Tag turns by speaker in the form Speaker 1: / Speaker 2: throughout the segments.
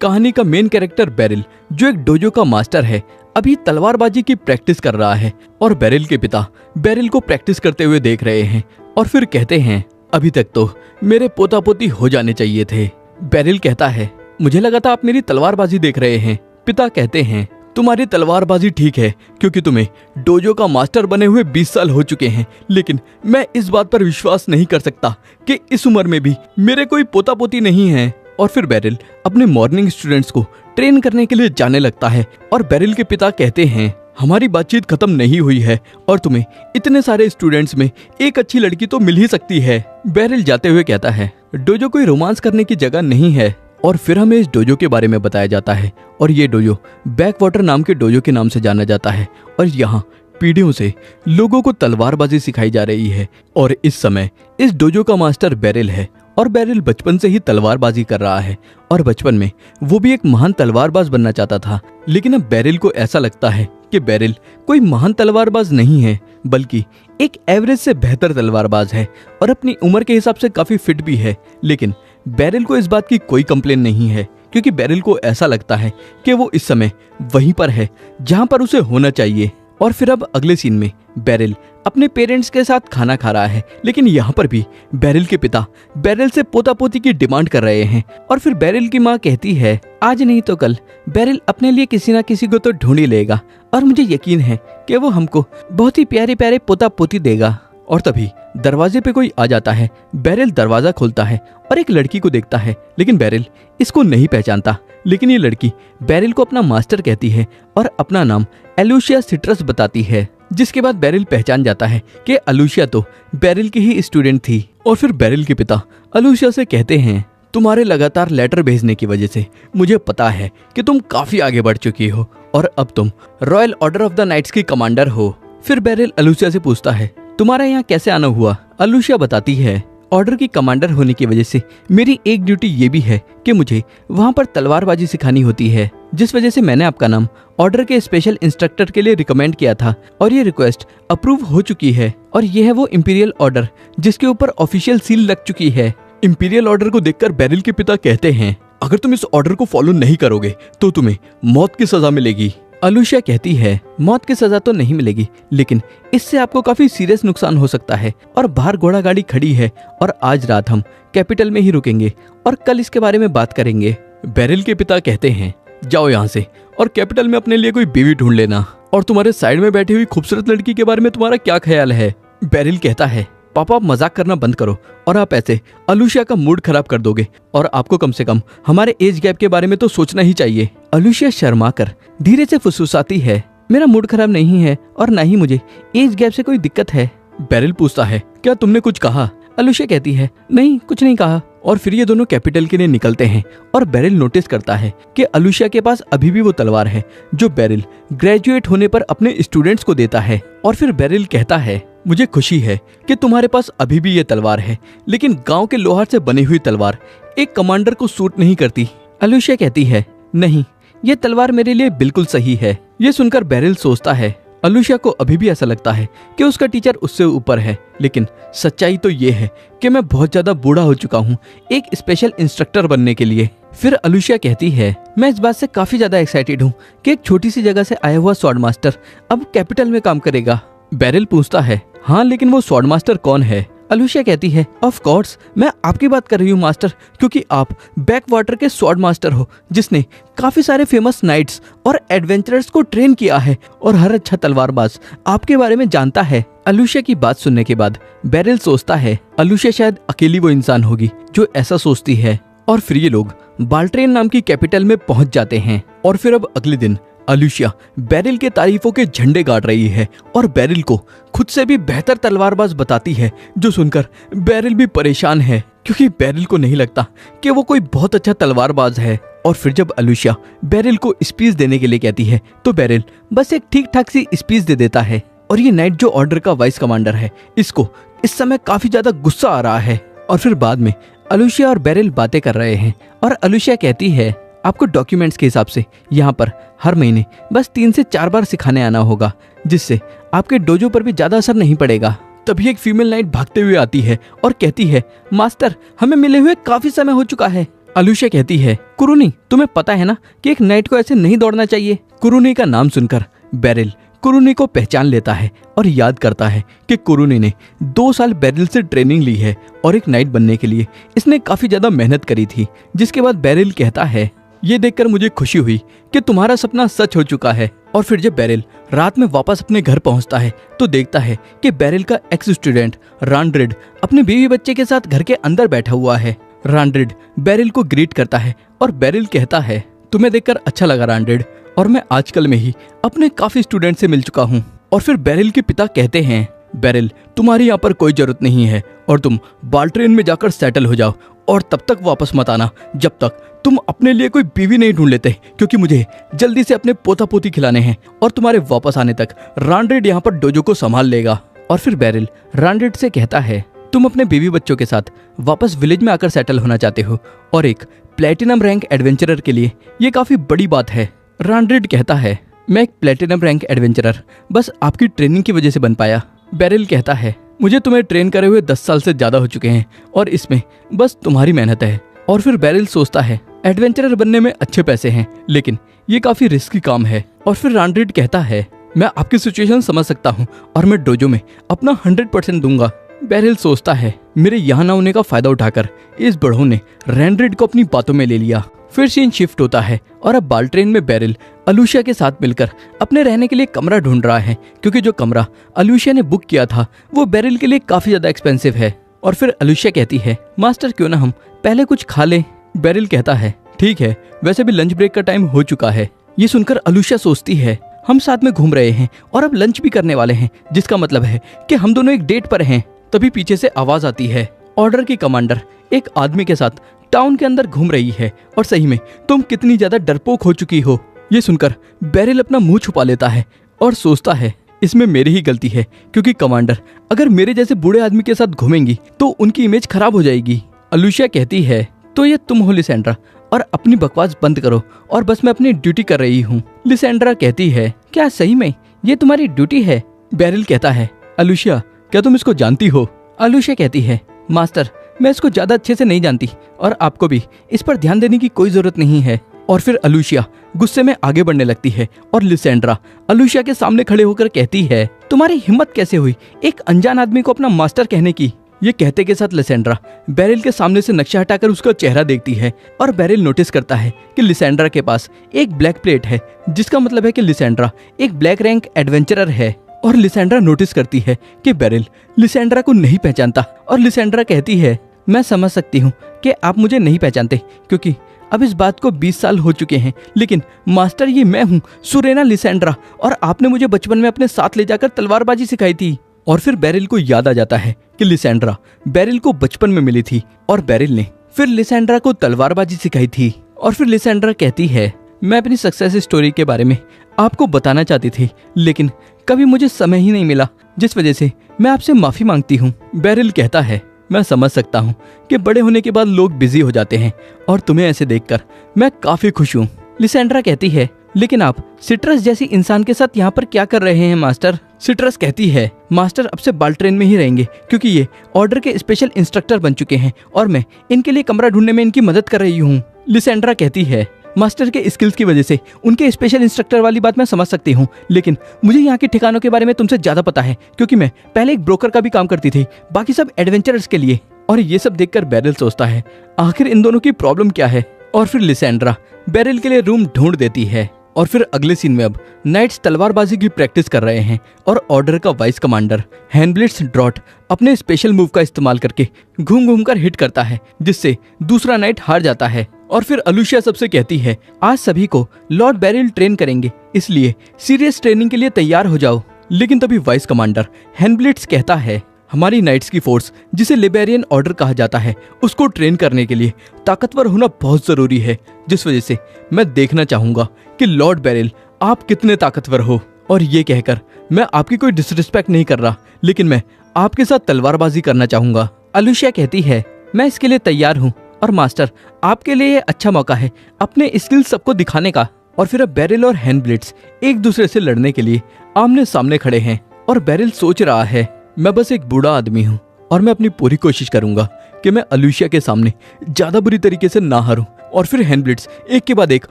Speaker 1: कहानी का main character beryl, जो एक डोजो का मास्टर है, अभी तलवारबाजी की प्रैक्टिस कर रहा है और बेरिल के पिता बेरिल को प्रैक्टिस करते हुए देख रहे हैं और फिर कहते हैं, अभी तक तो मेरे पोता पोती हो जाने चाहिए थे। बेरिल कहता है, मुझे लगा था आप मेरी तलवारबाजी देख रहे हैं। पिता कहते हैं, तुम्हारी तलवारबाजी ठीक है क्योंकि तुम्हें डोजो का मास्टर बने हुए 20 साल हो चुके हैं, लेकिन मैं इस बात पर विश्वास नहीं कर सकता कि इस उम्र में भी मेरे कोई पोता पोती नहीं है। और फिर बेरिल अपने मॉर्निंग स्टूडेंट्स को ट्रेन करने के लिए जाने लगता है और बेरिल के पिता कहते हैं, हमारी बातचीत खत्म नहीं हुई है और तुम्हें इतने सारे स्टूडेंट्स में एक अच्छी लड़की तो मिल ही सकती है। बेरिल जाते हुए कहता है, डोजो कोई रोमांस करने की जगह नहीं है। और फिर हमें इस डोजो के बारे में बताया जाता है और ये डोजो बैकवाटर नाम के डोजो के नाम से जाना जाता है और यहाँ पीढ़ियों से लोगों को तलवारबाजी सिखाई जा रही है। और इस समय इस डोजो का मास्टर बेरिल है और बेरिल बचपन से ही तलवारबाजी कर रहा है और बचपन में वो भी एक महान तलवारबाज बनना चाहता था, लेकिन अब बेरिल को ऐसा लगता है कि बेरिल कोई महान तलवारबाज नहीं है बल्कि एक एवरेज से बेहतर तलवारबाज है और अपनी उम्र के हिसाब से काफी फिट भी है। लेकिन बेरिल को इस बात की कोई कंप्लेन नहीं है क्योंकि बेरिल को ऐसा लगता है कि वो इस समय वहीं पर है जहां पर उसे होना चाहिए। और फिर अब अगले सीन में बेरिल अपने पेरेंट्स के साथ खाना खा रहा है, लेकिन यहाँ पर भी बेरिल के पिता बेरिल से पोता पोती की डिमांड कर रहे हैं। और फिर बेरिल की माँ कहती है, आज नहीं तो कल बेरिल अपने लिए किसी ना किसी को तो ढूंढ ही लेगा और मुझे यकीन है कि वो हमको बहुत ही प्यारे प्यारे पोता पोती देगा। और तभी दरवाजे पे कोई आ जाता है। बेरिल दरवाजा खोलता है और एक लड़की को देखता है, लेकिन बेरिल इसको नहीं पहचानता। लेकिन ये लड़की बेरिल को अपना मास्टर कहती है और अपना नाम एलुसिया सिट्रस बताती है, जिसके बाद बेरिल पहचान जाता है कि एलुसिया तो बेरिल की ही स्टूडेंट थी। और फिर बेरिल के पिता एलुसिया से कहते हैं, तुम्हारे लगातार लेटर भेजने की वजह से मुझे पता है कि तुम काफी आगे बढ़ चुकी हो और अब तुम royal order of the knights की कमांडर हो। फिर बेरिल एलुसिया से पूछता है, तुम्हारा यहाँ कैसे आना हुआ? एलुसिया बताती है, ऑर्डर की कमांडर होने की वजह से मेरी एक ड्यूटी ये भी है कि मुझे वहाँ पर तलवारबाजी सिखानी होती है, जिस वजह से मैंने आपका नाम ऑर्डर के स्पेशल इंस्ट्रक्टर के लिए रिकमेंड किया था और ये रिक्वेस्ट अप्रूव हो चुकी है। और ये है वो इंपीरियल ऑर्डर जिसके ऊपर ऑफिशियल सील लग चुकी है। इंपीरियल ऑर्डर को देखकर बेरिल के पिता कहते हैं, अगर तुम इस ऑर्डर को फॉलो नहीं करोगे तो तुम्हें मौत की सजा मिलेगी। एलुसिया कहती है, मौत की सजा तो नहीं मिलेगी, लेकिन इससे आपको काफी सीरियस नुकसान हो सकता है और बाहर घोड़ा गाड़ी खड़ी है और आज रात हम कैपिटल में ही रुकेंगे और कल इसके बारे में बात करेंगे। बेरिल के पिता कहते हैं, जाओ यहाँ से और कैपिटल में अपने लिए कोई बीवी ढूंढ लेना। और तुम्हारे साइड में बैठी हुई खूबसूरत लड़की के बारे में तुम्हारा क्या ख्याल है? बेरिल कहता है, पापा आप मजाक करना बंद करो और आप ऐसे एलुसिया का मूड खराब कर दोगे और आपको कम से कम हमारे एज गैप के बारे में तो सोचना ही चाहिए। एलुसिया शर्माकर धीरे से फुसफुसाती है, मेरा मूड खराब नहीं है और ना ही मुझे एज गैप से कोई दिक्कत है। बेरिल पूछता है, क्या तुमने कुछ कहा? एलुसिया कहती है, नहीं कुछ नहीं कहा। और फिर ये दोनों कैपिटल के लिए निकलते हैं और बेरिल नोटिस करता है कि एलुसिया के पास अभी भी वो तलवार है जो बेरिल ग्रेजुएट होने पर अपने स्टूडेंट्स को देता है। और फिर बेरिल कहता है, मुझे खुशी है कि तुम्हारे पास अभी भी ये तलवार है, लेकिन गांव के लोहार से बनी हुई तलवार एक कमांडर को सूट नहीं करती। एलुसिया कहती है, नहीं ये तलवार मेरे लिए बिल्कुल सही है। ये सुनकर बेरिल सोचता है, एलुसिया को अभी भी ऐसा लगता है कि उसका टीचर उससे ऊपर है, लेकिन सच्चाई तो ये है कि मैं बहुत ज्यादा बूढ़ा हो चुका हूँ एक स्पेशल इंस्ट्रक्टर बनने के लिए। फिर एलुसिया कहती है, मैं इस बात से काफी ज्यादा एक्साइटेड हूँ कि एक छोटी सी जगह से आया हुआ स्वॉर्ड मास्टर अब कैपिटल में काम करेगा। बेरिल पूछता है, हाँ लेकिन वो स्वॉर्ड मास्टर कौन है? एलुसिया कहती है, ऑफ कोर्स मैं आपकी बात कर रही हूँ मास्टर, क्योंकि आप बैकवाटर के स्वॉर्ड मास्टर हो जिसने काफी सारे फेमस नाइट्स और एडवेंचरर्स को ट्रेन किया है और हर अच्छा तलवारबाज आपके बारे में जानता है। एलुसिया की बात सुनने के बाद बेरिल सोचता है, एलुसिया शायद अकेली वो इंसान होगी जो ऐसा सोचती है। और फिर ये लोग बाल्ट्रेन नाम की कैपिटल में पहुंच जाते हैं। और फिर अब अगले दिन एलुसिया बेरिल के तारीफों के झंडे गाड़ रही है और बेरिल को खुद से भी बेहतर तलवारबाज बताती है, जो सुनकर बेरिल भी परेशान है क्योंकि बेरिल को नहीं लगता कि वो कोई बहुत अच्छा तलवारबाज है। और फिर जब एलुसिया बेरिल को स्पीच देने के लिए कहती है तो बेरिल बस एक ठीक ठाक सी स्पीच दे देता है। और ये नाइट जो ऑर्डर का वाइस कमांडर है, इसको इस समय काफी ज्यादा गुस्सा आ रहा है। और फिर बाद में एलुसिया और बेरिल बातें कर रहे हैं और एलुसिया कहती है, आपको डॉक्यूमेंट्स के हिसाब से यहाँ पर हर महीने बस 3 से 4 बार सिखाने आना होगा, जिससे आपके डोजो पर भी ज्यादा असर नहीं पड़ेगा। तभी एक फीमेल नाइट भागते हुए आती है और कहती है, मास्टर हमें मिले हुए काफी समय हो चुका है अलुशिया कहती है, कुरुनी तुम्हें पता है ना कि एक नाइट को ऐसे नहीं दौड़ना चाहिए। कुरुनी का नाम सुनकर बेरिल कुरुनी को पहचान लेता है और याद करता है कि कुरुनी ने 2 साल बेरिल से ट्रेनिंग ली है और एक नाइट बनने के लिए इसने काफी ज्यादा मेहनत करी थी। जिसके बाद बेरिल कहता है, ये देखकर मुझे खुशी हुई कि तुम्हारा सपना सच हो चुका है। और फिर जब बेरिल रात में वापस अपने घर पहुंचता है तो देखता है कि बेरिल का एक्स स्टूडेंट रांड्रिड अपने बीवी बच्चे के साथ घर के अंदर बैठा हुआ है। रांड्रिड बेरिल को ग्रीट करता है और बेरिल कहता है, तुम्हें देखकर अच्छा लगा रांड्रिड, और मैं आजकल में ही अपने काफी स्टूडेंट से मिल चुका हूँ। और फिर बेरिल के पिता कहते हैं, बेरिल तुम्हारी यहाँ पर कोई जरूरत नहीं है और तुम बाल्ट्रेन में जाकर सेटल हो जाओ और तब तक वापस मत आना जब तक तुम अपने लिए कोई बीवी नहीं ढूंढ लेते, क्योंकि मुझे जल्दी से अपने पोता पोती खिलाने हैं और तुम्हारे वापस आने तक रांड्रिड यहाँ पर डोजो को संभाल लेगा। और फिर बेरिल रांड्रिड से कहता है, तुम अपने बीवी बच्चों के साथ वापस विलेज में आकर सेटल होना चाहते हो और एक प्लेटिनम रैंक एडवेंचरर के लिए ये काफी बड़ी बात है। रांड्रिड कहता है, मैं एक प्लेटिनम रैंक एडवेंचरर बस आपकी ट्रेनिंग की वजह से बन पाया। बेरिल कहता है, मुझे तुम्हें ट्रेन करे हुए 10 साल से ज्यादा हो चुके हैं और इसमें बस तुम्हारी मेहनत है। और फिर बेरिल सोचता है, एडवेंचरर बनने में अच्छे पैसे हैं लेकिन ये काफी रिस्की काम है। और फिर रांड्रिड कहता है, मैं आपकी सिचुएशन समझ सकता हूँ और मैं डोजो में अपना 100% दूंगा। बेरिल सोचता है, मेरे यहाँ न होने का फायदा उठाकर इस बढ़ों ने रांड्रिड को अपनी बातों में ले लिया। फिर सीन शिफ्ट होता है और अब बाल्ट्रेन में बेरिल अलुशिया के साथ मिलकर अपने रहने के लिए कमरा ढूंढ रहा है, क्योंकि जो कमरा अलुशिया ने बुक किया था वो बेरिल के लिए काफी ज्यादा एक्सपेंसिव है। और फिर अलुशिया कहती है, मास्टर क्यों ना हम पहले कुछ खा लें। बेरिल कहता है, ठीक है, वैसे भी लंच ब्रेक का टाइम हो चुका है। ये सुनकर अलुशिया सोचती है, हम साथ में घूम रहे हैं और अब लंच भी करने वाले हैं, जिसका मतलब है कि हम दोनों एक डेट पर हैं। तभी पीछे से आवाज आती है, ऑर्डर की कमांडर एक आदमी के साथ टाउन के अंदर घूम रही है और सही में तुम कितनी ज्यादा डरपोक हो चुकी हो। ये सुनकर बेरिल अपना मुंह छुपा लेता है और सोचता है, इसमें मेरी ही गलती है, क्योंकि कमांडर अगर मेरे जैसे बूढ़े आदमी के साथ घूमेंगी तो उनकी इमेज खराब हो जाएगी। अलुशिया कहती है, तो ये तुम हो लिसेंड्रा, और अपनी बकवास बंद करो और बस मैं अपनी ड्यूटी कर रही हूँ। लिसेंड्रा कहती है, क्या सही में ये तुम्हारी ड्यूटी है? बेरिल कहता है, अलुशिया क्या तुम इसको जानती हो? अलुशिया कहती है, मास्टर मैं इसको ज्यादा अच्छे से नहीं जानती और आपको भी इस पर ध्यान देने की कोई जरूरत नहीं है। और फिर अलुशिया गुस्से में आगे बढ़ने लगती है और लिसेंड्रा अलुशिया के सामने खड़े होकर कहती है, तुम्हारी हिम्मत कैसे हुई एक अनजान आदमी को अपना मास्टर कहने की? ये कहते के साथ लिसेंड्रा बेरिल के सामने से नक्शा हटाकर उसका चेहरा देखती है और बेरिल नोटिस करता है कि लिसेंड्रा के पास एक ब्लैक प्लेट है, जिसका मतलब है कि लिसेंड्रा एक ब्लैक रैंक एडवेंचरर है। और लिसेंड्रा नोटिस करती है कि बेरिल लिसेंड्रा को नहीं पहचानता और लिसेंड्रा कहती है, मैं समझ सकती हूँ कि आप मुझे नहीं पहचानते, क्योंकि अब इस बात को 20 साल हो चुके हैं, लेकिन मास्टर ये मैं हूँ, सुरेना लिसेंड्रा, और आपने मुझे बचपन में अपने साथ ले जाकर तलवारबाजी सिखाई थी। और फिर बेरिल को याद आ जाता है कि लिसेंड्रा बेरिल को बचपन में मिली थी और बेरिल ने फिर लिसेंड्रा को तलवारबाजी सिखाई थी। और फिर लिसेंड्रा कहती है, मैं अपनी सक्सेस स्टोरी के बारे में आपको बताना चाहती थी, लेकिन कभी मुझे समय ही नहीं मिला, जिस वजह से मैं आपसे माफी मांगती हूँ। बेरिल कहता है, मैं समझ सकता हूँ कि बड़े होने के बाद लोग बिजी हो जाते हैं और तुम्हें ऐसे देखकर मैं काफी खुश हूँ। लिसेंड्रा कहती है, लेकिन आप सिट्रस जैसी इंसान के साथ यहाँ पर क्या कर रहे हैं मास्टर? सिट्रस कहती है, मास्टर अब से बाल्ट्रेन में ही रहेंगे, क्योंकि ये ऑर्डर के स्पेशल इंस्ट्रक्टर बन चुके हैं और मैं इनके लिए कमरा ढूंढने में इनकी मदद कर रही हूँ। लिसेंड्रा कहती है, मास्टर के स्किल्स की वजह से उनके स्पेशल इंस्ट्रक्टर वाली बात मैं समझ सकती हूँ, लेकिन मुझे यहाँ के ठिकानों के बारे में तुमसे ज्यादा पता है, क्योंकि मैं पहले एक ब्रोकर का भी काम करती थी, बाकी सब एडवेंचरर्स के लिए। और ये सब देखकर बेरिल सोचता है, आखिर इन दोनों की प्रॉब्लम क्या है? और फिर लिसेंड्रा बेरिल के लिए रूम ढूंढ देती है। और फिर अगले सीन में अब नाइट्स तलवारबाजी की प्रैक्टिस कर रहे हैं और ऑर्डर का वाइस कमांडर हैंडब्लिट्स ड्रॉट अपने स्पेशल मूव का इस्तेमाल करके घूम घूम कर हिट करता है, जिससे दूसरा नाइट हार जाता है। और फिर अलुशिया सबसे कहती है, आज सभी को लॉर्ड बेरिल ट्रेन करेंगे, इसलिए सीरियस ट्रेनिंग के लिए तैयार हो जाओ। लेकिन तभी वाइस कमांडर हैंडब्लिट्स कहता है, हमारी नाइट्स की फोर्स, जिसे लिबेरियन ऑर्डर कहा जाता है, उसको ट्रेन करने के लिए ताकतवर होना बहुत जरूरी है, जिस वजह से मैं देखना चाहूंगा कि लॉर्ड बेरिल आप कितने ताकतवर हो। और ये कहकर मैं आपकी कोई डिसरिस्पेक्ट नहीं कर रहा, लेकिन मैं आपके साथ तलवारबाजी करना चाहूंगा। अलुशिया कहती है, मैं इसके लिए तैयार हूँ और मास्टर आपके लिए ये अच्छा मौका है अपने स्किल्स सबको दिखाने का। और फिर अब बेरिल और हैंडब्लिट्स एक दूसरे से लड़ने के लिए आमने सामने खड़े हैं और बेरिल सोच रहा है, मैं बस एक बूढ़ा आदमी हूँ और मैं अपनी पूरी कोशिश करूंगा कि मैं अलूशिया के सामने ज्यादा बुरी तरीके से ना हारूं। और फिर हैंडब्लिट्स एक के बाद एक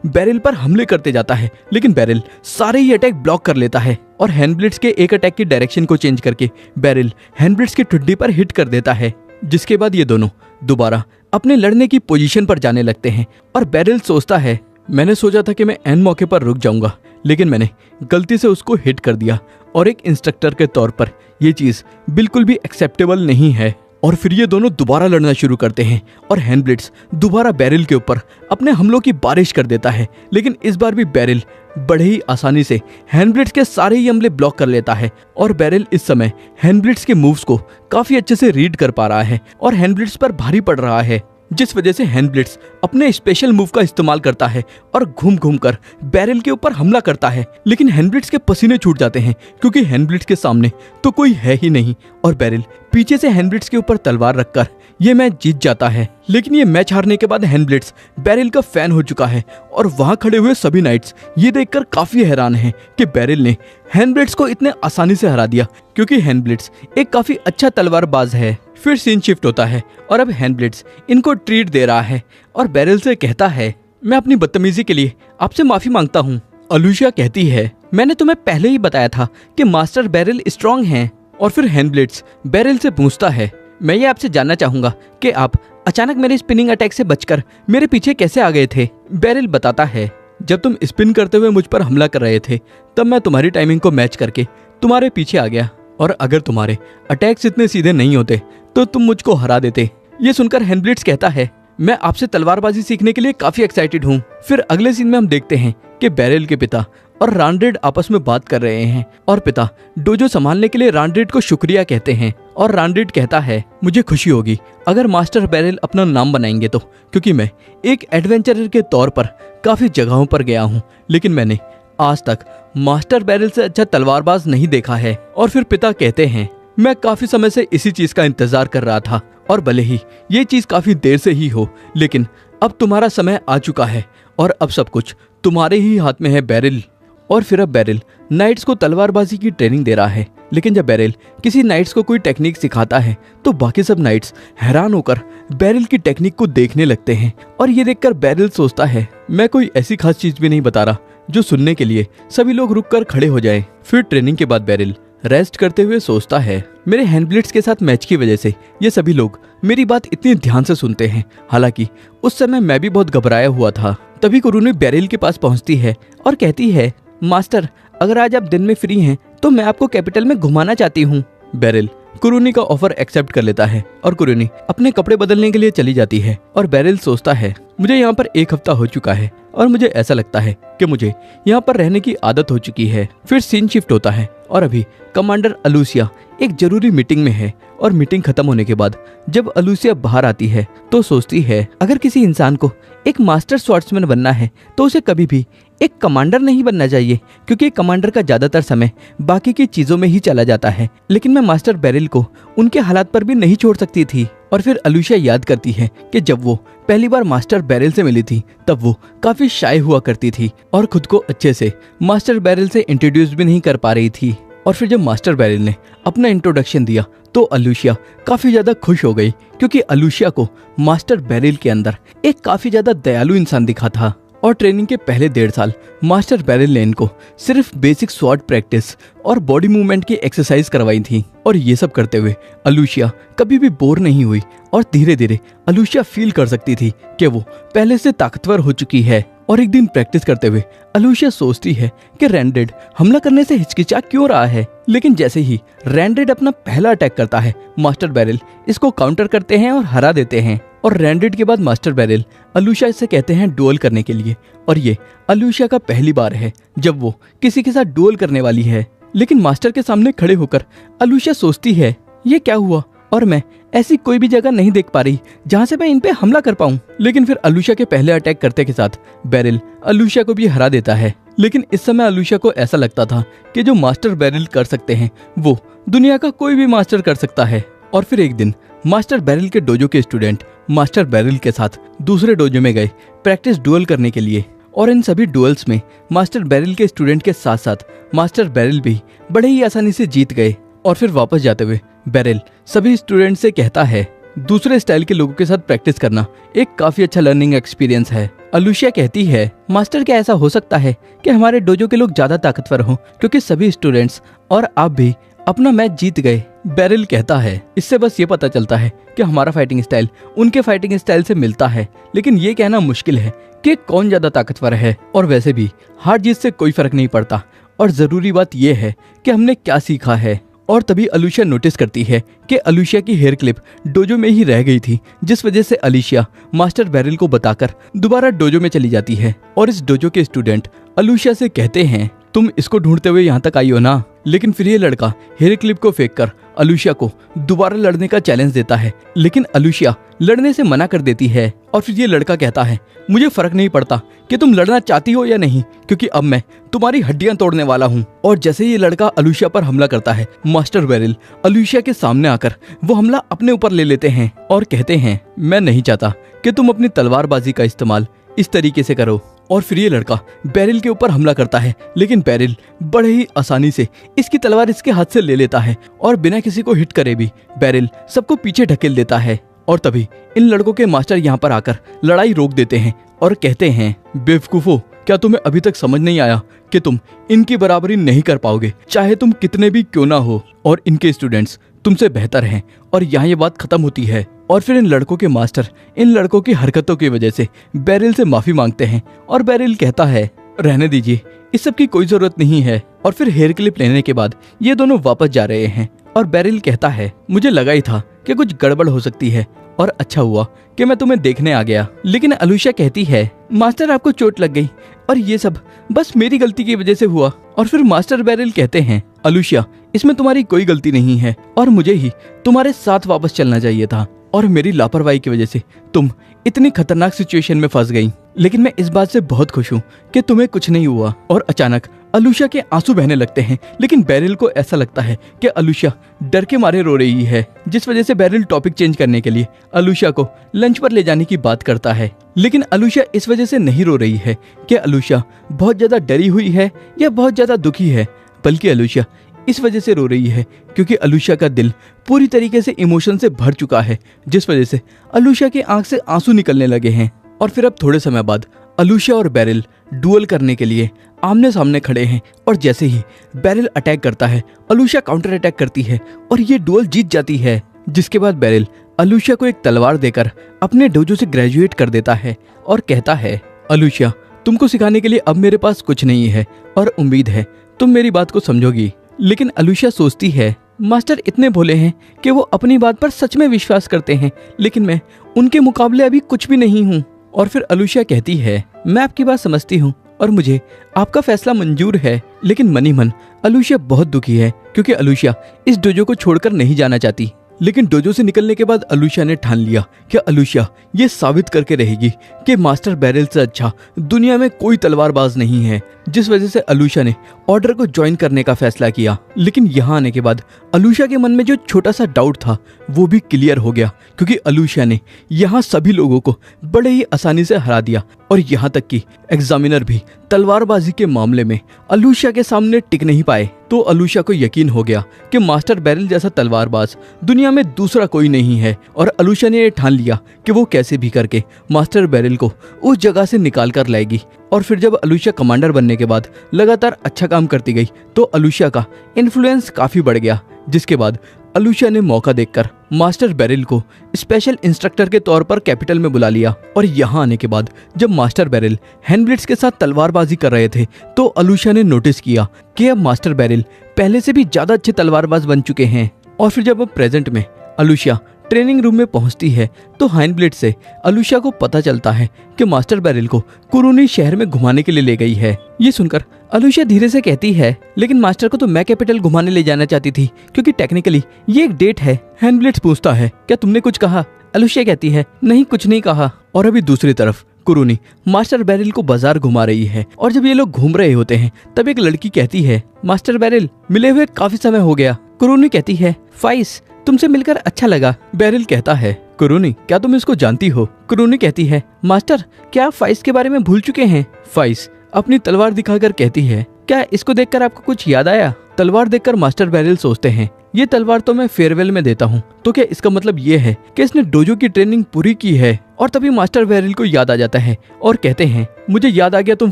Speaker 1: बैरल पर हमले करते जाता है, लेकिन बैरल सारे ही अटैक ब्लॉक कर लेता है और हैंडब्लिट्स के एक अटैक की डायरेक्शन को चेंज करके बैरल हैंडब्लिट्स की ठुड्डी पर हिट कर देता है। जिसके बाद ये दोनों दोबारा अपने लड़ने की पोजीशन पर जाने लगते हैं और बैरल सोचता है, मैंने सोचा था कि मैं एन मौके पर रुक जाऊंगा, लेकिन मैंने गलती से उसको हिट कर दिया और एक इंस्ट्रक्टर के तौर पर यह चीज बिल्कुल भी एक्सेप्टेबल नहीं है। और फिर ये दोनों दोबारा लड़ना शुरू करते हैं और हैंडब्लिट्स दोबारा बैरल के ऊपर अपने हमलों की बारिश कर देता है, लेकिन इस बार भी बैरल बड़े ही आसानी से हैंडब्लिट्स के सारे ही हमले ब्लॉक कर लेता है। और बैरल इस समय हैंडब्लिट्स के मूव्स को काफी अच्छे से रीड कर पा रहा है और हैंडब्लिट्स पर भारी पड़ रहा है, जिस वजह से हैंडब्लिट्स अपने स्पेशल मूव का इस्तेमाल करता है और घूम घूम कर बैरल के ऊपर हमला करता है। लेकिन हैंडब्लिट्स के पसीने छूट जाते हैं क्योंकि हैंडब्लिट्स के सामने तो कोई है ही नहीं और बैरल पीछे से हैंडब्लिट्स के ऊपर तलवार रखकर ये मैच जीत जाता है। लेकिन ये मैच हारने के बाद हैंडब्लिट्स बैरल का फैन हो चुका है और वहां खड़े हुए सभी नाइट्स ये देखकर काफी हैरान हैं कि बैरल ने हैंडब्लिट्स को इतने आसानी से हरा दिया, क्योंकि हैंडब्लिट्स एक काफी अच्छा तलवारबाज है। फिर सीन शिफ्ट होता है और अब हैंडब्लिट्स इनको ट्रीट दे रहा है और बैरल से कहता है, मैं अपनी बदतमीजी के लिए आपसे माफी मांगता हूँ। अलूशिया कहती है, मैंने तुम्हें पहले ही बताया था कि मास्टर बैरल स्ट्रांग हैं। और फिर हैंडब्लिट्स बैरल से पूछता है, मैं ये आपसे जानना चाहूंगा कि आप अचानक मेरे स्पिनिंग अटैक से बचकर मेरे पीछे कैसे आ गए थे। बैरल बताता है, जब तुम स्पिन करते हुए मुझ पर हमला कर रहे थे तब मैं तुम्हारी टाइमिंग को मैच करके तुम्हारे पीछे आ गया, और अगर तुम्हारे अटैक्स इतने सीधे नहीं होते तो तुम मुझको हरा देते। ये सुनकर हैंडब्लिट्स कहता है, मैं आपसे तलवारबाजी सीखने के लिए काफी एक्साइटेड हूँ। फिर अगले सीन में हम देखते हैं कि बैरल के पिता और रांडेड आपस में बात कर रहे हैं और पिता डोजो संभालने के लिए रांडेड को शुक्रिया कहते हैं। और रांडेड कहता है, मुझे खुशी होगी अगर मास्टर बैरल अपना नाम बनाएंगे तो, क्योंकि मैं एक एडवेंचरर के तौर पर काफी जगहों पर गया हूँ, लेकिन मैंने आज तक मास्टर बैरल से अच्छा तलवारबाज नहीं देखा है। और फिर पिता कहते हैं, मैं काफी समय से इसी चीज का इंतजार कर रहा था और भले ही ये चीज काफी देर से ही हो, लेकिन अब तुम्हारा समय आ चुका है और अब सब कुछ तुम्हारे ही हाथ में है बैरल। और फिर अब बैरल नाइट्स को तलवारबाजी की ट्रेनिंग दे रहा है, लेकिन जब बैरल किसी नाइट्स को कोई टेक्निक सिखाता है तो बाकी सब नाइट्स हैरान होकर बैरल की टेक्निक को देखने लगते हैं। और ये देखकर बैरल सोचता है, मैं कोई ऐसी खास चीज भी नहीं बता रहा जो सुनने के लिए सभी लोग रुककर खड़े हो जाएं। फिर ट्रेनिंग के बाद बैरल रेस्ट करते हुए सोचता है, मेरे हैंडब्लिट्स के साथ मैच की वजह से ये सभी लोग मेरी बात इतनी ध्यान से सुनते हैं। हालांकि उस समय मैं भी बहुत घबराया हुआ था। तभी कुरुनी बैरल के पास पहुंचती है और कहती है, मास्टर अगर आज आप दिन में फ्री हैं तो मैं आपको कैपिटल में घुमाना चाहती हूँ। बैरल कुरुनी का ऑफर एक्सेप्ट कर लेता है और कुरुनी अपने कपड़े बदलने के लिए चली जाती है। और बैरल सोचता है, मुझे यहाँ पर 1 हफ्ता हो चुका है और मुझे ऐसा लगता है कि मुझे यहाँ पर रहने की आदत हो चुकी है। फिर सीन शिफ्ट होता है और अभी कमांडर अलूसिया एक जरूरी मीटिंग में है और मीटिंग खत्म होने के बाद जब अलूसिया बाहर आती है तो सोचती है, अगर किसी इंसान को एक मास्टर स्वॉर्ड्समैन बनना है तो उसे कभी भी एक कमांडर नहीं बनना चाहिए, क्योंकि कमांडर का ज्यादातर समय बाकी की चीजों में ही चला जाता है। लेकिन मैं मास्टर बैरल को उनके हालात पर भी नहीं छोड़ सकती थी। और फिर अलूशिया याद करती है कि जब वो पहली बार मास्टर बैरल से मिली थी तब वो काफी शाय हुआ करती थी और खुद को अच्छे से मास्टर बैरल से इंट्रोड्यूस भी नहीं कर पा रही थी। और फिर जब मास्टर बैरल ने अपना इंट्रोडक्शन दिया तो अलूशिया काफी ज्यादा खुश हो गई, क्योंकि अलूशिया को मास्टर बैरल के अंदर एक काफी ज्यादा दयालु इंसान दिखा था। और ट्रेनिंग के पहले 1.5 साल मास्टर बैरल ने इनको सिर्फ बेसिक स्वॉर्ड प्रैक्टिस और बॉडी मूवमेंट की एक्सरसाइज करवाई थी। और ये सब करते हुए अलूशिया कभी भी बोर नहीं हुई और धीरे धीरे अलूशिया फील कर सकती थी कि वो पहले से ताकतवर हो चुकी है। और एक दिन प्रैक्टिस करते हुए अलूशिया सोचती है कि रैंडेड हमला करने से हिचकिचा क्यों रहा है। लेकिन जैसे ही रैंडेड अपना पहला अटैक करता है, मास्टर बैरल इसको काउंटर करते हैं और हरा देते हैं। और रैंडेड के बाद मास्टर बैरल अलूशिया से कहते हैं डुअल करने के लिए। और ये अलूशिया का पहली बार है जब वो किसी के साथ डुअल करने वाली है। लेकिन मास्टर के सामने खड़े होकर अलूशिया सोचती है, ये क्या हुआ, और मैं ऐसी कोई भी जगह नहीं देख पा रही जहां से मैं इन पे हमला कर पाऊं। लेकिन फिर अलूशिया के पहले अटैक करते के साथ बैरल अलूशिया को भी हरा देता है। लेकिन इस समय अलूशिया को ऐसा लगता था कि जो मास्टर बैरल कर सकते हैं वो दुनिया का कोई भी मास्टर कर सकता है। और फिर एक दिन मास्टर बैरल के डोजो के स्टूडेंट मास्टर बैरल के साथ दूसरे डोजो में गए प्रैक्टिस डुअल करने के लिए। और इन सभी डुअल्स में मास्टर बैरल के स्टूडेंट के साथ साथ मास्टर बैरल भी बड़े ही आसानी से जीत गए। और फिर वापस जाते हुए बैरल सभी स्टूडेंट से कहता है, दूसरे स्टाइल के लोगों के साथ प्रैक्टिस करना एक काफी अच्छा लर्निंग एक्सपीरियंस है। अलुशिया कहती है, मास्टर क्या ऐसा हो सकता है कि हमारे डोजो के लोग ज्यादा ताकतवर हों, क्योंकि सभी स्टूडेंट्स और आप भी अपना मैच जीत गए। बेरिल कहता है, इससे बस ये पता चलता है कि हमारा फाइटिंग स्टाइल उनके फाइटिंग स्टाइल से मिलता है, लेकिन ये कहना मुश्किल है कि कौन ज्यादा ताकतवर है। और वैसे भी हार जीत से कोई फर्क नहीं पड़ता, और जरूरी बात यह है कि हमने क्या सीखा है। और तभी अलुशिया नोटिस करती है कि अलुशिया की हेयर क्लिप डोजो में ही रह गई थी, जिस वजह से अलुशिया मास्टर बेरिल को बताकर दोबारा डोजो में चली जाती है। और इस डोजो के स्टूडेंट अलुशिया से कहते हैं, तुम इसको ढूंढते हुए यहाँ तक आई हो ना। लेकिन फिर ये लड़का हेयर क्लिप को फेंक कर अलुशिया को दोबारा लड़ने का चैलेंज देता है, लेकिन अलुशिया लड़ने से मना कर देती है। और फिर ये लड़का कहता है, मुझे फर्क नहीं पड़ता कि तुम लड़ना चाहती हो या नहीं, क्योंकि अब मैं तुम्हारी हड्डियां तोड़ने वाला हूँ। और जैसे ये लड़का अलुशिया पर हमला करता है, मास्टर बेरिल अलुशिया के सामने आकर वो हमला अपने ऊपर ले लेते हैं और कहते हैं, मैं नहीं चाहता कि तुम अपनी तलवारबाजी का इस्तेमाल इस तरीके से करो। और फिर ये लड़का बेरिल के ऊपर हमला करता है, लेकिन बेरिल बड़े ही आसानी से इसकी तलवार इसके हाथ से ले लेता है और बिना किसी को हिट करे भी बेरिल सबको पीछे ढकेल देता है। और तभी इन लड़कों के मास्टर यहाँ पर आकर लड़ाई रोक देते हैं और कहते हैं, बेवकूफो, क्या तुम्हें अभी तक समझ नहीं आया कि तुम इनकी बराबरी नहीं कर पाओगे, चाहे तुम कितने भी क्यों ना हो, और इनके स्टूडेंट्स तुमसे बेहतर हैं। और यहाँ ये बात खत्म होती है। और फिर इन लड़कों के मास्टर इन लड़कों की हरकतों की वजह से बेरिल से माफी मांगते हैं, और बेरिल कहता है, रहने दीजिए, इस सब की कोई जरूरत नहीं है। और फिर हेयर क्लिप लेने के बाद ये दोनों वापस जा रहे हैं, और बेरिल कहता है, मुझे लगा ही था कि कुछ गड़बड़ हो सकती है, और अच्छा हुआ कि मैं तुम्हें देखने आ गया। लेकिन अलुशिया कहती है, मास्टर आपको चोट लग गई, और ये सब बस मेरी गलती की वजह से हुआ। और फिर मास्टर बेरिल कहते हैं, अलुशिया, इसमें तुम्हारी कोई गलती नहीं है, और मुझे ही तुम्हारे साथ वापस चलना चाहिए था, और मेरी लापरवाही की वजह से तुम इतनी खतरनाक सिचुएशन में फंस गई। लेकिन मैं इस बात से बहुत खुश हूँ कि तुम्हें कुछ नहीं हुआ। और अचानक अलुशिया के आंसू बहने लगते हैं, लेकिन बेरिल को ऐसा लगता है कि अलुशिया डर के मारे रो रही है, जिस वजह से बेरिल टॉपिक चेंज करने के लिए अलुशिया को लंच पर ले जाने की बात करता है। लेकिन अलुशिया इस वजह से नहीं रो रही है कि अलुशिया बहुत ज्यादा डरी हुई है या बहुत ज्यादा दुखी है, बल्कि अलुशिया इस वजह से रो रही है क्योंकि अलुशिया का दिल पूरी तरीके से इमोशन से भर चुका है, जिस वजह से अलुशिया की आंख से आंसू निकलने लगे हैं। और फिर अब थोड़े समय बाद अलुशिया और बेरिल डुएल करने के लिए आमने सामने खड़े हैं, और जैसे ही बेरिल अटैक करता है, अलुशिया काउंटर अटैक करती है और ये डुएल जीत जाती है। जिसके बाद बेरिल अलुशिया को एक तलवार देकर अपने डोजो से ग्रेजुएट कर देता है और कहता है, अलुशिया, तुमको सिखाने के लिए अब मेरे पास कुछ नहीं है, और उम्मीद है तुम मेरी बात को समझोगी। लेकिन अलुशिया सोचती है, मास्टर इतने भोले हैं कि वो अपनी बात पर सच में विश्वास करते हैं, लेकिन मैं उनके मुकाबले अभी कुछ भी नहीं हूँ। और फिर अलुशिया कहती है, मैं आपकी बात समझती हूँ और मुझे आपका फैसला मंजूर है। लेकिन मनी मन अलुशिया बहुत दुखी है, क्योंकि अलुशिया इस डोजो को छोड़कर नहीं जाना चाहती। लेकिन डोजो से निकलने के बाद अलुशिया ने ठान लिया कि अलुशिया ये साबित करके रहेगी कि मास्टर बेरिल से अच्छा दुनिया में कोई तलवारबाज नहीं है, जिस वजह से अलुशिया ने ऑर्डर को ज्वाइन करने का फैसला किया। लेकिन यहाँ आने के बाद अलुशिया के मन में जो छोटा सा डाउट था वो भी क्लियर हो गया, क्योंकि अलुशिया ने यहाँ सभी लोगों को बड़े ही आसानी से हरा दिया, और यहाँ तक कि एग्जामिनर भी तलवारबाजी के मामले में अलुशिया के सामने टिक नहीं पाए। तो अलुशिया को यकीन हो गया कि मास्टर बेरिल जैसा तलवारबाज दुनिया में दूसरा कोई नहीं है, और अलुशिया ने यह ठान लिया कि वो कैसे भी करके मास्टर बेरिल को उस जगह से निकाल कर लाएगी। और फिर जब अलुशिया कमांडर बनने के बाद लगातार अच्छा काम करती गई, तो अलुशिया का इन्फ्लुएंस काफी बढ़ गया, जिसके बाद अलुशिया ने मौका देखकर मास्टर बेरिल को स्पेशल इंस्ट्रक्टर के तौर पर कैपिटल में बुला लिया। और यहाँ आने के बाद जब मास्टर बेरिल हैंडब्लिट्स के साथ तलवारबाजी कर रहे थे, तो अलुशिया ने नोटिस किया कि अब मास्टर बेरिल पहले से भी ज्यादा अच्छे तलवारबाज बन चुके हैं। और फिर जब अब प्रेजेंट में अलुशिया ट्रेनिंग रूम में पहुंचती है, तो हैंडब्लिट से अलुशिया को पता चलता है कि मास्टर बेरिल को कुरुनी शहर में घुमाने के लिए ले गई है। ये सुनकर अलुशिया धीरे से कहती है, लेकिन मास्टर को तो मैं कैपिटल घुमाने ले जाना चाहती थी, क्योंकि टेक्निकली ये एक डेट है। हैंडब्लिट पूछता है, क्या तुमने कुछ कहा? अलुशिया कहती है, नहीं, कुछ नहीं कहा। और अभी दूसरी तरफ कुरुनी मास्टर बेरिल को बाजार घुमा रही है, और जब ये लोग घूम रहे होते हैं तब एक लड़की कहती है, मास्टर बेरिल, मिले हुए काफी समय हो गया। कुरुनी कहती है, फाइस, तुमसे मिलकर अच्छा लगा। बेरिल कहता है, कुरुनी, क्या तुम इसको जानती हो? कुरुनी कहती है, मास्टर, क्या आप फाइस के बारे में भूल चुके हैं? फाइस अपनी तलवार दिखाकर कहती है, क्या इसको देखकर आपको कुछ याद आया? तलवार देखकर मास्टर बेरिल सोचते हैं ये तलवार तो मैं फेयरवेल में देता हूँ। तो क्या इसका मतलब ये है कि इसने डोजो की ट्रेनिंग पूरी की है? और तभी मास्टर बेरिल को याद आ जाता है और कहते हैं, मुझे याद आ गया तुम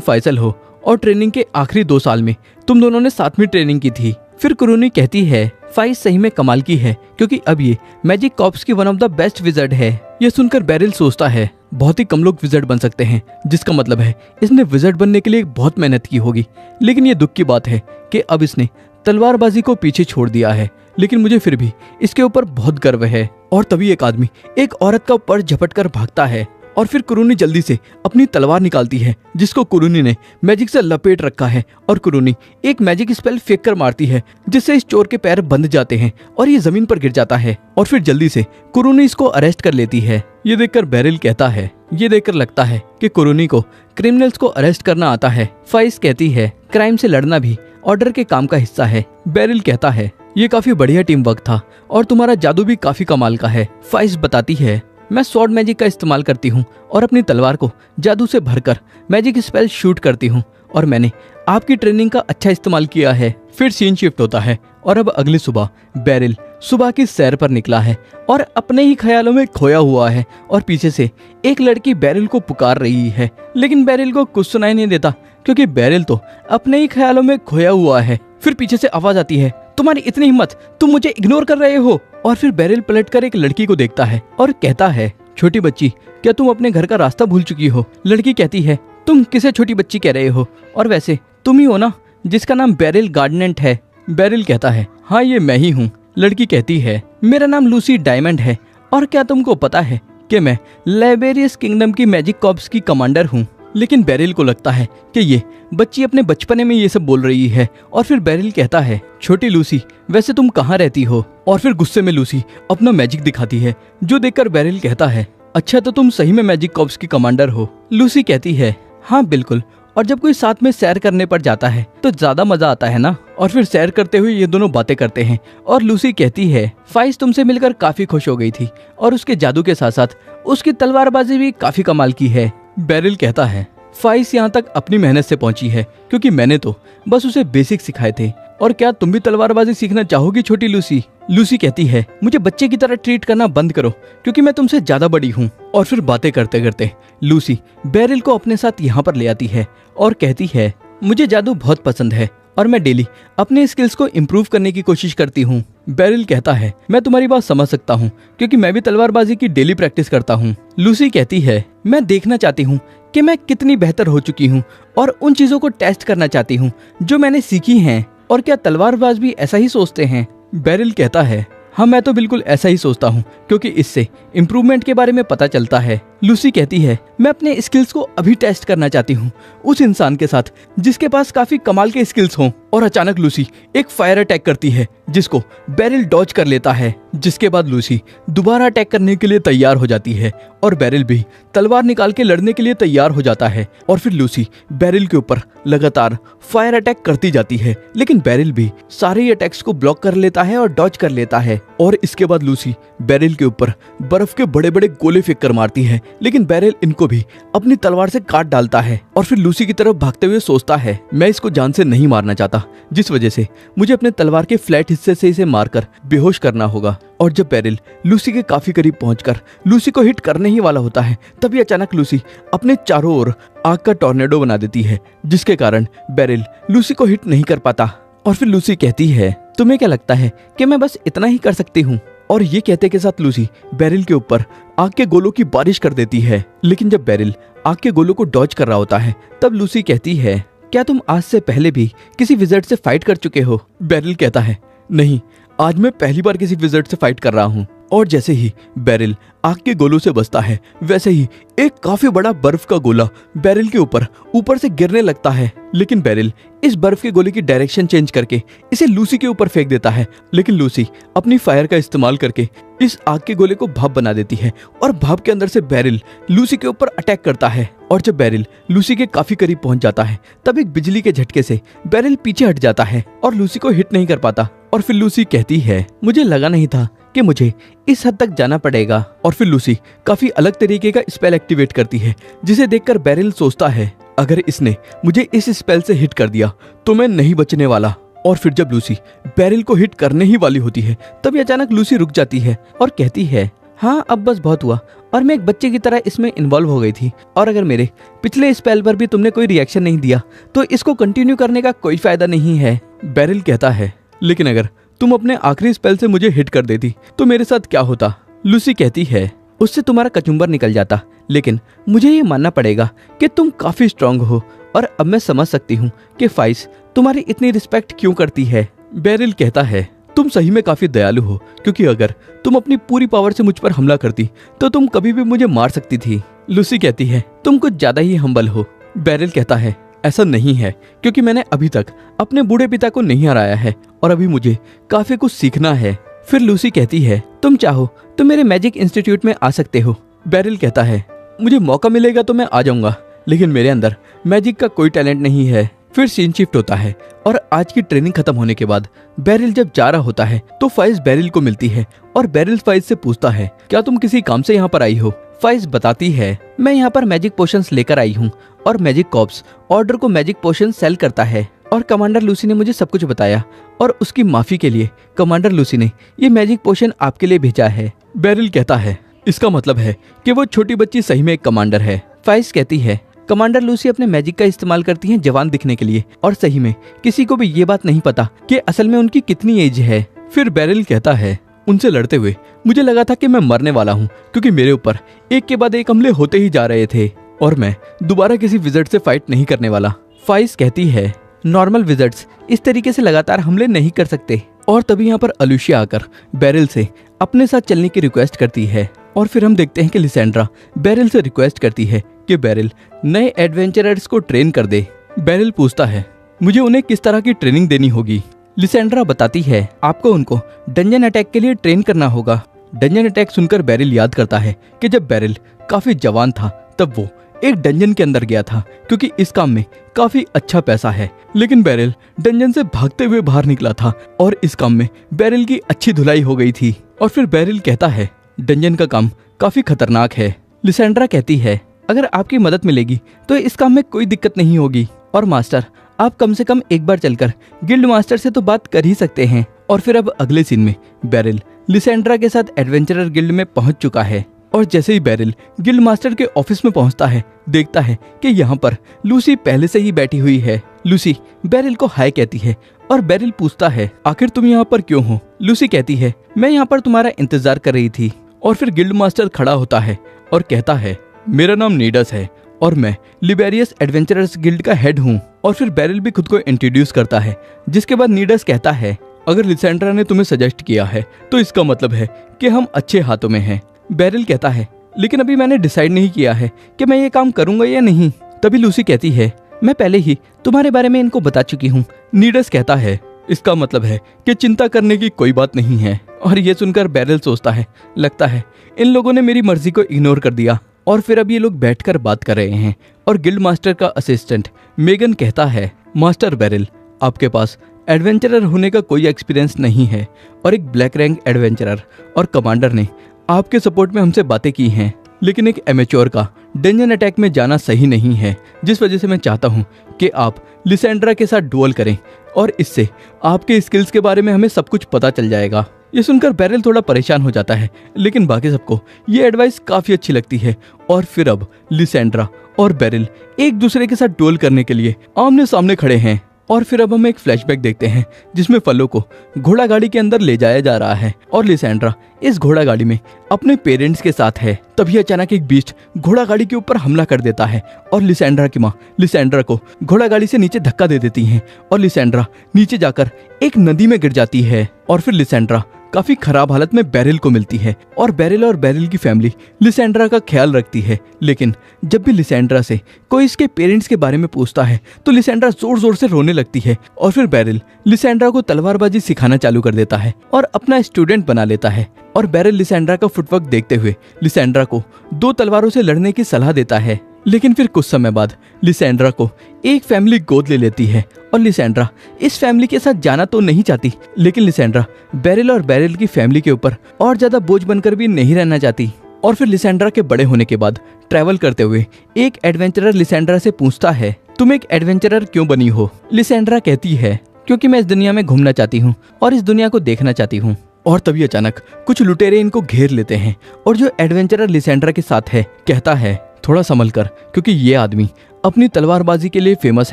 Speaker 1: फाइसल हो और ट्रेनिंग के आखिरी 2 साल में तुम दोनों ने साथ में ट्रेनिंग की थी। फिर कुरुनी कहती है, फाइस सही में कमाल की है क्योंकि अब ये मैजिक कॉर्प्स की one of the best wizard है। ये सुनकर बेरिल सोचता है, बहुत ही कम लोग विजर्ड बन सकते हैं, जिसका मतलब है इसने विजर्ड बनने के लिए बहुत मेहनत की होगी। लेकिन ये दुख की बात है कि अब इसने तलवारबाजी को पीछे छोड़ दिया है, लेकिन मुझे फिर भी इसके ऊपर बहुत गर्व है। और तभी एक आदमी एक औरत का ऊपर झपट कर भागता है और फिर कुरुनी जल्दी से अपनी तलवार निकालती है जिसको कुरुनी ने मैजिक से लपेट रखा है और कुरुनी एक मैजिक स्पेल फेंक कर मारती है जिससे इस चोर के पैर बंध जाते हैं और ये जमीन पर गिर जाता है। और फिर जल्दी से कुरुनी इसको अरेस्ट कर लेती है। ये देखकर बेरिल कहता है, ये देखकर लगता है कि कुरुनी को क्रिमिनल्स को अरेस्ट करना आता है। फाइस कहती है, क्राइम से लड़ना भी ऑर्डर के काम का हिस्सा है। बेरिल कहता है, ये काफी बढ़िया टीम वर्क था और तुम्हारा जादू भी काफी कमाल का है। फाइस बताती है, मैं स्वॉर्ड मैजिक का इस्तेमाल करती हूँ और अपनी तलवार को जादू से भरकर मैजिक स्पेल शूट करती हूँ और मैंने आपकी ट्रेनिंग का अच्छा इस्तेमाल किया है। फिर सीन शिफ्ट होता है और अब अगली सुबह बेरिल सुबह की सैर पर निकला है और अपने ही ख्यालों में खोया हुआ है और पीछे से एक लड़की बेरिल को पुकार रही है, लेकिन बेरिल को कुछ सुनाई नहीं देता क्योंकि बेरिल तो अपने ही ख्यालों में खोया हुआ है। फिर पीछे से आवाज आती है, तुम्हारी इतनी हिम्मत, तुम मुझे इग्नोर कर रहे हो। और फिर बेरिल पलटकर एक लड़की को देखता है और कहता है, छोटी बच्ची, क्या तुम अपने घर का रास्ता भूल चुकी हो? लड़की कहती है, तुम किसे छोटी बच्ची कह रहे हो? और वैसे तुम ही हो ना जिसका नाम बेरिल गार्डनेंट है? बेरिल कहता है, हाँ ये मैं ही हूँ। लड़की कहती है, मेरा नाम लूसी डायमंड है और क्या तुमको पता है कि मैं लाइबेरियस किंगडम की मैजिक कॉर्प्स की कमांडर हूँ। लेकिन बेरिल को लगता है कि ये बच्ची अपने बचपने में ये सब बोल रही है। और फिर बेरिल कहता है, छोटी लूसी, वैसे तुम कहाँ रहती हो? और फिर गुस्से में लूसी अपना मैजिक दिखाती है, जो देखकर बेरिल कहता है, अच्छा तो तुम सही में मैजिक कॉर्प्स की कमांडर हो? लूसी कहती है, हाँ बिल्कुल, और जब कोई साथ में सैर करने पर जाता है तो ज्यादा मजा आता है ना। और फिर सैर करते हुए ये दोनों बातें करते हैं और लूसी कहती है, फाइस तुमसे मिलकर काफी खुश हो गई थी और उसके जादू के साथ साथ उसकी तलवारबाजी भी काफी कमाल की है। बेरिल कहता है, फाइस यहाँ तक अपनी मेहनत से पहुंची है क्योंकि मैंने तो बस उसे बेसिक सिखाए थे। और क्या तुम भी तलवारबाजी सीखना चाहोगी छोटी लूसी? लूसी कहती है, मुझे बच्चे की तरह ट्रीट करना बंद करो क्योंकि मैं तुमसे ज्यादा बड़ी हूँ। और फिर बातें करते करते लूसी बेरिल को अपने साथ यहाँ पर ले आती है और कहती है, मुझे जादू बहुत पसंद है और मैं डेली अपने स्किल्स को इम्प्रूव करने की कोशिश करती हूँ। बेरिल कहता है, मैं तुम्हारी बात समझ सकता हूँ क्योंकि मैं भी तलवारबाजी की डेली प्रैक्टिस करता हूँ। लूसी कहती है, मैं देखना चाहती हूँ कि मैं कितनी बेहतर हो चुकी हूँ और उन चीजों को टेस्ट करना चाहती हूँ जो मैंने सीखी हैं। और क्या तलवारबाज भी ऐसा ही सोचते हैं? बेरिल कहता है, हाँ मैं तो बिल्कुल ऐसा ही सोचता हूँ क्योंकि इससे इम्प्रूवमेंट के बारे में पता चलता है। लूसी कहती है, मैं अपने स्किल्स को अभी टेस्ट करना चाहती हूँ उस इंसान के साथ जिसके पास काफी कमाल के स्किल्स हों। और अचानक लूसी एक फायर अटैक करती है जिसको बेरिल डॉज कर लेता है, जिसके बाद लूसी दोबारा अटैक करने के लिए तैयार हो जाती है और बेरिल भी तलवार निकाल के लड़ने के लिए तैयार हो जाता है। और फिर लूसी बेरिल के ऊपर लगातार फायर अटैक करती जाती है, लेकिन बेरिल भी सारे अटैक्स को ब्लॉक कर लेता है और डॉज कर लेता है। और इसके बाद लूसी बेरिल के ऊपर बर्फ के बड़े बड़े गोले फेंक कर मारती है, लेकिन बेरिल इनको भी अपनी तलवार से काट डालता है। और फिर लूसी की तरफ भागते हुए सोचता है, मैं इसको जान से नहीं मारना चाहता, जिस वजह से मुझे अपने तलवार के फ्लैट हिस्से से इसे मारकर बेहोश करना होगा। और जब बेरिल लूसी के काफी करीब पहुंचकर लूसी को हिट करने ही वाला होता है, तभी अचानक लूसी अपने चारों ओर आग का टॉर्नेडो बना देती है, जिसके कारण बेरिल लूसी को हिट नहीं कर पाता। और फिर लूसी कहती है, तुम्हें क्या लगता है कि मैं बस इतना ही कर सकती हूँ? और ये कहते के साथ लूसी बेरिल के ऊपर आग के गोलों की बारिश कर देती है। लेकिन जब बेरिल आग के गोलों को डॉज कर रहा होता है, तब लूसी कहती है, क्या तुम आज से पहले भी किसी विज़र्ड से फाइट कर चुके हो? बेरिल कहता है, नहीं, आज मैं पहली बार किसी विज़र्ड से फाइट कर रहा हूँ। और जैसे ही बेरिल आग के गोलों से बचता है, वैसे ही एक काफी बड़ा बर्फ का गोला बेरिल के ऊपर से गिरने लगता है। लेकिन बेरिल इस बर्फ के गोले की डायरेक्शन चेंज करके इसे लूसी के ऊपर फेंक देता है, लेकिन लूसी अपनी फायर का इस्तेमाल करके इस आग के गोले को भाप बना देती है और भाप के अंदर से बेरिल लूसी के ऊपर अटैक करता है। और जब बेरिल लूसी के काफी करीब पहुंच जाता है, तब एक बिजली के झटके से बेरिल पीछे हट जाता है और लूसी को हिट नहीं कर पाता। और फिर लूसी कहती है, मुझे लगा नहीं था कि मुझे इस हद तक जाना पड़ेगा। और फिर लूसी काफी अलग तरीके का स्पेल एक्टिवेट करती है, जिसे देखकर बेरिल सोचता है, अगर इसने मुझे इस स्पेल से हिट कर दिया तो मैं नहीं बचने वाला। और फिर जब लूसी बेरिल को हिट करने ही वाली होती है तभी अचानक लूसी रुक जाती है और कहती है, हाँ अब बस बहुत हुआ और मैं एक बच्चे की तरह इसमें इन्वॉल्व हो गई थी, और अगर मेरे पिछले स्पेल पर भी तुमने कोई रिएक्शन नहीं दिया तो इसको कंटिन्यू करने का कोई फायदा नहीं है। बेरिल कहता है, लेकिन अगर तुम अपने आखिरी स्पेल से मुझे हिट कर देती तो मेरे साथ क्या होता? लूसी कहती है, उससे तुम्हारा कचुम्बर निकल जाता, लेकिन मुझे ये मानना पड़ेगा कि तुम काफी स्ट्रांग हो और अब मैं समझ सकती हूँ कि फाइस तुम्हारी इतनी रिस्पेक्ट क्यों करती है। बेरिल कहता है, तुम सही में काफी दयालु हो, क्योंकि अगर तुम अपनी पूरी पावर से मुझ पर हमला करती तो तुम कभी भी मुझे मार सकती थी। लूसी कहती है, तुम कुछ ज्यादा ही हम्बल हो। बेरिल कहता है, ऐसा नहीं है, क्योंकि मैंने अभी तक अपने बूढ़े पिता को नहीं हराया है और अभी मुझे काफी कुछ सीखना है। फिर लूसी कहती है, तुम चाहो तो मेरे मैजिक इंस्टीट्यूट में आ सकते हो। बेरिल कहता है, मुझे मौका मिलेगा तो मैं आ जाऊंगा, लेकिन मेरे अंदर मैजिक का कोई टैलेंट नहीं है। फिर सीन शिफ्ट होता है और आज की ट्रेनिंग खत्म होने के बाद बेरिल जब जा रहा होता है तो फाइस बेरिल को मिलती है और बेरिल फाइस से पूछता है, क्या तुम किसी काम से यहाँ पर आई हो? फाइस बताती है, मैं यहाँ पर मैजिक पोशंस लेकर आई हूँ और मैजिक कॉर्प्स ऑर्डर को मैजिक पोशन सेल करता है और कमांडर लूसी ने मुझे सब कुछ बताया और उसकी माफी के लिए कमांडर लूसी ने ये मैजिक पोशन आपके लिए भेजा है। बेरिल कहता है, इसका मतलब है कि वो छोटी बच्ची सही में एक कमांडर है। फाइस कहती है, कमांडर लूसी अपने मैजिक का इस्तेमाल करती हैं जवान दिखने के लिए और सही में किसी को भी ये बात नहीं पता कि असल में उनकी कितनी एज है। फिर बेरिल कहता है, उनसे लड़ते हुए मुझे लगा था कि मैं मरने वाला हूँ, क्योंकि मेरे ऊपर एक के बाद एक हमले होते ही जा रहे थे और मैं दोबारा किसी विज़र्ड से फाइट नहीं करने वाला। फाइस कहती है, नॉर्मल विज़र्ड्स इस तरीके से लगातार हमले नहीं कर सकते। और तभी यहाँ पर अलूशिया आकर बेरिल से अपने साथ चलने की रिक्वेस्ट करती है और फिर हम देखते हैं कि लिसेंड्रा बेरिल से रिक्वेस्ट करती है कि बेरिल नए एडवेंचरर्स को ट्रेन कर दे। बेरिल पूछता है, मुझे उन्हें किस तरह की ट्रेनिंग देनी होगी? लिसेंड्रा बताती है, आपको उनको डंजन अटैक के लिए ट्रेन करना होगा। डंजन अटैक सुनकर बेरिल याद करता है कि जब बेरिल काफी जवान था तब वो एक डंजन के अंदर गया था, क्योंकि इस काम में काफी अच्छा पैसा है। लेकिन बेरिल डंजन से भागते हुए बाहर निकला था और इस काम में बेरिल की अच्छी धुलाई हो गई थी। और फिर बेरिल कहता है, डंजन का काम काफी खतरनाक है। लिसेंड्रा कहती है, अगर आपकी मदद मिलेगी तो इस काम में कोई दिक्कत नहीं होगी। और मास्टर, आप कम से कम एक बार चलकर गिल्ड मास्टर से तो बात कर ही सकते हैं। और फिर अब अगले सीन में बेरिल लिसेंड्रा के साथ एडवेंचरर गिल्ड में पहुंच चुका है और जैसे ही बेरिल गिल्ड मास्टर के ऑफिस में पहुंचता है देखता है कि यहाँ पर लूसी पहले से ही बैठी हुई है। लूसी बेरिल को हाय कहती है और बेरिल पूछता है, आखिर तुम यहाँ पर क्यों हो? लूसी कहती है, मैं यहाँ पर तुम्हारा इंतजार कर रही थी। और फिर गिल्ड मास्टर खड़ा होता है और कहता है, मेरा नाम नीडस है और मैं लिबेरियस एडवेंचरर्स गिल्ड का हेड हूँ। और फिर बेरिल भी खुद को इंट्रोड्यूस करता है, जिसके बाद नीडस कहता है, अगर लिसेंड्रा ने तुम्हें सजेस्ट किया है तो इसका मतलब है कि हम अच्छे हाथों में हैं। बेरिल कहता है, लेकिन अभी मैंने डिसाइड नहीं किया है कि मैं ये काम करूंगा या नहीं। तभी लूसी कहती है, मैं पहले ही तुम्हारे बारे में इनको बता चुकी हूँ। नीडस कहता है, इसका मतलब है कि चिंता करने की कोई बात नहीं है। और ये सुनकर बेरिल सोचता है, लगता है इन लोगों ने मेरी मर्जी को इग्नोर कर दिया। और फिर अब ये लोग बैठकर बात कर रहे हैं और गिल्ड मास्टर का असिस्टेंट मेगन कहता है, मास्टर बेरिल, आपके पास एडवेंचरर होने का कोई एक्सपीरियंस नहीं है और एक ब्लैक रैंक एडवेंचरर और कमांडर ने आपके सपोर्ट में हमसे बातें की हैं, लेकिन एक एमेच्योर का डंजन अटैक में जाना सही नहीं है, जिस वजह से मैं चाहता हूं कि आप लिसेंड्रा के साथ डुअल करें और इससे आपके स्किल्स के बारे में हमें सब कुछ पता चल जाएगा। ये सुनकर बेरिल थोड़ा परेशान हो जाता है, लेकिन बाकी सबको ये एडवाइस काफी अच्छी लगती है। और फिर अब लिसेंड्रा और बेरिल एक दूसरे के साथ डुअल करने के लिए आमने सामने खड़े हैं। और फिर अब हम एक फ्लैशबैक देखते हैं जिसमें फलो को घोड़ा गाड़ी के अंदर ले जाया जा रहा है और लिसेंड्रा इस घोड़ा गाड़ी में अपने पेरेंट्स के साथ है। तभी अचानक एक बीस्ट घोड़ा गाड़ी के ऊपर हमला कर देता है और लिसेंड्रा की माँ लिसेंड्रा को घोड़ा गाड़ी से नीचे धक्का दे देती है और लिसेंड्रा नीचे जाकर एक नदी में गिर जाती है। और फिर लिसेंड्रा काफी खराब हालत में बेरिल को मिलती है और बेरिल की फैमिली लिसेंड्रा का ख्याल रखती है। लेकिन जब भी लिसेंड्रा से कोई इसके पेरेंट्स के बारे में पूछता है तो लिसेंड्रा जोर जोर से रोने लगती है। और फिर बेरिल लिसेंड्रा को तलवारबाजी सिखाना चालू कर देता है और अपना स्टूडेंट बना लेता है। और बेरिल लिसेंड्रा का फुटवर्क देखते हुए लिसेंड्रा को 2 तलवारों से लड़ने की सलाह देता है। लेकिन फिर कुछ समय बाद लिसेंड्रा को एक फैमिली गोद ले लेती है और लिसेंड्रा इस फैमिली के साथ जाना तो नहीं चाहती, लेकिन लिसेंड्रा बेरिल और बेरिल की फैमिली के ऊपर और ज्यादा बोझ बनकर भी नहीं रहना चाहती। और फिर लिसेंड्रा के बड़े होने के बाद ट्रैवल करते हुए एक एडवेंचरर लिसेंड्रा से पूछता है, तुम एक एडवेंचरर क्यों बनी हो? लिसेंड्रा कहती है, क्योंकि मैं इस दुनिया में घूमना चाहती हूँ और इस दुनिया को देखना चाहती हूँ। और तभी अचानक कुछ लुटेरे इनको घेर लेते हैं और जो एडवेंचरर लिसेंड्रा के साथ है कहता है थोड़ा संभल कर, क्योंकि ये आदमी अपनी तलवारबाजी के लिए फेमस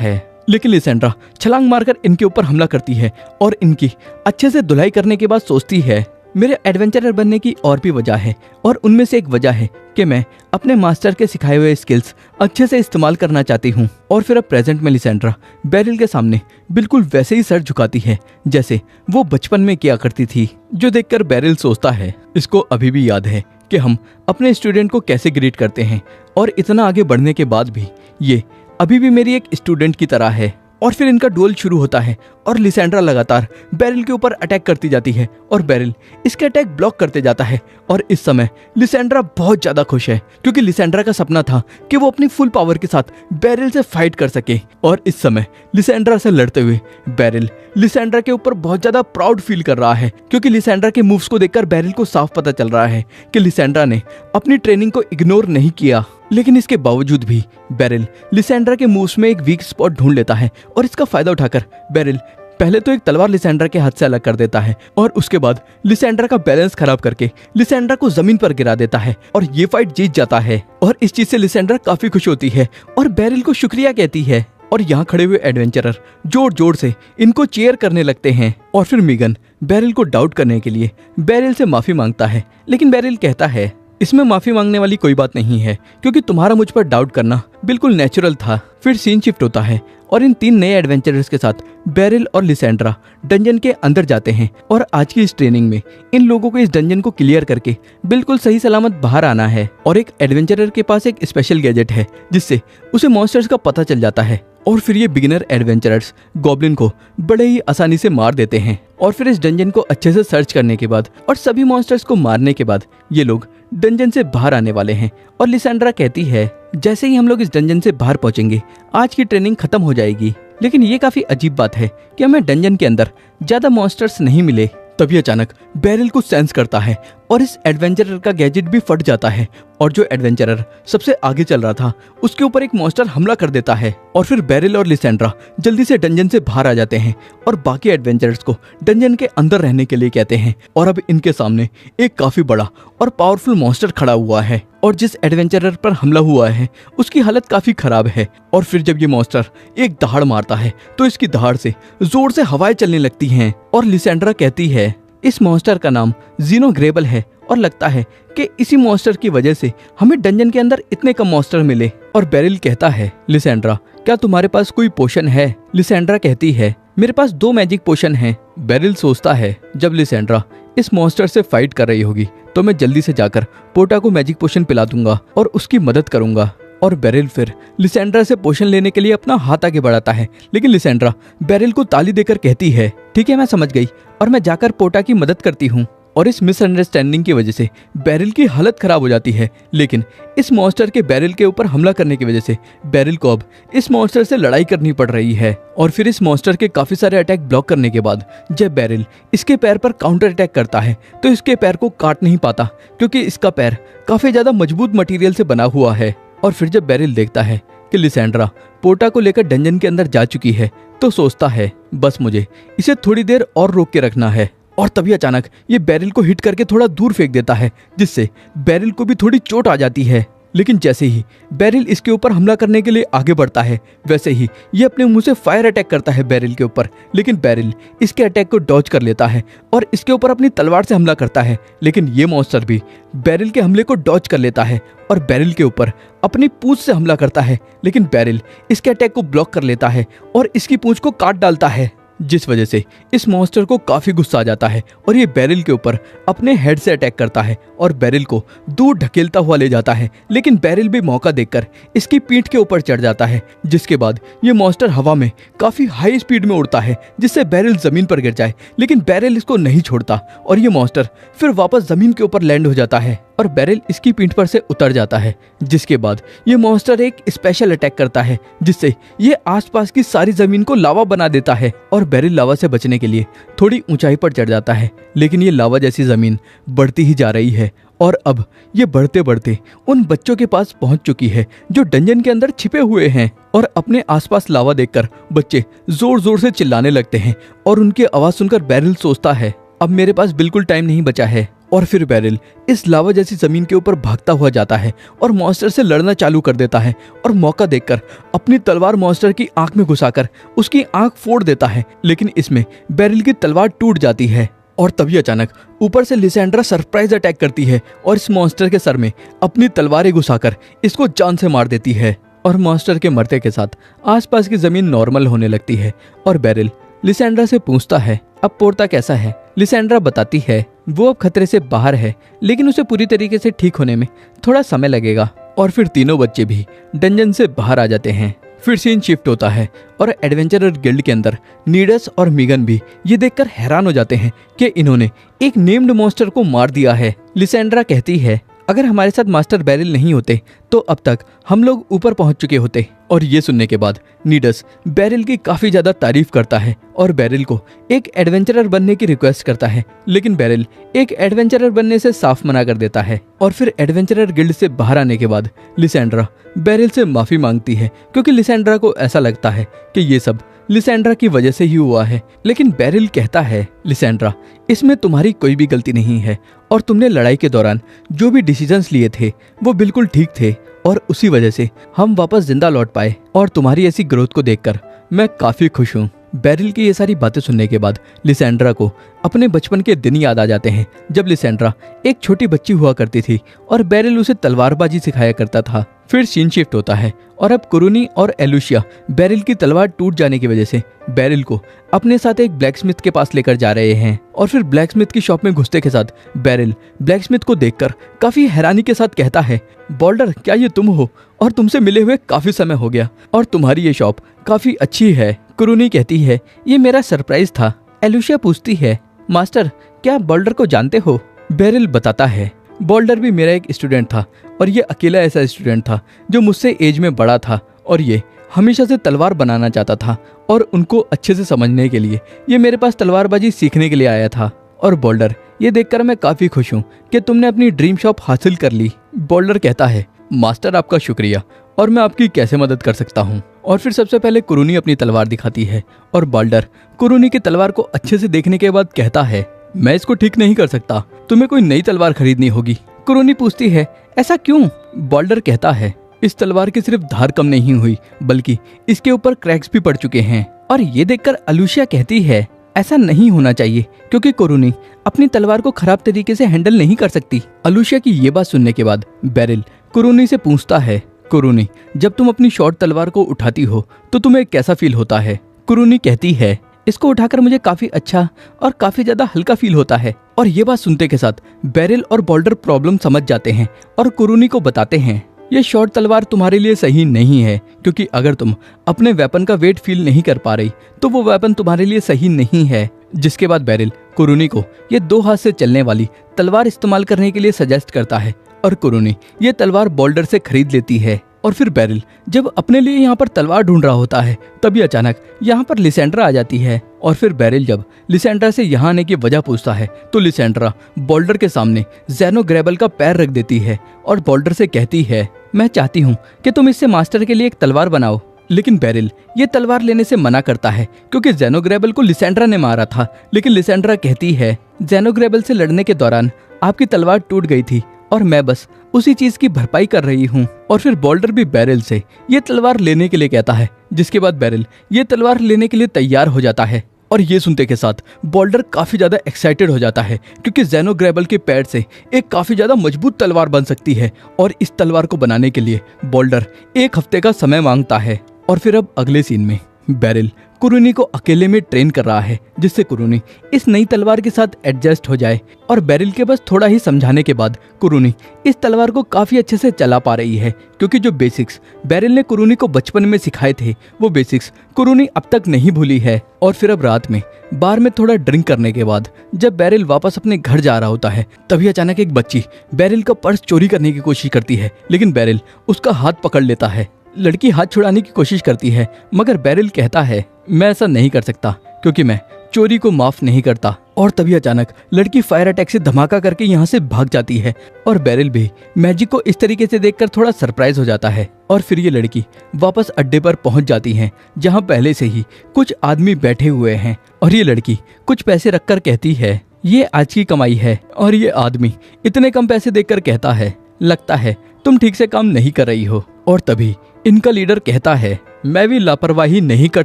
Speaker 1: है। लेकिन लिसेंड्रा छलांग मारकर इनके ऊपर हमला करती है और इनकी अच्छे से धुलाई करने के बाद सोचती है मेरे एडवेंचरर बनने की और भी वजह है, और उनमें से एक वजह है कि मैं अपने मास्टर के सिखाए हुए स्किल्स अच्छे से इस्तेमाल करना चाहती हूँ। और फिर अब प्रेजेंट में लिसेंड्रा बेरिल के सामने बिल्कुल वैसे ही सर झुकाती है जैसे वो बचपन में किया करती थी, जो देखकर बेरिल सोचता है इसको अभी भी याद है कि हम अपने स्टूडेंट को कैसे ग्रीट करते हैं, और इतना आगे बढ़ने के बाद भी ये अभी भी मेरी एक स्टूडेंट की तरह है। और फिर इनका डुएल शुरू होता है और लिसेंड्रा लगातार बेरिल के ऊपर अटैक करती जाती है और बेरिल इसके अटैक ब्लॉक करते जाता है। और इस समय लिसेंड्रा बहुत ज्यादा खुश है क्योंकि लिसेंड्रा का सपना था कि वो अपनी फुल पावर के साथ बेरिल से फाइट कर सके। और इस समय लिसेंड्रा से लड़ते हुए बेरिल लिसेंड्रा के ऊपर बहुत ज्यादा प्राउड फील कर रहा है, क्योंकि लिसेंड्रा के मूव्स को देखकर बेरिल को साफ पता चल रहा है कि लिसेंड्रा ने अपनी ट्रेनिंग को इग्नोर नहीं किया। लेकिन इसके बावजूद भी बेरिल लिसेंड्रा के मूव्स में एक वीक स्पॉट ढूंढ लेता है और इसका फायदा उठाकर बेरिल पहले तो एक तलवार लिसेंड्रा के हाथ से अलग कर देता है और उसके बाद लिसेंड्रा का बैलेंस खराब करके लिसेंड्रा को जमीन पर गिरा देता है और ये फाइट जीत जाता है। और इस चीज से लिसेंड्रा काफी खुश होती है और बेरिल को शुक्रिया कहती है। और यहाँ खड़े हुए एडवेंचरर जोर जोर से इनको चीयर करने लगते हैं। और फिर मीगन बेरिल को डाउट करने के लिए बेरिल से माफी मांगता है, लेकिन बेरिल कहता है इसमें माफी मांगने वाली कोई बात नहीं है, क्योंकि तुम्हारा मुझ पर डाउट करना बिल्कुल नेचुरल था। फिर सीन शिफ्ट होता है और इन 3 नए एडवेंचरर्स के साथ बेरिल और लिसेंड्रा डंजन के अंदर जाते हैं। और आज की इस ट्रेनिंग में इन लोगों को इस डंजन को क्लियर करके बिल्कुल सही सलामत बाहर आना है। और एक एडवेंचरर के पास एक स्पेशल गैजेट है जिससे उसे मॉन्स्टर्स का पता चल जाता है। और फिर ये बिगिनर एडवेंचरर्स गॉब्लिन को बड़े ही आसानी से मार देते हैं। और फिर इस डंजन को अच्छे से सर्च करने के बाद और सभी मॉन्स्टर्स को मारने के बाद ये लोग डंजन से बाहर आने वाले हैं। और लिसेंड्रा कहती है जैसे ही हम लोग इस डंजन से बाहर पहुंचेंगे आज की ट्रेनिंग खत्म हो जाएगी। लेकिन ये काफी अजीब बात है कि हमें डंजन के अंदर ज्यादा मॉन्स्टर्स नहीं मिले। तभी अचानक बेरिल कुछ सेंस करता है और इस एडवेंचरर का गैजेट भी फट जाता है और जो एडवेंचरर सबसे आगे चल रहा था उसके ऊपर एक मॉन्स्टर हमला कर देता है। और फिर बेरिल और लिसेंड्रा जल्दी से डंजन से बाहर आ जाते हैं और बाकी एडवेंचरर्स को डंजन के अंदर रहने के लिए कहते हैं। और अब इनके सामने एक काफी बड़ा और पावरफुल मॉन्स्टर खड़ा हुआ है और जिस एडवेंचरर पर हमला हुआ है उसकी हालत काफी खराब है। और फिर जब ये मॉन्स्टर एक दहाड़ मारता है तो इसकी दहाड़ से जोर से हवाएं चलने लगती हैं। और लिसेंड्रा कहती है इस मॉन्स्टर का नाम ज़ीनोग्रेबल है और लगता है कि इसी मॉन्स्टर की वजह से हमें डंजन के अंदर इतने कम मॉन्स्टर मिले। और बेरिल कहता है लिसेंड्रा क्या तुम्हारे पास कोई पोशन है? लिसेंड्रा कहती है मेरे पास 2 मैजिक पोशन हैं। बेरिल सोचता है जब लिसेंड्रा इस मॉन्स्टर से फाइट कर रही होगी तो मैं जल्दी से जाकर पोटा को मैजिक पोशन पिला दूंगा और उसकी मदद करूंगा। और बेरिल फिर लिसेंड्रा से पोशन लेने के लिए अपना हाथ आगे बढ़ाता है, लेकिन लिसेंड्रा बेरिल को ताली देकर कहती है ठीक है मैं समझ गई और मैं जाकर पोटा की मदद करती हूँ। और इस मिसअंडरस्टैंडिंग की वजह से बेरिल की हालत खराब हो जाती है। लेकिन इस मॉन्स्टर के बेरिल के ऊपर हमला करने की वजह से बेरिल को अब इस मॉन्स्टर से लड़ाई करनी पड़ रही है। और फिर इस मॉन्स्टर के काफी सारे अटैक ब्लॉक करने के बाद जब बेरिल इसके पैर पर काउंटर अटैक करता है तो इसके पैर को काट नहीं पाता, क्योंकि इसका पैर काफी ज्यादा मजबूत मटेरियल से बना हुआ है। और फिर जब बेरिल देखता है कि लिसेंड्रा पोटा को लेकर डंजन के अंदर जा चुकी है तो सोचता है बस मुझे इसे थोड़ी देर और रोक के रखना है। और तभी अचानक ये बेरिल को हिट करके थोड़ा दूर फेंक देता है, जिससे बेरिल को भी थोड़ी चोट आ जाती है। लेकिन जैसे ही बेरिल इसके ऊपर हमला करने के लिए आगे बढ़ता है वैसे ही ये अपने मुंह से फायर अटैक करता है बेरिल के ऊपर। लेकिन बेरिल इसके अटैक को डॉज कर लेता है और इसके ऊपर अपनी तलवार से हमला करता है। लेकिन ये मॉन्स्टर भी बेरिल के हमले को डॉज कर लेता है और बेरिल के ऊपर अपनी पूंछ से हमला करता है। लेकिन बेरिल इसके अटैक को ब्लॉक कर लेता है और इसकी पूंछ को काट डालता है, जिस वजह से इस मॉन्स्टर को काफी गुस्सा आ जाता है और ये बेरिल के ऊपर अपने हेड से अटैक करता है और बेरिल को दूर ढकेलता हुआ ले जाता है। लेकिन बेरिल भी मौका देखकर इसकी पीठ के ऊपर चढ़ जाता है, जिसके बाद ये मॉन्स्टर हवा में काफी हाई स्पीड में उड़ता है जिससे बेरिल जमीन पर गिर जाए। लेकिन बेरिल इसको नहीं छोड़ता और ये मॉन्स्टर फिर वापस जमीन के ऊपर लैंड हो जाता है और बेरिल इसकी पीठ पर से उतर जाता है, जिसके बाद ये मॉन्स्टर एक स्पेशल अटैक करता है जिससे ये आसपास की सारी जमीन को लावा बना देता है। और बेरिल लावा से बचने के लिए थोड़ी ऊंचाई पर चढ़ जाता है, लेकिन ये लावा जैसी जमीन बढ़ती ही जा रही है और अब ये बढ़ते बढ़ते उन बच्चों के पास पहुंच चुकी है जो डंजन के अंदर छिपे हुए हैं। और अपने आसपास लावा देखकर बच्चे जोर जोर से चिल्लाने लगते हैं और उनकी आवाज सुनकर बैरल सोचता है अब मेरे पास बिल्कुल टाइम नहीं बचा है। और फिर बैरल इस लावा जैसी जमीन के ऊपर भागता हुआ जाता है और मॉन्स्टर से लड़ना चालू कर देता है और मौका देखकर अपनी तलवार मॉन्स्टर की आंख में घुसाकर उसकी आंख फोड़ देता है। लेकिन इसमें बैरल की तलवार टूट जाती है और तभी अचानक ऊपर से लिसेंड्रा सरप्राइज अटैक करती है और इस मॉन्स्टर के सर में अपनी तलवारें घुसाकर इसको जान से मार देती है। और मॉन्स्टर के मरते के साथ आसपास की जमीन नॉर्मल होने लगती है और बैरल लिसेंड्रा से पूछता है अब पोर्ता कैसा है। लिसेंड्रा बताती है वो अब खतरे से बाहर है लेकिन उसे पूरी तरीके से ठीक होने में थोड़ा समय लगेगा। और फिर तीनों बच्चे भी डंजन से बाहर आ जाते हैं। फिर सीन शिफ्ट होता है और एडवेंचरर गिल्ड के अंदर नीडस और मीगन भी ये देखकर हैरान हो जाते हैं कि इन्होंने एक नेम्ड मॉन्स्टर को मार दिया है। लिसेंड्रा कहती है अगर हमारे साथ मास्टर बैरल नहीं होते तो अब तक हम लोग ऊपर पहुंच चुके होते। और ये सुनने के बाद नीडस बैरल की काफी ज्यादा तारीफ करता है और बैरल को एक एडवेंचरर बनने की रिक्वेस्ट करता है। लेकिन बैरल एक एडवेंचरर बनने से साफ मना कर देता है। और फिर एडवेंचरर गिल्ड से बाहर आने के बाद लिसेंड्रा बैरल से माफी मांगती है क्योंकि लिसेंड्रा को ऐसा लगता है कि ये सब लिसेंड्रा की वजह से ही हुआ है। लेकिन बैरल कहता है लिसेंड्रा इसमें तुम्हारी कोई भी गलती नहीं है और तुमने लड़ाई के दौरान जो भी डिसीजंस लिए थे वो बिल्कुल ठीक थे और उसी वजह से हम वापस जिंदा लौट पाए और तुम्हारी ऐसी ग्रोथ को देखकर मैं काफी खुश हूँ। बैरल की ये सारी बातें सुनने के बाद लिसेंड्रा को अपने बचपन के दिन याद आ जाते हैं जब लिसेंड्रा एक छोटी बच्ची हुआ करती थी और बैरल उसे तलवारबाजी सिखाया करता था। फिर सीन शिफ्ट होता है और अब कुरूनी और एलुशिया बैरल की तलवार टूट जाने की वजह से बैरल को अपने साथ एक ब्लैकस्मिथ के पास लेकर जा रहे हैं। और फिर ब्लैकस्मिथ की शॉप में घुसते के साथ बैरल ब्लैकस्मिथ को देखकर काफी हैरानी के साथ कहता है बॉल्डर क्या ये तुम हो और तुमसे मिले हुए काफी समय हो गया और तुम्हारी ये शॉप काफी अच्छी है। कुरूनी कहती है ये मेरा सरप्राइज था। एलुशिया पूछती है मास्टर क्या बॉल्डर को जानते हो। बैरल बताता है बॉल्डर भी मेरा एक स्टूडेंट था और ये अकेला ऐसा स्टूडेंट था जो मुझसे एज में बड़ा था और ये हमेशा से तलवार बनाना चाहता था और उनको अच्छे से समझने के लिए ये मेरे पास तलवारबाजी सीखने के लिए आया था। और बॉल्डर ये देखकर मैं काफी खुश हूँ कि तुमने अपनी ड्रीम शॉप हासिल कर ली। बॉल्डर कहता है मास्टर आपका शुक्रिया और मैं आपकी कैसे मदद कर सकता हूँ। और फिर सबसे पहले कुरूनी अपनी तलवार दिखाती है और बॉल्डर कुरूनी की तलवार को अच्छे से देखने के बाद कहता है मैं इसको ठीक नहीं कर सकता, तुम्हें कोई नई तलवार खरीदनी होगी। कुरूनी पूछती है ऐसा क्यों। बॉल्डर कहता है इस तलवार की सिर्फ धार कम नहीं हुई बल्कि इसके ऊपर क्रैक्स भी पड़ चुके हैं। और ये देखकर एलुशिया कहती है ऐसा नहीं होना चाहिए क्योंकि कुरूनी अपनी तलवार को खराब तरीके से हैंडल नहीं कर सकती। एलुशिया की ये बात सुनने के बाद बैरल कुरूनी से पूछता है कुरूनी जब तुम अपनी शॉर्ट तलवार को उठाती हो तो तुम्हें कैसा फील होता है। कुरूनी कहती है इसको उठाकर मुझे काफी अच्छा और काफी ज्यादा हल्का फील होता है। और ये बात सुनते के साथ बैरल और बॉल्डर प्रॉब्लम समझ जाते हैं और कुरूनी को बताते हैं ये शॉर्ट तलवार तुम्हारे लिए सही नहीं है क्योंकि अगर तुम अपने वेपन का वेट फील नहीं कर पा रही तो वो वेपन तुम्हारे लिए सही नहीं है। जिसके बाद बैरल कुरूनी को ये 2 हाथ से चलने वाली तलवार इस्तेमाल करने के लिए सजेस्ट करता है और कुरूनी ये तलवार बॉल्डर से खरीद लेती है। और फिर बैरल जब अपने लिए यहाँ पर तलवार ढूंढ रहा होता है तभी अचानक यहाँ पर लिसेंड्रा आ जाती है। और फिर बैरल जब लिसेंड्रा से यहाँ आने की वजह पूछता है तो लिसेंड्रा बॉल्डर के सामने ज़ेनोग्रेबल का पैर रख देती है और बॉल्डर से कहती है मैं चाहती हूँ कि तुम इससे मास्टर के लिए एक तलवार बनाओ। लेकिन बैरल ये तलवार लेने से मना करता है क्योंकि ज़ेनोग्रेबल को लिसेंड्रा ने मारा था। लेकिन लिसेंड्रा कहती है ज़ेनोग्रेबल से लड़ने के दौरान आपकी तलवार टूट गई थी और मैं बस उसी चीज की भरपाई कर रही हूँ। और फिर बॉल्डर भी बैरल से ये तलवार लेने के लिए कहता है जिसके बाद बैरल ये तलवार लेने के लिए तैयार हो जाता है। और ये सुनते के साथ बॉल्डर काफी ज्यादा एक्साइटेड हो जाता है क्योंकि ज़ेनोग्रेबल के पैर से एक काफी ज्यादा मजबूत तलवार बन सकती है और इस तलवार को बनाने के लिए बॉल्डर 1 हफ्ते का समय मांगता है। और फिर अब अगले सीन में बैरल कुरूनी को अकेले में ट्रेन कर रहा है जिससे कुरूनी इस नई तलवार के साथ एडजस्ट हो जाए। और बैरल के बस थोड़ा ही समझाने के बाद कुरूनी इस तलवार को काफी अच्छे से चला पा रही है क्योंकि जो बेसिक्स बैरल ने कुरूनी को बचपन में सिखाए थे वो बेसिक्स कुरूनी अब तक नहीं भूली है। और फिर अब रात में बार में थोड़ा ड्रिंक करने के बाद जब बैरल वापस अपने घर जा रहा होता है तभी अचानक एक बच्ची बैरल का पर्स चोरी करने की कोशिश करती है लेकिन बैरल उसका हाथ पकड़ लेता है। लड़की हाथ छुड़ाने की कोशिश करती है मगर बैरल कहता है मैं ऐसा नहीं कर सकता क्योंकि मैं चोरी को माफ नहीं करता। और तभी अचानक लड़की फायर अटैक से धमाका करके यहाँ से भाग जाती है और बेरिल भी मैजिक को इस तरीके से देखकर थोड़ा सरप्राइज हो जाता है। और फिर ये लड़की वापस अड्डे पर पहुंच जाती है जहाँ पहले से ही कुछ आदमी बैठे हुए हैं और ये लड़की कुछ पैसे रखकर कहती है ये आज की कमाई है। और ये आदमी इतने कम पैसे देकर कहता है लगता है तुम ठीक से काम नहीं कर रही हो। और तभी इनका लीडर कहता है मैवी लापरवाही नहीं कर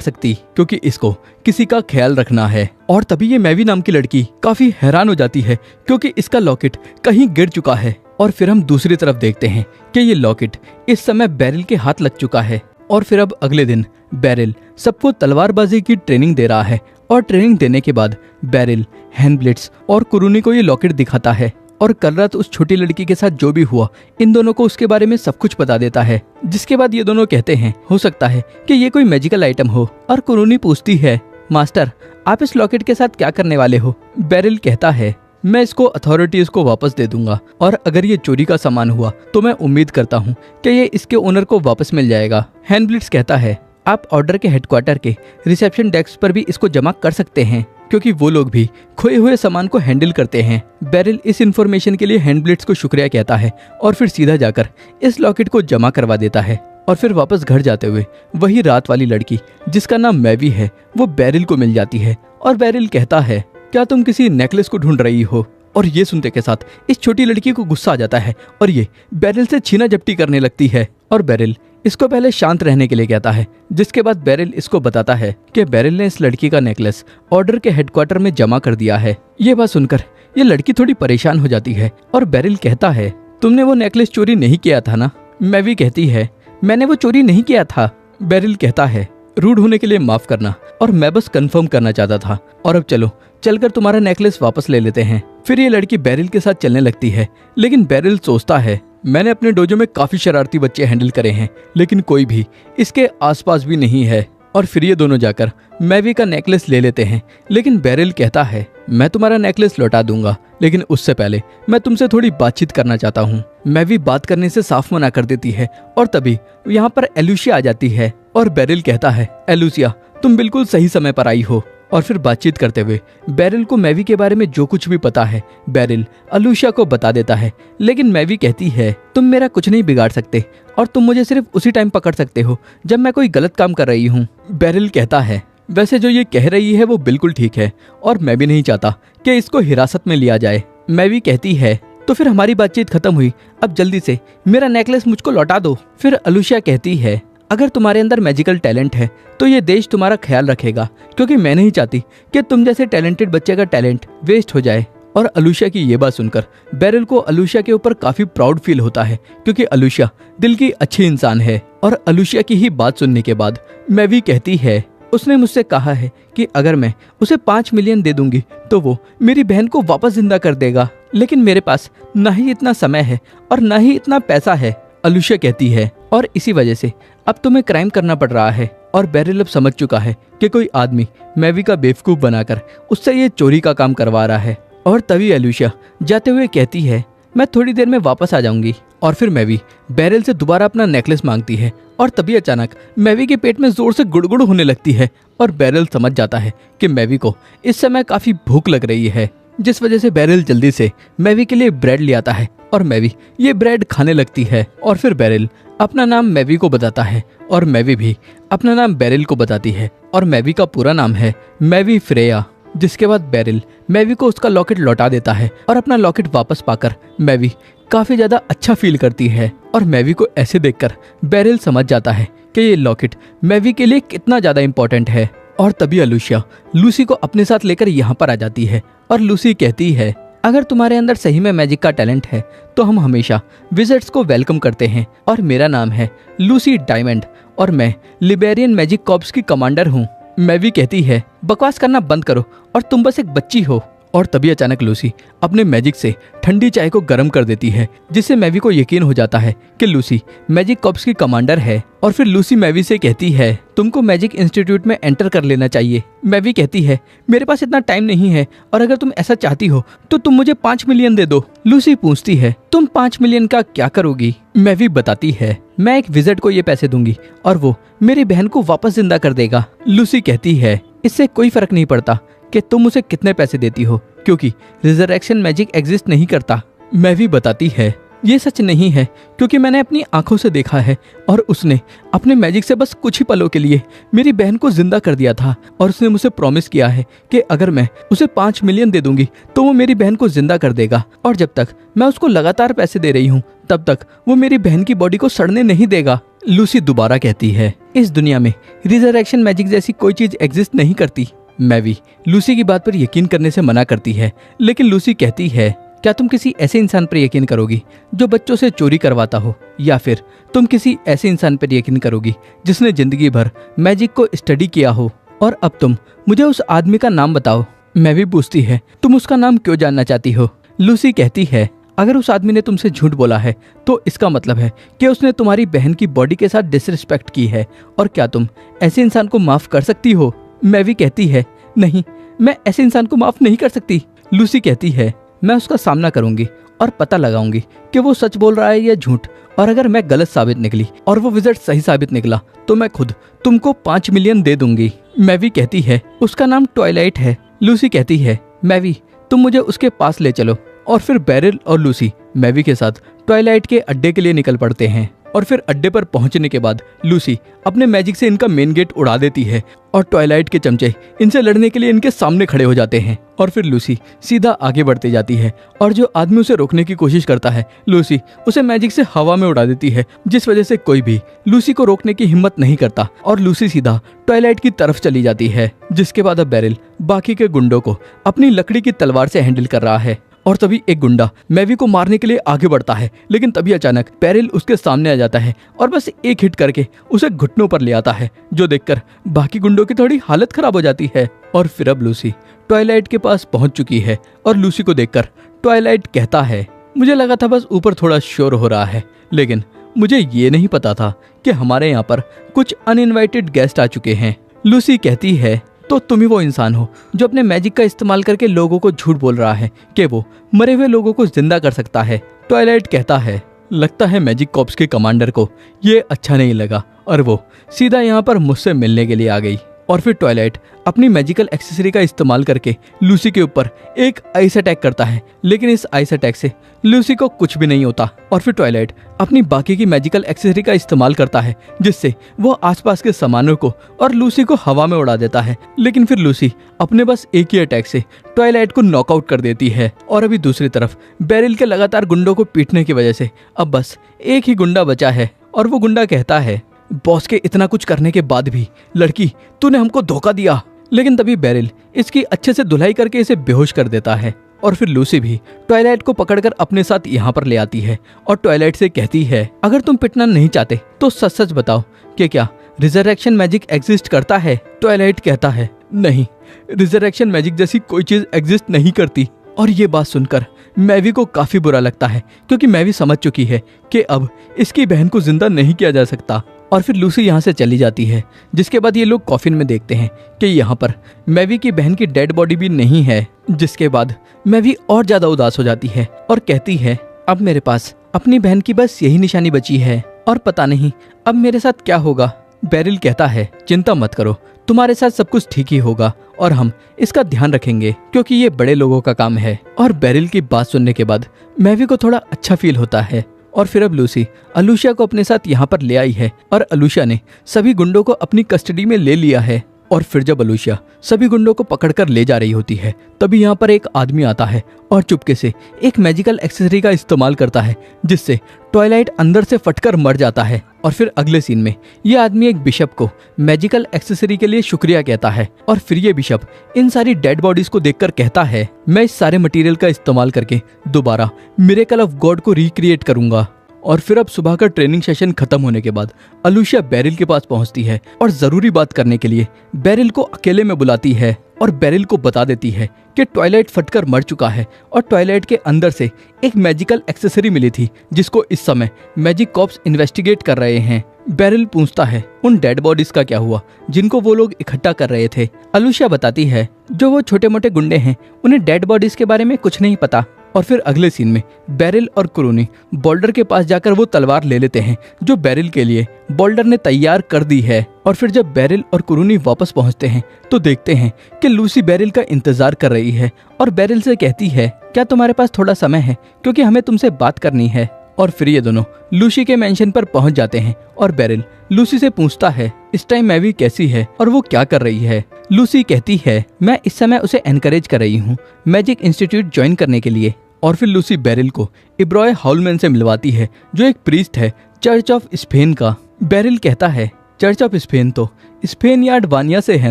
Speaker 1: सकती क्योंकि इसको किसी का ख्याल रखना है। और तभी ये मैवी नाम की लड़की काफी हैरान हो जाती है क्योंकि इसका लॉकेट कहीं गिर चुका है। और फिर हम दूसरी तरफ देखते हैं कि ये लॉकेट इस समय बेरिल के हाथ लग चुका है। और फिर अब अगले दिन बेरिल सबको तलवारबाजी की ट्रेनिंग दे रहा है और ट्रेनिंग देने के बाद बेरिल हैंडब्लिट्स और कुरूनी को ये लॉकेट दिखाता है और कल रात उस छोटी लड़की के साथ जो भी हुआ इन दोनों को उसके बारे में सब कुछ बता देता है। जिसके बाद ये दोनों कहते हैं हो सकता है कि ये कोई मैजिकल आइटम हो। और कुरूनी पूछती है मास्टर आप इस लॉकेट के साथ क्या करने वाले हो। बेरिल कहता है मैं इसको अथॉरिटीज को वापस दे दूंगा और अगर ये चोरी का सामान हुआ तो मैं उम्मीद करता हूँ कि ये इसके ओनर को वापस मिल जाएगा। हैंडब्लिट्स कहता है आप ऑर्डर के हेडक्वार्टर के रिसेप्शन डेस्क पर भी इसको जमा कर सकते हैं क्योंकि वो लोग भी खोए हुए सामान को हैंडल करते हैं। बेरिल इस इंफॉर्मेशन के लिए हैंडब्लिट्स को शुक्रिया कहता है और फिर सीधा जाकर इस लॉकेट को जमा करवा देता है। और फिर वापस घर जाते हुए वही रात वाली लड़की जिसका नाम मैवी है वो बेरिल को मिल जाती है और बेरिल कहता है क्या तुम किसी नेकलेस को ढूंढ रही हो। और ये सुनते के साथ इस छोटी लड़की को गुस्सा आ जाता है और ये बेरिल से छीना झपटी करने लगती है। और बेरिल इसको पहले शांत रहने के लिए कहता है जिसके बाद बेरिल इसको बताता है कि बेरिल ने इस लड़की का नेकलेस ऑर्डर के हेडक्वार्टर में जमा कर दिया है। ये बात सुनकर ये लड़की थोड़ी परेशान हो जाती है और बेरिल कहता है तुमने वो नेकलेस चोरी नहीं किया था ना। मैवी कहती है मैंने वो चोरी नहीं किया था। बेरिल कहता है रूड होने के लिए माफ करना और मैं बस कंफर्म करना चाहता था और अब चलो चलकर तुम्हारा नेकलेस वापस ले लेते हैं। फिर ये लड़की बेरिल के साथ चलने लगती है लेकिन बेरिल सोचता है मैंने अपने डोजो में काफी शरारती बच्चे हैंडल करे हैं लेकिन कोई भी इसके आसपास भी नहीं है। और फिर ये दोनों जाकर मैवी का नेकलेस ले लेते हैं लेकिन बेरिल कहता है मैं तुम्हारा नेकलेस लौटा दूंगा लेकिन उससे पहले मैं तुमसे थोड़ी बातचीत करना चाहता हूँ। मैवी बात करने से साफ मना कर देती है और तभी यहाँ पर एलुसिया आ जाती है और बेरिल कहता है एलुसिया तुम बिल्कुल सही समय पर आई हो। और फिर बातचीत करते हुए बेरिल को मैवी के बारे में जो कुछ भी पता है बेरिल एलुसिया को बता देता है लेकिन मैवी कहती है तुम मेरा कुछ नहीं बिगाड़ सकते और तुम मुझे सिर्फ उसी टाइम पकड़ सकते हो जब मैं कोई गलत काम कर रही हूँ। बेरिल कहता है वैसे जो ये कह रही है वो बिल्कुल ठीक है और मैं भी नहीं चाहता कि इसको हिरासत में लिया जाए। मैवी कहती है तो फिर हमारी बातचीत खत्म हुई, अब जल्दी से मेरा नेकलेस मुझको लौटा दो। फिर एलुसिया कहती है अगर तुम्हारे अंदर मैजिकल टैलेंट है तो ये देश तुम्हारा ख्याल रखेगा क्योंकि मैं नहीं चाहती कि तुम जैसे टैलेंटेड बच्चे का टैलेंट वेस्ट हो जाए। और एलुसिया की ये बात सुनकर बेरिल को एलुसिया के ऊपर काफी प्राउड फील होता है क्योंकि एलुसिया दिल की अच्छी इंसान है। और एलुसिया की ही बात सुनने के बाद मैवी कहती है उसने मुझसे कहा है कि अगर मैं उसे 5 मिलियन दे दूंगी तो वो मेरी बहन को वापस जिंदा कर देगा लेकिन मेरे पास ना ही इतना समय है और ना ही इतना पैसा है। एलुसिया कहती है और इसी वजह से अब तुम्हें क्राइम करना पड़ रहा है। और बेरिल अब समझ चुका है कि कोई आदमी मैवी का बेवकूफ बनाकर उससे ये चोरी का काम करवा रहा है। और तभी एलुसिया जाते हुए कहती है मैं थोड़ी देर में वापस आ जाऊंगी। और फिर मैवी बेरिल से दोबारा अपना नेकलेस मांगती है और तभी अचानक मैवी के पेट में जोर से गुड़गुड़ होने लगती है और बेरिल समझ जाता है कि मैवी को इस समय काफी भूख लग रही है जिस वजह से बेरिल जल्दी से मैवी के लिए ब्रेड ले आता है और मैवी ये ब्रेड खाने लगती है। और फिर बेरिल अपना नाम मैवी को बताता है और मैवी भी अपना नाम बेरिल को बताती है और मैवी का पूरा नाम है मैवी फ्रेया। जिसके बाद बेरिल मैवी को उसका लॉकेट लौटा देता है और अपना लॉकेट वापस पाकर मैवी काफी ज्यादा अच्छा फील करती है। और मैवी को ऐसे देखकर बेरिल समझ जाता है कि ये लॉकेट मैवी के लिए कितना ज्यादा इम्पोर्टेंट है। और तभी एलुसिया लूसी को अपने साथ लेकर यहाँ पर आ जाती है और लूसी कहती है अगर तुम्हारे अंदर सही में मैजिक का टैलेंट है तो हम हमेशा विजिटर्स को वेलकम करते हैं और मेरा नाम है लूसी डायमंड और मैं लिबेरियन मैजिक कॉर्प्स की कमांडर हूँ। मैवी कहती है बकवास करना बंद करो और तुम बस एक बच्ची हो। और तभी अचानक लूसी अपने मैजिक से ठंडी चाय को गर्म कर देती है जिससे मैवी को यकीन हो जाता है कि लूसी मैजिक कॉर्प्स की कमांडर है। और फिर लूसी मैवी से कहती है तुमको मैजिक इंस्टीट्यूट में एंटर कर लेना चाहिए। मैवी कहती है मेरे पास इतना टाइम नहीं है और अगर तुम ऐसा चाहती हो तो तुम मुझे 5 मिलियन दे दो। लूसी पूछती है तुम 5 मिलियन का क्या करोगी। मैवी बताती है मैं एक विजिट को ये पैसे दूंगी और वो मेरी बहन को वापस जिंदा कर देगा। लूसी कहती है इससे कोई फर्क नहीं पड़ता कि तुम उसे कितने पैसे देती हो, क्योंकि रिजरेक्शन मैजिक एग्जिस्ट नहीं करता। मैवी बताती है ये सच नहीं है, क्योंकि मैंने अपनी आंखों से देखा है और उसने अपने मैजिक से बस कुछ ही पलों के लिए मेरी बहन को जिंदा कर दिया था। और उसने मुझे प्रॉमिस किया है कि अगर मैं उसे 5 मिलियन दे दूंगी तो वो मेरी बहन को जिंदा कर देगा, और जब तक मैं उसको लगातार पैसे दे रही हूँ तब तक वो मेरी बहन की बॉडी को सड़ने नहीं देगा। लूसी दोबारा कहती है इस दुनिया में रिजरेक्शन मैजिक जैसी कोई चीज एग्जिस्ट नहीं करती। मैवी लूसी की बात पर यकीन करने से मना करती है, लेकिन लूसी कहती है क्या तुम किसी ऐसे इंसान पर यकीन करोगी जो बच्चों से चोरी करवाता हो, या फिर तुम किसी ऐसे इंसान पर यकीन करोगी जिसने जिंदगी भर मैजिक को स्टडी किया हो। और अब तुम मुझे उस आदमी का नाम बताओ। मैवी पूछती है तुम उसका नाम क्यों जानना चाहती हो। लूसी कहती है अगर उस आदमी ने तुमसे झूठ बोला है तो इसका मतलब है कि उसने तुम्हारी बहन की बॉडी के साथ डिसरिस्पेक्ट की है, और क्या तुम ऐसे इंसान को माफ कर सकती हो। मैवी कहती है नहीं, मैं ऐसे इंसान को माफ नहीं कर सकती। लूसी कहती है मैं उसका सामना करूंगी और पता लगाऊंगी कि वो सच बोल रहा है या झूठ, और अगर मैं गलत साबित निकली और वो विजिट सही साबित निकला तो मैं खुद तुमको 5 मिलियन दे दूंगी। मैवी कहती है उसका नाम ट्वाइलाइट है। लूसी कहती है मैवी तुम मुझे उसके पास ले चलो। और फिर बेरिल और लूसी मैवी के साथ ट्वाइलाइट के अड्डे के लिए निकल पड़ते हैं, और फिर अड्डे पर पहुंचने के बाद लूसी अपने मैजिक से इनका मेन गेट उड़ा देती है और ट्वाइलाइट के चमचे इनसे लड़ने के लिए इनके सामने खड़े हो जाते हैं। और फिर लूसी सीधा आगे बढ़ती जाती है, और जो आदमी उसे रोकने की कोशिश करता है लूसी उसे मैजिक से हवा में उड़ा देती है, जिस वजह से कोई भी लूसी को रोकने की हिम्मत नहीं करता और लूसी सीधा ट्वाइलाइट की तरफ चली जाती है। जिसके बाद अब बेरिल बाकी के गुंडों को अपनी लकड़ी की तलवार से हैंडल कर रहा है, और तभी एक गुंडा मैवी को मारने के लिए आगे बढ़ता है, लेकिन तभी अचानक बेरिल उसके सामने आ जाता है और बस एक हिट करके उसे घुटनों पर ले आता है, जो देखकर बाकी गुंडों की थोड़ी हालत खराब हो जाती है। और फिर अब लूसी ट्वाइलाइट के पास पहुंच चुकी है, और लूसी को देखकर ट्वाइलाइट कहता है मुझे लगा था बस ऊपर थोड़ा शोर हो रहा है, लेकिन मुझे ये नहीं पता था कि हमारे यहाँ पर कुछ अनइनवाइटेड गेस्ट आ चुके हैं। लूसी कहती है तो तुम ही वो इंसान हो जो अपने मैजिक का इस्तेमाल करके लोगों को झूठ बोल रहा है कि वो मरे हुए लोगों को जिंदा कर सकता है। ट्वाइलाइट कहता है लगता है मैजिक कॉर्प्स के कमांडर को ये अच्छा नहीं लगा, और वो सीधा यहाँ पर मुझसे मिलने के लिए आ गई। और फिर ट्वाइलाइट अपनी मैजिकल एक्सेसरी का इस्तेमाल करके लूसी के ऊपर एक आइस अटैक करता है, लेकिन इस आइस अटैक से लूसी को कुछ भी नहीं होता। और फिर ट्वाइलाइट अपनी बाकी की मैजिकल एक्सेसरी का इस्तेमाल करता है, जिससे वो आसपास के सामानों को और लूसी को हवा में उड़ा देता है, लेकिन फिर लूसी अपने बस एक ही अटैक से ट्वाइलाइट को नॉकआउट कर देती है। और अभी दूसरी तरफ बेरिल के लगातार गुंडों को पीटने की वजह से अब बस एक ही गुंडा बचा है, और वो गुंडा कहता है बॉस के इतना कुछ करने के बाद भी लड़की तूने हमको धोखा दिया। लेकिन तभी बेरिल इसकी अच्छे से धुलाई करके इसे बेहोश कर देता है। और फिर लूसी भी ट्वाइलाइट को पकड़कर अपने साथ यहाँ पर ले आती है और ट्वाइलाइट से कहती है अगर तुम पिटना नहीं चाहते तो सच सच बताओ कि क्या रिजरेक्शन मैजिक एग्जिस्ट करता है। ट्वाइलाइट कहता है नहीं, रिजरेक्शन मैजिक जैसी कोई चीज एग्जिस्ट नहीं करती। और ये बात सुनकर मैवी को काफी बुरा लगता है, क्योंकि मैवी समझ चुकी है कि अब इसकी बहन को जिंदा नहीं किया जा सकता। और फिर लूसी यहाँ से चली जाती है, जिसके बाद ये लोग कॉफिन में देखते हैं कि यहाँ पर मैवी की बहन की डेड बॉडी भी नहीं है। जिसके बाद मैवी और ज्यादा उदास हो जाती है और कहती है अब मेरे पास अपनी बहन की बस यही निशानी बची है, और पता नहीं अब मेरे साथ क्या होगा। बेरिल कहता है चिंता मत करो, तुम्हारे साथ सब कुछ ठीक ही होगा और हम इसका ध्यान रखेंगे, क्योंकि ये बड़े लोगों का काम है। और बेरिल की बात सुनने के बाद मैवी को थोड़ा अच्छा फील होता है। और फिर अब लूसी अलूशिया को अपने साथ यहाँ पर ले आई है, और अलूशिया ने सभी गुंडों को अपनी कस्टडी में ले लिया है। और फिर जब अलूशिया सभी गुंडों को पकड़कर ले जा रही होती है, तभी यहाँ पर एक आदमी आता है और चुपके से एक मैजिकल एक्सेसरी का इस्तेमाल करता है, जिससे ट्वाइलाइट अंदर से फटकर मर जाता है। और फिर अगले सीन में ये आदमी एक बिशप को मैजिकल एक्सेसरी के लिए शुक्रिया कहता है, और फिर ये बिशप इन सारी डेड बॉडीज को देखकर कहता है मैं इस सारे मटेरियल का इस्तेमाल करके दोबारा मिरेकल ऑफ गॉड को रिक्रिएट करूंगा। और फिर अब सुबह का ट्रेनिंग सेशन खत्म होने के बाद अलूशिया बेरिल के पास पहुंचती है और जरूरी बात करने के लिए बेरिल को अकेले में बुलाती है, और बेरिल को बता देती है कि ट्वाइलाइट फटकर मर चुका है और ट्वाइलाइट के अंदर से एक मैजिकल एक्सेसरी मिली थी, जिसको इस समय मैजिक कॉर्प्स इन्वेस्टिगेट कर रहे हैं। बेरिल पूछता है उन डेड बॉडीज का क्या हुआ जिनको वो लोग इकट्ठा कर रहे थे। अलूशिया बताती है जो वो छोटे मोटे गुंडे हैं उन्हें डेड बॉडीज के बारे में कुछ नहीं पता, और फिर अगले सीन में बेरिल और क्रूनी बोल्डर के पास जाकर वो तलवार ले लेते हैं जो बेरिल के लिए बोल्डर ने तैयार कर दी है। और फिर जब बेरिल और क्रूनी वापस पहुंचते हैं तो देखते हैं कि लूसी बेरिल का इंतजार कर रही है और बेरिल से कहती है, क्या तुम्हारे पास थोड़ा समय है, क्योंकि हमें तुमसे बात करनी है। और फिर ये दोनों लूसी के मेंशन पर पहुंच जाते हैं और बेरिल लूसी से पूछता है इस टाइम मैवी कैसी है और वो क्या कर रही है। लूसी कहती है, मैं इस समय उसे एनकरेज कर रही हूँ मैजिक इंस्टीट्यूट ज्वाइन करने के लिए। और फिर लूसी बेरिल को इब्रॉय हाउलमैन से मिलवाती है जो एक प्रीस्ट है चर्च ऑफ स्पेन का। बेरिल कहता है, चर्च ऑफ स्पेन तो स्पेन या अडवानिया से है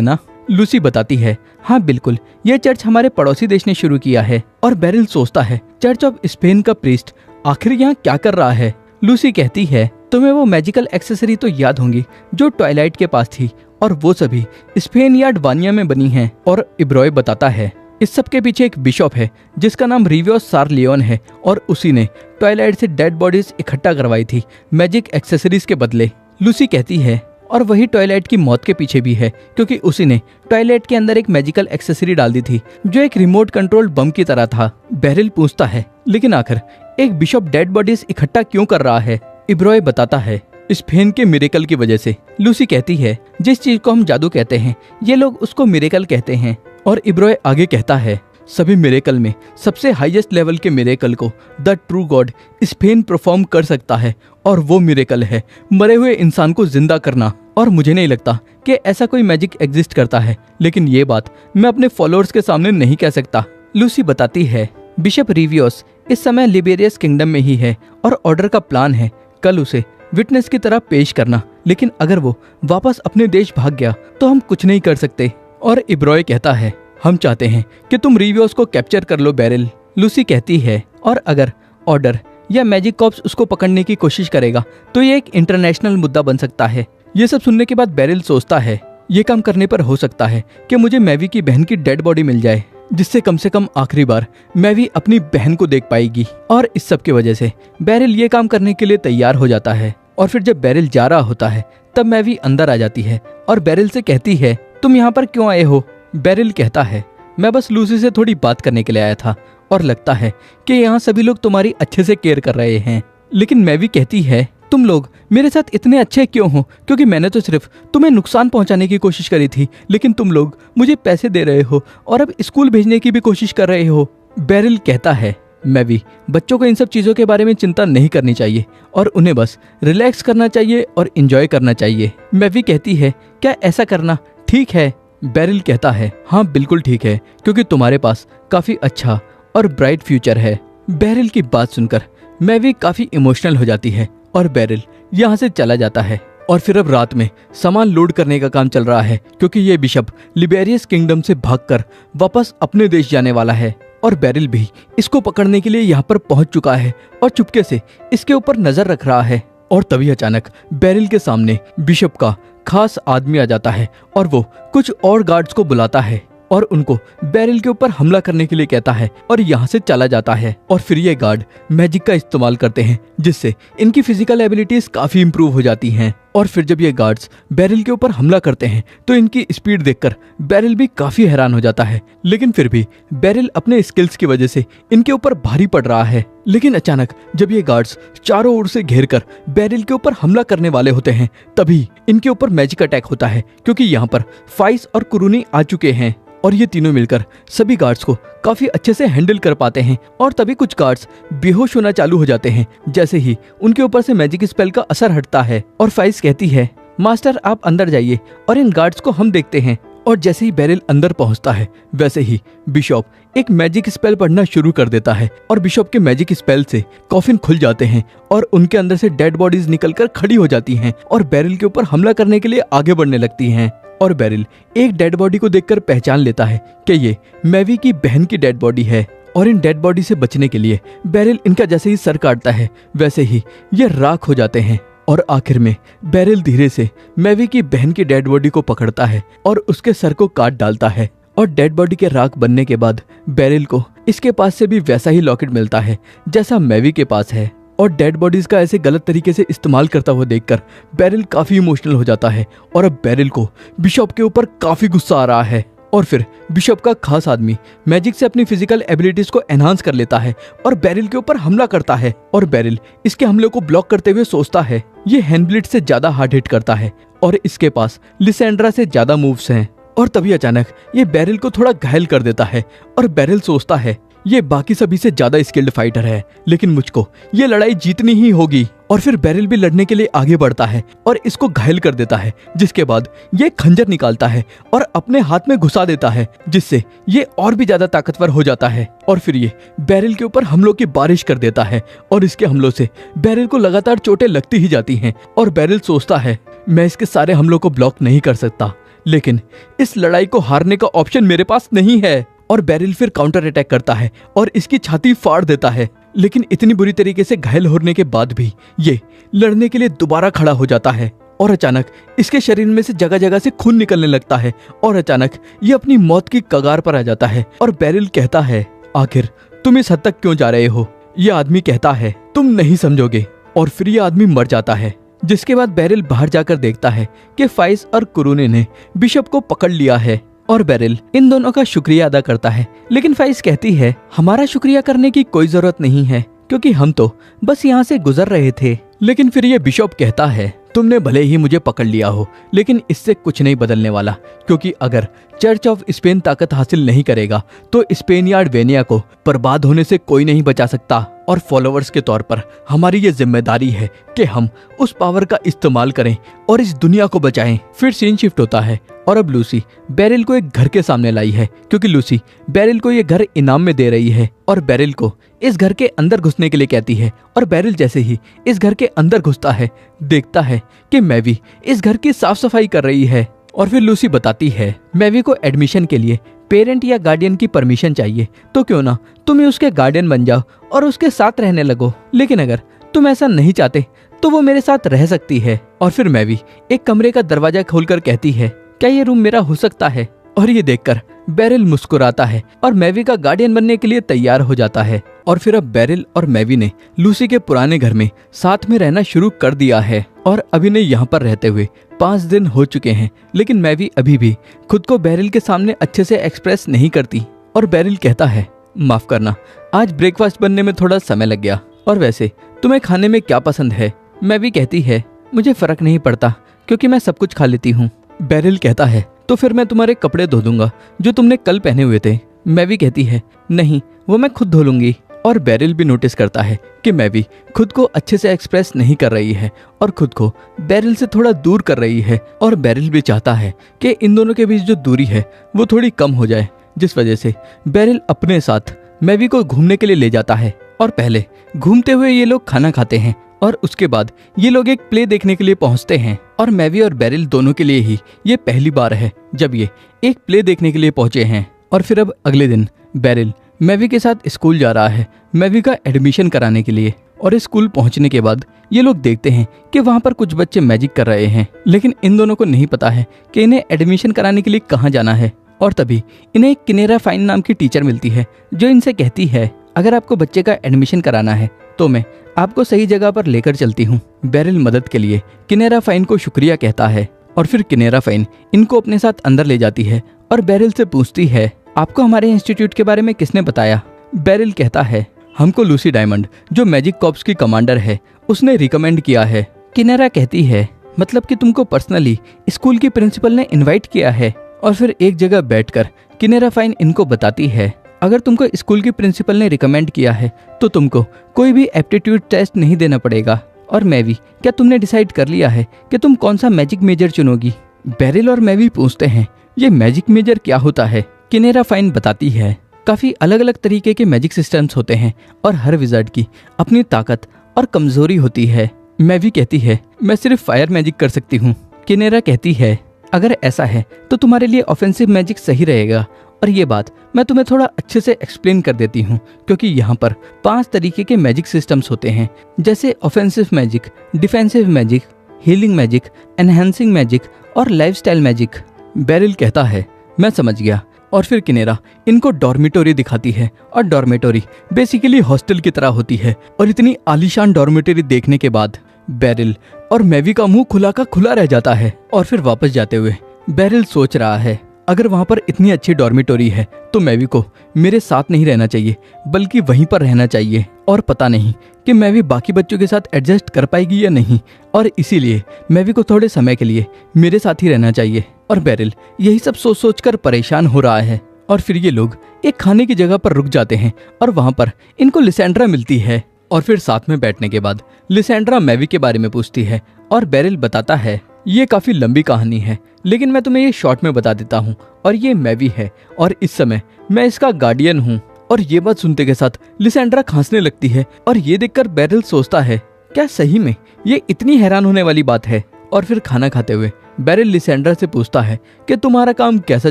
Speaker 1: ना। लूसी बताती है, हाँ बिल्कुल, ये चर्च हमारे पड़ोसी देश ने शुरू किया है। और बेरिल सोचता है, चर्च ऑफ स्पेन का प्रीस्ट आखिर यहाँ क्या कर रहा है। लूसी कहती है, तुम्हें वो मैजिकल एक्सेसरी तो याद होंगी जो ट्वाइलाइट के पास थी और वो सभी स्पेन या अडवानिया में बनी हैं। और इब्रॉय बताता है, इस सब के पीछे एक बिशप है जिसका नाम रिवियोस सारलियोन है और उसी ने ट्वाइलाइट से डेड बॉडीज इकट्ठा करवाई थी मैजिक एक्सेसरीज के बदले। लूसी कहती है, और वही ट्वाइलाइट की मौत के पीछे भी है क्योंकि उसी ने ट्वाइलाइट के अंदर एक मैजिकल एक्सेसरी डाल दी थी जो एक रिमोट कंट्रोल बम की तरह था। बेरिल पूछता है, लेकिन आखिर एक बिशप डेड बॉडीज इकट्ठा क्यों कर रहा है। इब्रॉय बताता है, स्पेन के मिरेकल की वजह से। लूसी कहती है, जिस चीज को हम जादू कहते हैं ये लोग उसको मिरेकल कहते हैं। और इब्रॉय आगे कहता है, सभी मिरेकल में सबसे हाईएस्ट लेवल के मिरेकल को the true God Spain perform कर सकता है और वो मिरेकल है मरे हुए इंसान को जिंदा करना। और मुझे नहीं लगता कि ऐसा कोई मैजिक एग्जिस्ट करता है, लेकिन ये बात मैं अपने फॉलोअर्स के सामने नहीं कह सकता। लूसी बताती है, बिशप रिवियोस इस समय लिबेरियस किंगडम में ही है और ऑर्डर का प्लान है कल उसे विटनेस की तरह पेश करना, लेकिन अगर वो वापस अपने देश भाग गया तो हम कुछ नहीं कर सकते। और इब्रॉय कहता है, हम चाहते हैं कि तुम रिवियोस को कैप्चर कर लो बेरिल। लूसी कहती है, और अगर ऑर्डर या मैजिक कॉर्प्स उसको पकड़ने की कोशिश करेगा तो ये एक इंटरनेशनल मुद्दा बन सकता है। ये सब सुनने के बाद बेरिल सोचता है, ये काम करने पर हो सकता है कि मुझे मैवी की बहन की डेड बॉडी मिल जाए जिससे कम से कम आखिरी बार मैवी अपनी बहन को देख पाएगी। और इस सब की वजह से बेरिल ये काम करने के लिए तैयार हो जाता है। और फिर जब बेरिल जा रहा होता है तब मैवी अंदर आ जाती है और बेरिल से कहती है, तुम यहाँ पर क्यों आए हो। बेरिल कहता है, मैं बस लूसी से थोड़ी बात करने के लिए आया था और लगता है कि यहाँ सभी लोग तुम्हारी अच्छे से केयर कर रहे हैं। लेकिन मैवी कहती है, तुम लोग मेरे साथ इतने अच्छे क्यों हो, क्योंकि मैंने तो सिर्फ तुम्हें नुकसान पहुंचाने की कोशिश करी थी, लेकिन तुम लोग मुझे पैसे दे रहे हो और अब स्कूल भेजने की भी कोशिश कर रहे हो। बेरिल कहता है, मैवी, बच्चों को इन सब चीज़ों के बारे में चिंता नहीं करनी चाहिए और उन्हें बस रिलैक्स करना चाहिए और एंजॉय करना चाहिए। मैवी कहती है, क्या ऐसा करना ठीक है। बेरिल कहता है, हाँ बिल्कुल ठीक है, क्योंकि तुम्हारे पास काफी अच्छा और ब्राइट फ्यूचर है। बेरिल की बात सुनकर मैवी काफी इमोशनल हो जाती है और बेरिल यहाँ से चला जाता है। और फिर अब रात में सामान लोड करने का काम चल रहा है क्योंकि ये बिशप लिबेरियस किंगडम से भागकर वापस अपने देश जाने वाला है और बेरिल भी इसको पकड़ने के लिए यहाँ पर पहुंच चुका है और चुपके से इसके ऊपर नजर रख रहा है। और तभी अचानक बेरिल के सामने बिशप का खास आदमी आ जाता है और वो कुछ और गार्ड्स को बुलाता है और उनको बेरिल के ऊपर हमला करने के लिए कहता है और यहाँ से चला जाता है। और फिर ये गार्ड मैजिक का इस्तेमाल करते हैं जिससे इनकी फिजिकल एबिलिटीज काफी इंप्रूव हो जाती हैं। और फिर जब ये गार्ड्स बेरिल के ऊपर हमला करते हैं तो इनकी स्पीड देखकर बेरिल भी काफी हैरान हो जाता है, लेकिन फिर भी बेरिल अपने स्किल्स की वजह से इनके ऊपर भारी पड़ रहा है। लेकिन अचानक जब ये गार्ड्स चारों ओर से घेर कर बेरिल के ऊपर हमला करने वाले होते हैं तभी इनके ऊपर मैजिक अटैक होता है क्योंकि यहाँ पर फाइस और कुरूनी आ चुके हैं और ये तीनों मिलकर सभी गार्ड्स को काफी अच्छे से हैंडल कर पाते हैं। और तभी कुछ गार्ड्स बेहोश होना चालू हो जाते हैं जैसे ही उनके ऊपर से मैजिक स्पेल का असर हटता है। और फाइस कहती है, मास्टर आप अंदर जाइए और इन गार्ड्स को हम देखते हैं। और जैसे ही बेरिल अंदर पहुंचता है वैसे ही बिशप एक मैजिक स्पेल पढ़ना शुरू कर देता है और बिशप के मैजिक स्पेल से कॉफिन खुल जाते हैं और उनके अंदर से डेड बॉडीज निकलकर खड़ी हो जाती हैं और बेरिल के ऊपर हमला करने के लिए आगे बढ़ने लगती हैं। और बेरिल एक डेड बॉडी को देखकर पहचान लेता है कि ये मैवी की बहन की डेड बॉडी है और इन डेड बॉडी से बचने के लिए बेरिल इनका जैसे ही सर काटता है वैसे ही ये राख हो जाते हैं। और आखिर में बेरिल धीरे से मैवी की बहन की डेड बॉडी को पकड़ता है और उसके सर को काट डालता है। और डेड बॉडी के राख बनने के बाद बेरिल को इसके पास से भी वैसा ही लॉकेट मिलता है जैसा मैवी के पास है। और डेड बॉडीज का ऐसे गलत तरीके से इस्तेमाल करता हुआ देखकर बेरिल काफी इमोशनल हो जाता है और अब बेरिल को बिशप के ऊपर काफी गुस्सा आ रहा है। और फिर बिशप का खास आदमी मैजिक से अपनी फिजिकल एबिलिटीज को एनहांस कर लेता है और बेरिल के ऊपर हमला करता है और बेरिल इसके हमले को ब्लॉक करते हुए सोचता है ये हैंडब्लिड से ज्यादा हार्ड हिट करता है और इसके पास लिसेंड्रा से ज्यादा मूव्स हैं। और तभी अचानक ये बेरिल को थोड़ा घायल कर देता है और बेरिल सोचता है ये बाकी सभी से ज्यादा स्किल्ड फाइटर है, लेकिन मुझको ये लड़ाई जीतनी ही होगी। और फिर बेरिल भी लड़ने के लिए आगे बढ़ता है और इसको घायल कर देता है, जिसके बाद ये खंजर निकालता है और अपने हाथ में घुसा देता है, जिससे ये और भी ज्यादा ताकतवर हो जाता है। और फिर ये बेरिल के ऊपर हमलों की बारिश कर देता है और इसके हमलों से बेरिल को लगातार चोटें लगती ही जाती हैं। और बेरिल सोचता है मैं इसके सारे हमलों को ब्लॉक नहीं कर सकता, लेकिन इस लड़ाई को हारने का ऑप्शन मेरे पास नहीं है। और बेरिल फिर काउंटर अटैक करता है और इसकी छाती फाड़ देता है, लेकिन इतनी बुरी तरीके से घायल होने के बाद भी ये लड़ने के लिए दोबारा खड़ा हो जाता है। और अचानक इसके शरीर में से जगह जगह से खून निकलने लगता है और अचानक ये अपनी मौत की कगार पर आ जाता है। और बेरिल कहता है आखिर तुम इस हद तक क्यों जा रहे हो? ये आदमी कहता है तुम नहीं समझोगे। और फिर ये आदमी मर जाता है, जिसके बाद बेरिल बाहर जाकर देखता है कि फाइस और कुरूने ने बिशप को पकड़ लिया है। और बेरिल इन दोनों का शुक्रिया अदा करता है, लेकिन फाइस कहती है हमारा शुक्रिया करने की कोई जरूरत नहीं है, क्योंकि हम तो बस यहाँ से गुजर रहे थे। लेकिन फिर ये बिशप कहता है तुमने भले ही मुझे पकड़ लिया हो, लेकिन इससे कुछ नहीं बदलने वाला, क्योंकि अगर चर्च ऑफ स्पेन ताकत हासिल नहीं करेगा तो स्पेन या अल्बेनिया को बर्बाद होने से कोई नहीं बचा सकता। और फॉलोअर्स के तौर पर हमारी ये जिम्मेदारी है कि हम उस पावर का इस्तेमाल करें और इस दुनिया को बचाएं। फिर सीन शिफ्ट होता है और अब लूसी बेरिल को एक घर के सामने लाई है, क्योंकि लूसी बेरिल को ये घर इनाम में दे रही है और बेरिल को इस घर के अंदर घुसने के लिए कहती है। और बेरिल जैसे ही इस घर के अंदर घुसता है, देखता है कि मैवी इस घर की साफ सफाई कर रही है। और फिर लूसी बताती है मैवी को एडमिशन के लिए पेरेंट या गार्डियन की परमिशन चाहिए, तो क्यों ना तुम ही उसके गार्डियन बन जाओ और उसके साथ रहने लगो। लेकिन अगर तुम ऐसा नहीं चाहते तो वो मेरे साथ रह सकती है। और फिर मैवी एक कमरे का दरवाजा खोलकर कहती है क्या ये रूम मेरा हो सकता है? और ये देखकर बेरिल मुस्कुराता है और मैवी का गार्डियन बनने के लिए तैयार हो जाता है। और फिर अब बेरिल और मैवी ने लूसी के पुराने घर में साथ में रहना शुरू कर दिया है और अभी ने यहाँ पर रहते हुए 5 दिन हो चुके हैं, लेकिन मैवी अभी भी खुद को बेरिल के सामने अच्छे से एक्सप्रेस नहीं करती। और बेरिल कहता है माफ करना, आज ब्रेकफास्ट बनने में थोड़ा समय लग गया। और वैसे तुम्हें खाने में क्या पसंद है? मैवी कहती है मुझे फर्क नहीं पड़ता, क्योंकि मैं सब कुछ खा लेती हूँ। बेरिल कहता है तो फिर मैं तुम्हारे कपड़े धो दूंगा जो तुमने कल पहने हुए थे। मैवी कहती है नहीं, वो मैं खुद धो लूंगी। और बेरिल भी नोटिस करता है कि मैवी खुद को अच्छे से एक्सप्रेस नहीं कर रही है और खुद को बेरिल से थोड़ा दूर कर रही है। और बेरिल भी चाहता है कि इन दोनों के बीच जो दूरी है वो थोड़ी कम हो जाए, जिस वजह से बेरिल अपने साथ मैवी को घूमने के लिए ले जाता है। और पहले घूमते हुए ये लोग खाना खाते हैं और उसके बाद ये लोग एक प्ले देखने के लिए पहुंचते हैं। और मैवी और बेरिल दोनों के लिए ही ये पहली बार है जब ये एक प्ले देखने के लिए पहुंचे हैं। और फिर अब अगले दिन बेरिल मैवी के साथ स्कूल जा रहा है मैवी का एडमिशन कराने के लिए। और स्कूल पहुंचने के बाद ये लोग देखते हैं कि वहाँ पर कुछ बच्चे मैजिक कर रहे हैं, लेकिन इन दोनों को नहीं पता है कि इन्हें एडमिशन कराने के लिए कहाँ जाना है। और तभी इन्हें एक किनेरा फाइन नाम की टीचर मिलती है, जो इनसे कहती है अगर आपको बच्चे का एडमिशन कराना है तो मैं आपको सही जगह पर लेकर चलती हूँ। बेरिल मदद के लिए किनेरा फाइन को शुक्रिया कहता है और फिर किनेरा फाइन इनको अपने साथ अंदर ले जाती है और बेरिल से पूछती है आपको हमारे इंस्टीट्यूट के बारे में किसने बताया? बेरिल कहता है हमको लूसी डायमंड, जो मैजिक कॉर्प्स की कमांडर है, उसने रिकमेंड किया है। किनेरा कहती है मतलब कि तुमको पर्सनली स्कूल की प्रिंसिपल ने इनवाइट किया है। और फिर एक जगह बैठकर किनेरा फाइन इनको बताती है अगर तुमको स्कूल की प्रिंसिपल ने रिकमेंड किया है तो तुमको कोई भी एप्टीट्यूड टेस्ट नहीं देना पड़ेगा। और मैवी क्या तुमने डिसाइड कर लिया है कि तुम कौन सा मैजिक मेजर चुनोगी? बेरिल और मैवी पूछते हैं ये मैजिक मेजर क्या होता है? किनेरा फाइन बताती है काफी अलग अलग तरीके के मैजिक सिस्टम्स होते हैं और हर विजार्ड की अपनी ताकत और कमजोरी होती है। मैवी कहती है मैं सिर्फ फायर मैजिक कर सकती हूँ। किनेरा कहती है अगर ऐसा है तो तुम्हारे लिए ऑफेंसिव मैजिक सही रहेगा। और ये बात मैं तुम्हें थोड़ा अच्छे से एक्सप्लेन कर देती हूँ, क्योंकि यहाँ पर 5 तरीके के मैजिक सिस्टम्स होते हैं, जैसे offensive magic, defensive magic, healing magic, enhancing magic और लाइफस्टाइल मैजिक। बेरिल कहता है मैं समझ गया। और फिर किनेरा इनको डॉर्मिटोरी दिखाती है और डॉर्मिटोरी बेसिकली हॉस्टल की तरह होती है। और इतनी आलीशान डॉर्मिटोरी देखने के बाद बेरिल और मैवी का मुंह खुला का खुला रह जाता है। और फिर वापस जाते हुए बेरिल सोच रहा है अगर वहाँ पर इतनी अच्छी डॉर्मिटोरी है तो मैवी को मेरे साथ नहीं रहना चाहिए बल्कि वहीं पर रहना चाहिए, और पता नहीं कि मैवी बाकी बच्चों के साथ एडजस्ट कर पाएगी या नहीं, और इसीलिए मैवी को थोड़े समय के लिए मेरे साथ ही रहना चाहिए। और बेरिल यही सब सोच सोच कर परेशान हो रहा है। और फिर ये लोग एक खाने की जगह पर रुक जाते हैं और वहाँ पर इनको लिसेंड्रा मिलती है। और फिर साथ में बैठने के बाद लिसेंड्रा मैवी के बारे में पूछती है और बेरिल बताता है। ये काफी लंबी कहानी है लेकिन मैं तुम्हें ये शॉर्ट में बता देता हूँ। और ये मैवी है और इस समय मैं इसका गार्डियन हूँ। और ये बात सुनते के साथ लिसेंड्रा खांसने लगती है और ये देखकर बेरिल सोचता है क्या सही में ये इतनी हैरान होने वाली बात है। और फिर खाना खाते हुए बेरिल लिसेंड्रा से पूछता है कि तुम्हारा काम कैसा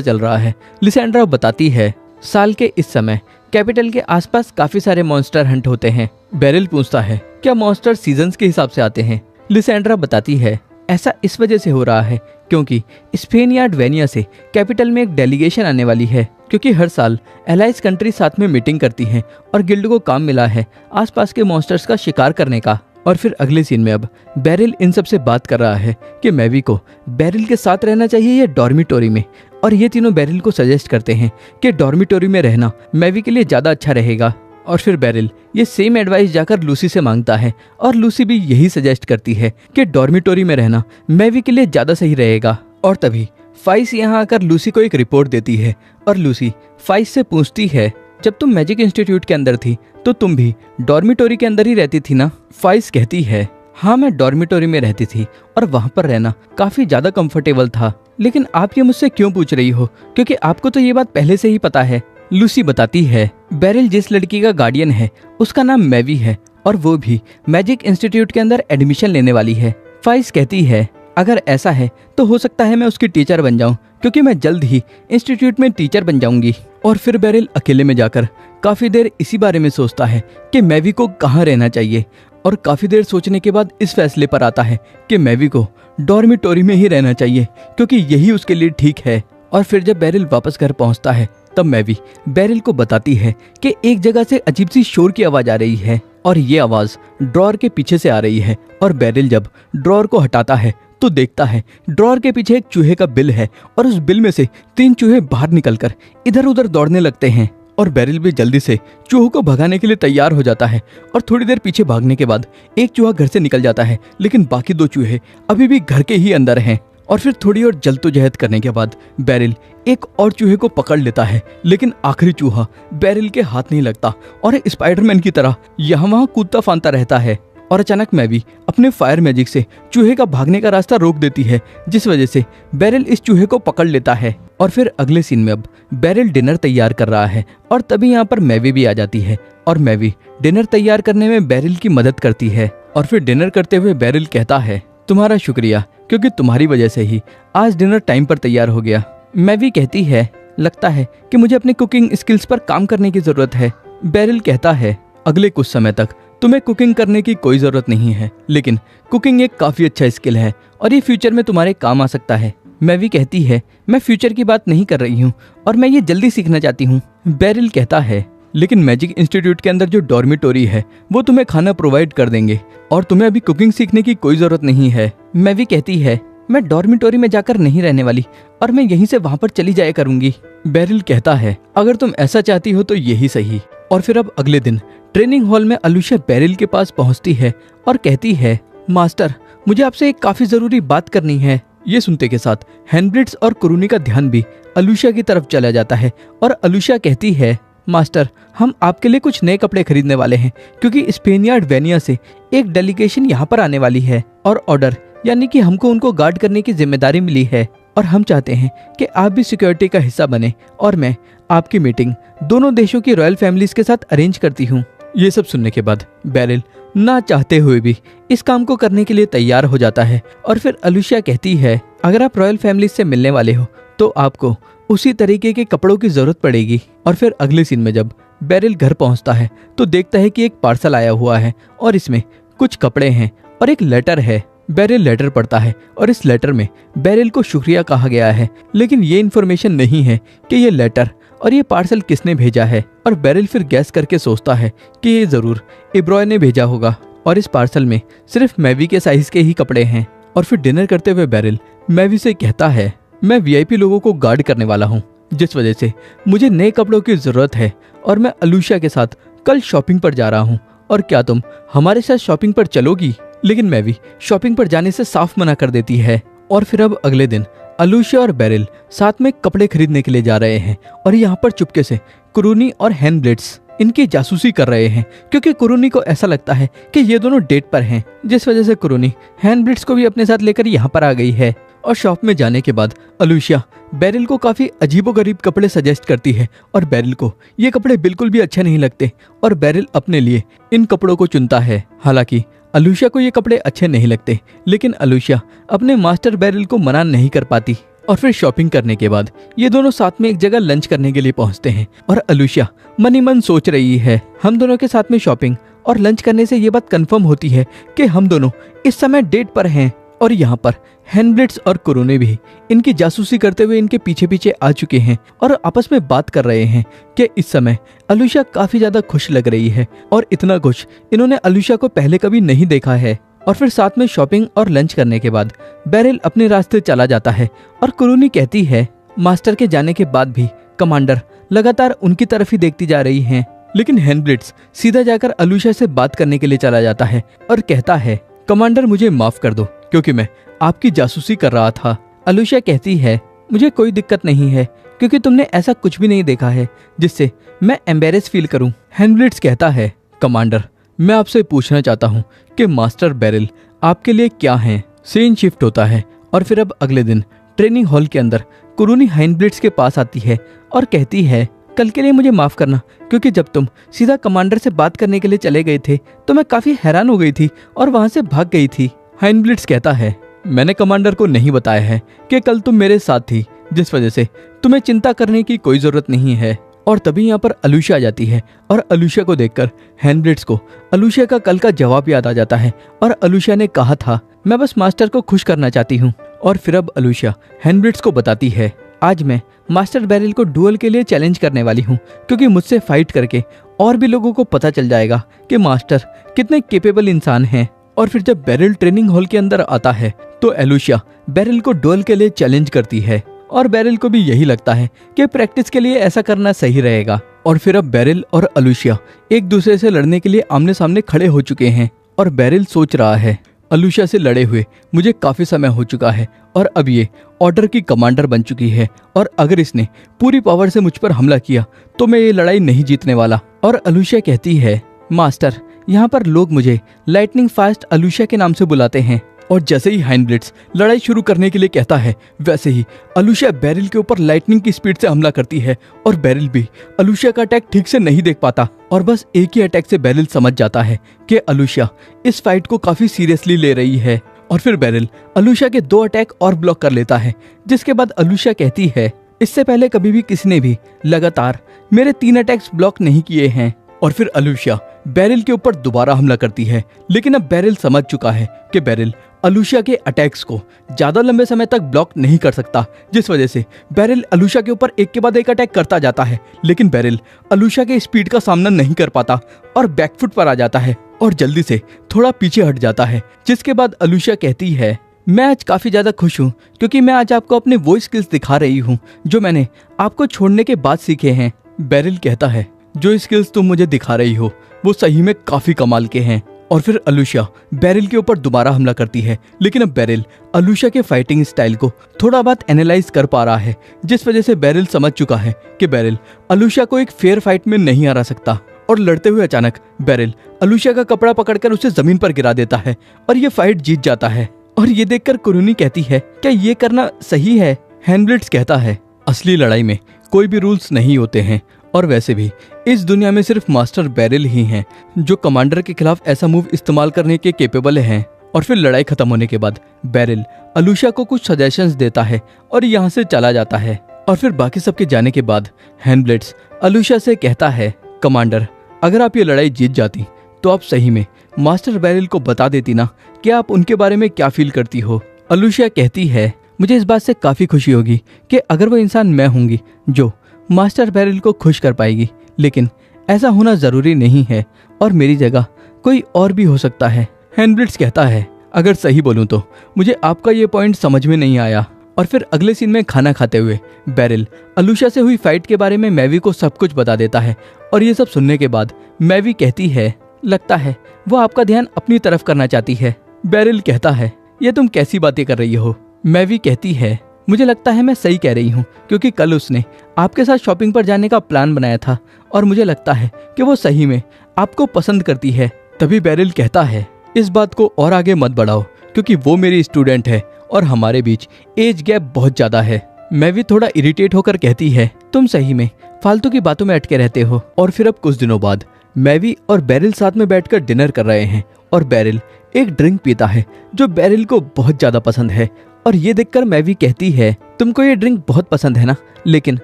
Speaker 1: चल रहा है। लिसेंड्रा बताती है साल के इस समय कैपिटल के आसपास काफी सारे मॉन्स्टर हंट होते हैं। बेरिल पूछता है क्या मॉन्स्टर सीजन्स के हिसाब से आते हैं। लिसेंड्रा बताती है ऐसा इस वजह से हो रहा है क्योंकि स्पेन या वेनिया से कैपिटल में एक डेलीगेशन आने वाली है, क्योंकि हर साल एलाइज कंट्री साथ में मीटिंग करती हैं और गिल्ड को काम मिला है आसपास के मॉन्स्टर्स का शिकार करने का। और फिर अगले सीन में अब बेरिल इन सब से बात कर रहा है कि मैवी को बेरिल के साथ रहना चाहिए या डॉर्मिटोरी में। और ये तीनों बेरिल को सजेस्ट करते हैं कि डॉर्मिटोरी में रहना मैवी के लिए ज़्यादा अच्छा रहेगा। और फिर बेरिल ये सेम एडवाइस जाकर लूसी से मांगता है और लूसी भी यही सजेस्ट करती है कि डॉर्मिटोरी में रहना मैवी के लिए ज़्यादा सही रहेगा। और तभी फाइस यहाँ आकर लूसी को एक रिपोर्ट देती है और लूसी फाइस से पूछती है जब तुम मैजिक इंस्टीट्यूट के अंदर थी तो तुम भी डॉर्मिटोरी के अंदर ही रहती थी ना। फाइस कहती है हाँ मैं डॉर्मिटोरी में रहती थी और वहाँ पर रहना काफी ज्यादा कंफर्टेबल था, लेकिन आप ये मुझसे क्यों पूछ रही हो क्योंकि आपको तो ये बात पहले से ही पता है। लूसी बताती है बेरिल जिस लड़की का गार्डियन है उसका नाम मैवी है और वो भी मैजिक इंस्टीट्यूट के अंदर एडमिशन लेने वाली है। फाइस कहती है अगर ऐसा है तो हो सकता है मैं उसकी टीचर बन जाऊं क्योंकि मैं जल्द ही इंस्टीट्यूट में टीचर बन जाऊंगी। और फिर बेरिल अकेले में जाकर काफी देर इसी बारे में सोचता है कि मैवी को कहाँ रहना चाहिए, और काफी देर सोचने के बाद इस फैसले पर आता है कि मैवी को डॉर्मिटोरी में ही रहना चाहिए क्योंकि यही उसके लिए ठीक है। और फिर जब बेरिल वापस घर पहुंचता है तब मैवी बेरिल को बताती है कि एक जगह से अजीब सी शोर की आवाज आ रही है और ये आवाज ड्रॉर के पीछे से आ रही है। और बेरिल जब ड्रॉर को हटाता है तो देखता है ड्रॉर के पीछे एक चूहे का बिल है और उस बिल में से 3 चूहे बाहर निकलकर इधर उधर दौड़ने लगते हैं। और बेरिल भी जल्दी से चूहों को भगाने के लिए तैयार हो जाता है और थोड़ी देर पीछे भागने के बाद एक चूहा घर से निकल जाता है, लेकिन बाकी 2 चूहे अभी भी घर के ही अंदर हैं। और फिर थोड़ी और जल्दोजहद करने के बाद बेरिल एक और चूहे को पकड़ लेता है, लेकिन आखिरी चूहा बेरिल के हाथ नहीं लगता और स्पाइडरमैन की तरह यहाँ वहाँ कूदता फांदता रहता है। और अचानक मैवी अपने फायर मैजिक से चूहे का भागने का रास्ता रोक देती है, जिस वजह से बेरिल इस चूहे को पकड़ लेता है। और फिर अगले सीन में अब बेरिल डिनर तैयार कर रहा है और तभी यहाँ पर मैवी भी आ जाती है और मैवी डिनर तैयार करने में बेरिल की मदद करती है। और फिर डिनर करते हुए बेरिल कहता है तुम्हारा शुक्रिया क्योंकि तुम्हारी वजह से ही आज डिनर टाइम पर तैयार हो गया। मैवी कहती है लगता है कि मुझे अपने कुकिंग स्किल्स पर काम करने की जरूरत है। बेरिल कहता है अगले कुछ समय तक तुम्हें कुकिंग करने की कोई जरूरत नहीं है, लेकिन कुकिंग एक काफी अच्छा स्किल है और ये फ्यूचर में तुम्हारे काम आ सकता है। मैवी कहती है मैं फ्यूचर की बात नहीं कर रही हूँ और मैं ये जल्दी सीखना चाहती हूँ। बेरिल कहता है लेकिन मैजिक इंस्टीट्यूट के अंदर जो डॉर्मिटोरी है वो तुम्हें खाना प्रोवाइड कर देंगे और तुम्हें अभी कुकिंग सीखने की कोई जरूरत नहीं है। मैवी कहती है मैं डॉर्मिटोरी में जाकर नहीं रहने वाली और मैं यहीं से वहां पर चली जाया करूंगी। बेरिल कहता है अगर तुम ऐसा चाहती हो तो यही सही। और फिर अब अगले दिन ट्रेनिंग हॉल में अलुशिया बेरिल के पास पहुंचती है और कहती है मास्टर मुझे आपसे एक काफी जरूरी बात करनी है। ये सुनते के साथ हैंनब्रिड्स और कुरूनी का ध्यान भी अलुशिया की तरफ चला जाता है और अलुशिया कहती है मास्टर हम आपके लिए कुछ नए कपड़े खरीदने वाले हैं क्योंकि स्पेनियार्ड वेनिया से एक डेलीगेशन यहाँ पर आने वाली है और ऑर्डर यानी कि हमको उनको गार्ड करने की जिम्मेदारी मिली है और हम चाहते हैं कि आप भी सिक्योरिटी का हिस्सा बने और मैं आपकी मीटिंग दोनों देशों की रॉयल फैमिलीज के साथ अरेंज करती हूँ। ये सब सुनने के बाद बेरिल ना चाहते हुए भी इस काम को करने के लिए तैयार हो जाता है। और फिर अलुशिया कहती है अगर आप रॉयल फैमिलीज से मिलने वाले हो तो आपको उसी तरीके के कपड़ों की जरूरत पड़ेगी। और फिर अगले सीन में जब बेरिल घर पहुंचता है तो देखता है कि एक पार्सल आया हुआ है और इसमें कुछ कपड़े हैं और एक लेटर है। बेरिल लेटर पढ़ता है और इस लेटर में बेरिल को शुक्रिया कहा गया है, लेकिन ये इन्फॉर्मेशन नहीं है कि ये लेटर और ये पार्सल किसने भेजा है। और बेरिल फिर गैस करके सोचता है कि ये जरूर इब्रॉय ने भेजा होगा और इस पार्सल में सिर्फ मैवी के साइज के ही कपड़े हैं। और फिर डिनर करते हुए बेरिल मैवी से कहता है मैं वीआईपी लोगों को गार्ड करने वाला हूँ, जिस वजह से मुझे नए कपड़ों की जरूरत है और मैं अलूशिया के साथ कल शॉपिंग पर जा रहा हूँ और क्या तुम हमारे साथ शॉपिंग पर चलोगी? लेकिन मैवी शॉपिंग पर जाने से साफ मना कर देती है। और फिर अब अगले दिन अलूशिया और बेरिल साथ में कपड़े खरीदने के लिए जा रहे हैं और यहाँ पर चुपके से कुरूनी और हैंडब्लेड्स इनकी जासूसी कर रहे हैं, क्योंकि कुरूनी को ऐसा लगता है कि ये दोनों डेट पर हैं, जिस वजह से कुरूनी हैंडब्लेड्स को भी अपने साथ लेकर यहाँ पर आ गई है। और शॉप में जाने के बाद अलूशिया बेरिल को काफी अजीबोगरीब कपड़े सजेस्ट करती है और बेरिल को ये कपड़े बिल्कुल भी अच्छे नहीं लगते और बेरिल अपने लिए इन कपड़ों को चुनता है। हालांकि अलूशिया को ये कपड़े अच्छे नहीं लगते, लेकिन अलूशिया अपने मास्टर बेरिल को मना नहीं कर पाती। और फिर शॉपिंग करने के बाद ये दोनों साथ में एक जगह लंच करने के लिए पहुंचते हैं और अलूशिया मन ही मन सोच रही है, हम दोनों के साथ में शॉपिंग और लंच करने से ये बात कंफर्म होती है कि हम दोनों इस समय डेट पर हैं। और यहाँ पर हैंडब्लेड्स और कुरूनी भी इनकी जासूसी करते हुए इनके पीछे पीछे आ चुके हैं और आपस में बात कर रहे हैं कि इस समय अलूशिया काफी ज्यादा खुश लग रही है और इतना खुश इन्होंने अलूशिया को पहले कभी नहीं देखा है। और फिर साथ में शॉपिंग और लंच करने के बाद बेरिल अपने रास्ते चला जाता है और कुरूनी कहती है, मास्टर के जाने के बाद भी कमांडर लगातार उनकी तरफ ही देखती जा रही हैं। लेकिन हैंडब्लेड्स सीधा जाकर अलूशिया से बात करने के लिए चला जाता है और कहता है, कमांडर मुझे माफ कर दो क्योंकि मैं आपकी जासूसी कर रहा था। अलूशिया कहती है, मुझे कोई दिक्कत नहीं है क्योंकि तुमने ऐसा कुछ भी नहीं देखा है जिससे मैं एम्बेरेस फील करूं। हैंडब्लेड्स कहता है, कमांडर मैं आपसे पूछना चाहता हूं कि मास्टर बेरिल आपके लिए क्या हैं? सीन शिफ्ट होता है और फिर अब अगले दिन ट्रेनिंग हॉल के अंदर कुरूनी हैंडब्लेड्स के पास आती है और कहती है, कल के लिए मुझे माफ करना क्योंकि जब तुम सीधा कमांडर से बात करने के लिए चले गए थे तो मैं काफी हैरान हो गई थी और वहां से भाग गई थी। हैंडब्लेड्स कहता है, मैंने कमांडर को नहीं बताया है कि कल तुम मेरे साथ थी, जिस वजह से तुम्हें चिंता करने की कोई जरूरत नहीं है। और तभी यहाँ पर अलूशिया आ जाती है और अलूशिया को देखकर हैंडब्लेड्स को अलूशिया का कल का जवाब याद आ जाता है और अलूशिया ने कहा था, मैं बस मास्टर को खुश करना चाहती हूँ। और फिर अब अलूशिया हैंडब्लेड्स को बताती है, आज मैं मास्टर बेरिल को डुअल के लिए चैलेंज करने वाली हूँ क्योंकि मुझसे फाइट करके और भी लोगों को पता चल जाएगा कि मास्टर कितने केपेबल इंसान हैं। और फिर जब बेरिल ट्रेनिंग हॉल के अंदर आता है तो अलूशिया बेरिल को डुअल के लिए चैलेंज करती है और बेरिल को भी यही लगता है कि प्रैक्टिस के लिए ऐसा करना सही रहेगा। और फिर अब बेरिल और अलूशिया एक दूसरे से लड़ने के लिए आमने सामने खड़े हो चुके हैं और बेरिल सोच रहा है, अलूशिया से लड़े हुए मुझे काफी समय हो चुका है और अब ये ऑर्डर की कमांडर बन चुकी है और अगर इसने पूरी पावर से मुझ पर हमला किया तो मैं ये लड़ाई नहीं जीतने वाला। और अलूशिया कहती है, मास्टर यहाँ पर लोग मुझे लाइटनिंग फास्ट अलूशिया के नाम से बुलाते हैं। और जैसे ही हैंडब्लेड्स लड़ाई शुरू करने के लिए कहता है, वैसे ही अलूशिया बेरिल के ऊपर लाइटनिंग की स्पीड से हमला करती है और बेरिल भी अलूशिया का अटैक ठीक से नहीं देख पाता और बस एक ही अटैक से बेरिल समझ जाता है कि अलूशिया इस फाइट को काफी सीरियसली ले रही है। और फिर बेरिल अलूशिया के 2 अटैक और ब्लॉक कर लेता है, जिसके बाद अलूशिया कहती है, इससे पहले कभी भी किसी ने भी लगातार मेरे 3 अटैक्स ब्लॉक नहीं किए हैं। और फिर अलूशिया बेरिल के ऊपर दोबारा हमला करती है, लेकिन अब बेरिल समझ चुका है कि बेरिल अलूशिया के अटैक्स को ज्यादा लंबे समय तक ब्लॉक नहीं कर सकता, जिस वजह से बेरिल अलूशिया के ऊपर एक के बाद एक अटैक करता जाता है। लेकिन बेरिल अलूशिया के स्पीड का सामना नहीं कर पाता और बैकफुट पर आ जाता है और जल्दी से थोड़ा पीछे हट जाता है, जिसके बाद अलूशिया कहती है, मैं आज काफी ज्यादा खुश हूँ क्योंकि मैं आज आपको अपने वो स्किल्स दिखा रही हूँ जो मैंने आपको छोड़ने के बाद सीखे हैं। बेरिल कहता है, जो स्किल्स तुम मुझे दिखा रही हो वो सही में काफी कमाल के हैं। और फिर अलूशिया बेरिल के ऊपर दोबारा हमला करती है, लेकिन अब बेरिल अलूशिया के फाइटिंग स्टाइल को थोड़ा बहुत एनालाइज कर पा रहा है, जिस वजह से बेरिल समझ चुका है कि बेरिल अलूशिया को एक फेयर फाइट में नहीं हरा सकता। और लड़ते हुए अचानक बेरिल अलूशिया का कपड़ा पकड़कर उसे जमीन पर गिरा देता है और ये फाइट जीत जाता है। और ये देखकर कुरूनी कहती है, क्या ये करना सही है? हैंडब्लेड्स कहता है, असली लड़ाई में कोई भी रूल्स नहीं होते हैं और वैसे भी इस दुनिया में सिर्फ मास्टर बेरिल ही हैं जो कमांडर के खिलाफ ऐसा मूव इस्तेमाल करने के केपेबल हैं। और फिर लड़ाई खत्म होने के बाद बेरिल अलूशिया को कुछ सजेशंस देता है और यहाँ से चला जाता है। और फिर बाकी सबके जाने के बाद हैंडब्लेड्स अलूशिया से कहता है, कमांडर अगर आप ये लड़ाई जीत जाती तो आप सही में मास्टर बेरिल को बता देती ना कि आप उनके बारे में क्या फील करती हो। अलूशिया कहती है, मुझे इस बात से काफी खुशी होगी कि अगर वो इंसान मैं होंगी जो मास्टर बेरिल को खुश कर पाएगी, लेकिन ऐसा होना जरूरी नहीं है और मेरी जगह कोई और भी हो सकता है। हैंडब्लेड्स कहता है, अगर सही बोलूं तो मुझे आपका ये पॉइंट समझ में नहीं आया। और फिर अगले सीन में खाना खाते हुए बेरिल अलूशा से हुई फाइट के बारे में मैवी को सब कुछ बता देता है। और ये सब सुनने के बाद मैवी कहती है, लगता है वो आपका ध्यान अपनी तरफ करना चाहती है। बेरिल कहता है, ये तुम कैसी बातें कर रही हो? मैवी कहती है, मुझे लगता है मैं सही कह रही हूँ, क्योंकि कल उसने आपके साथ शॉपिंग पर जाने का प्लान बनाया था और मुझे लगता है कि वो सही में आपको पसंद करती है। तभी बेरिल कहता है, इस बात को और आगे मत बढ़ाओ, क्योंकि वो मेरी स्टूडेंट है और हमारे बीच एज गैप बहुत ज्यादा है। मैवी थोड़ा इरिटेट होकर कहती है, तुम सही में फालतू की बातों में अटके रहते हो। और फिर अब कुछ दिनों बाद मैवी और बेरिल साथ में बैठकर डिनर कर रहे हैं और बेरिल एक ड्रिंक पीता है जो बेरिल को बहुत ज्यादा पसंद है। और ये देखकर मैवी कहती है, तुमको ये ड्रिंक बहुत पसंद है ना, लेकिन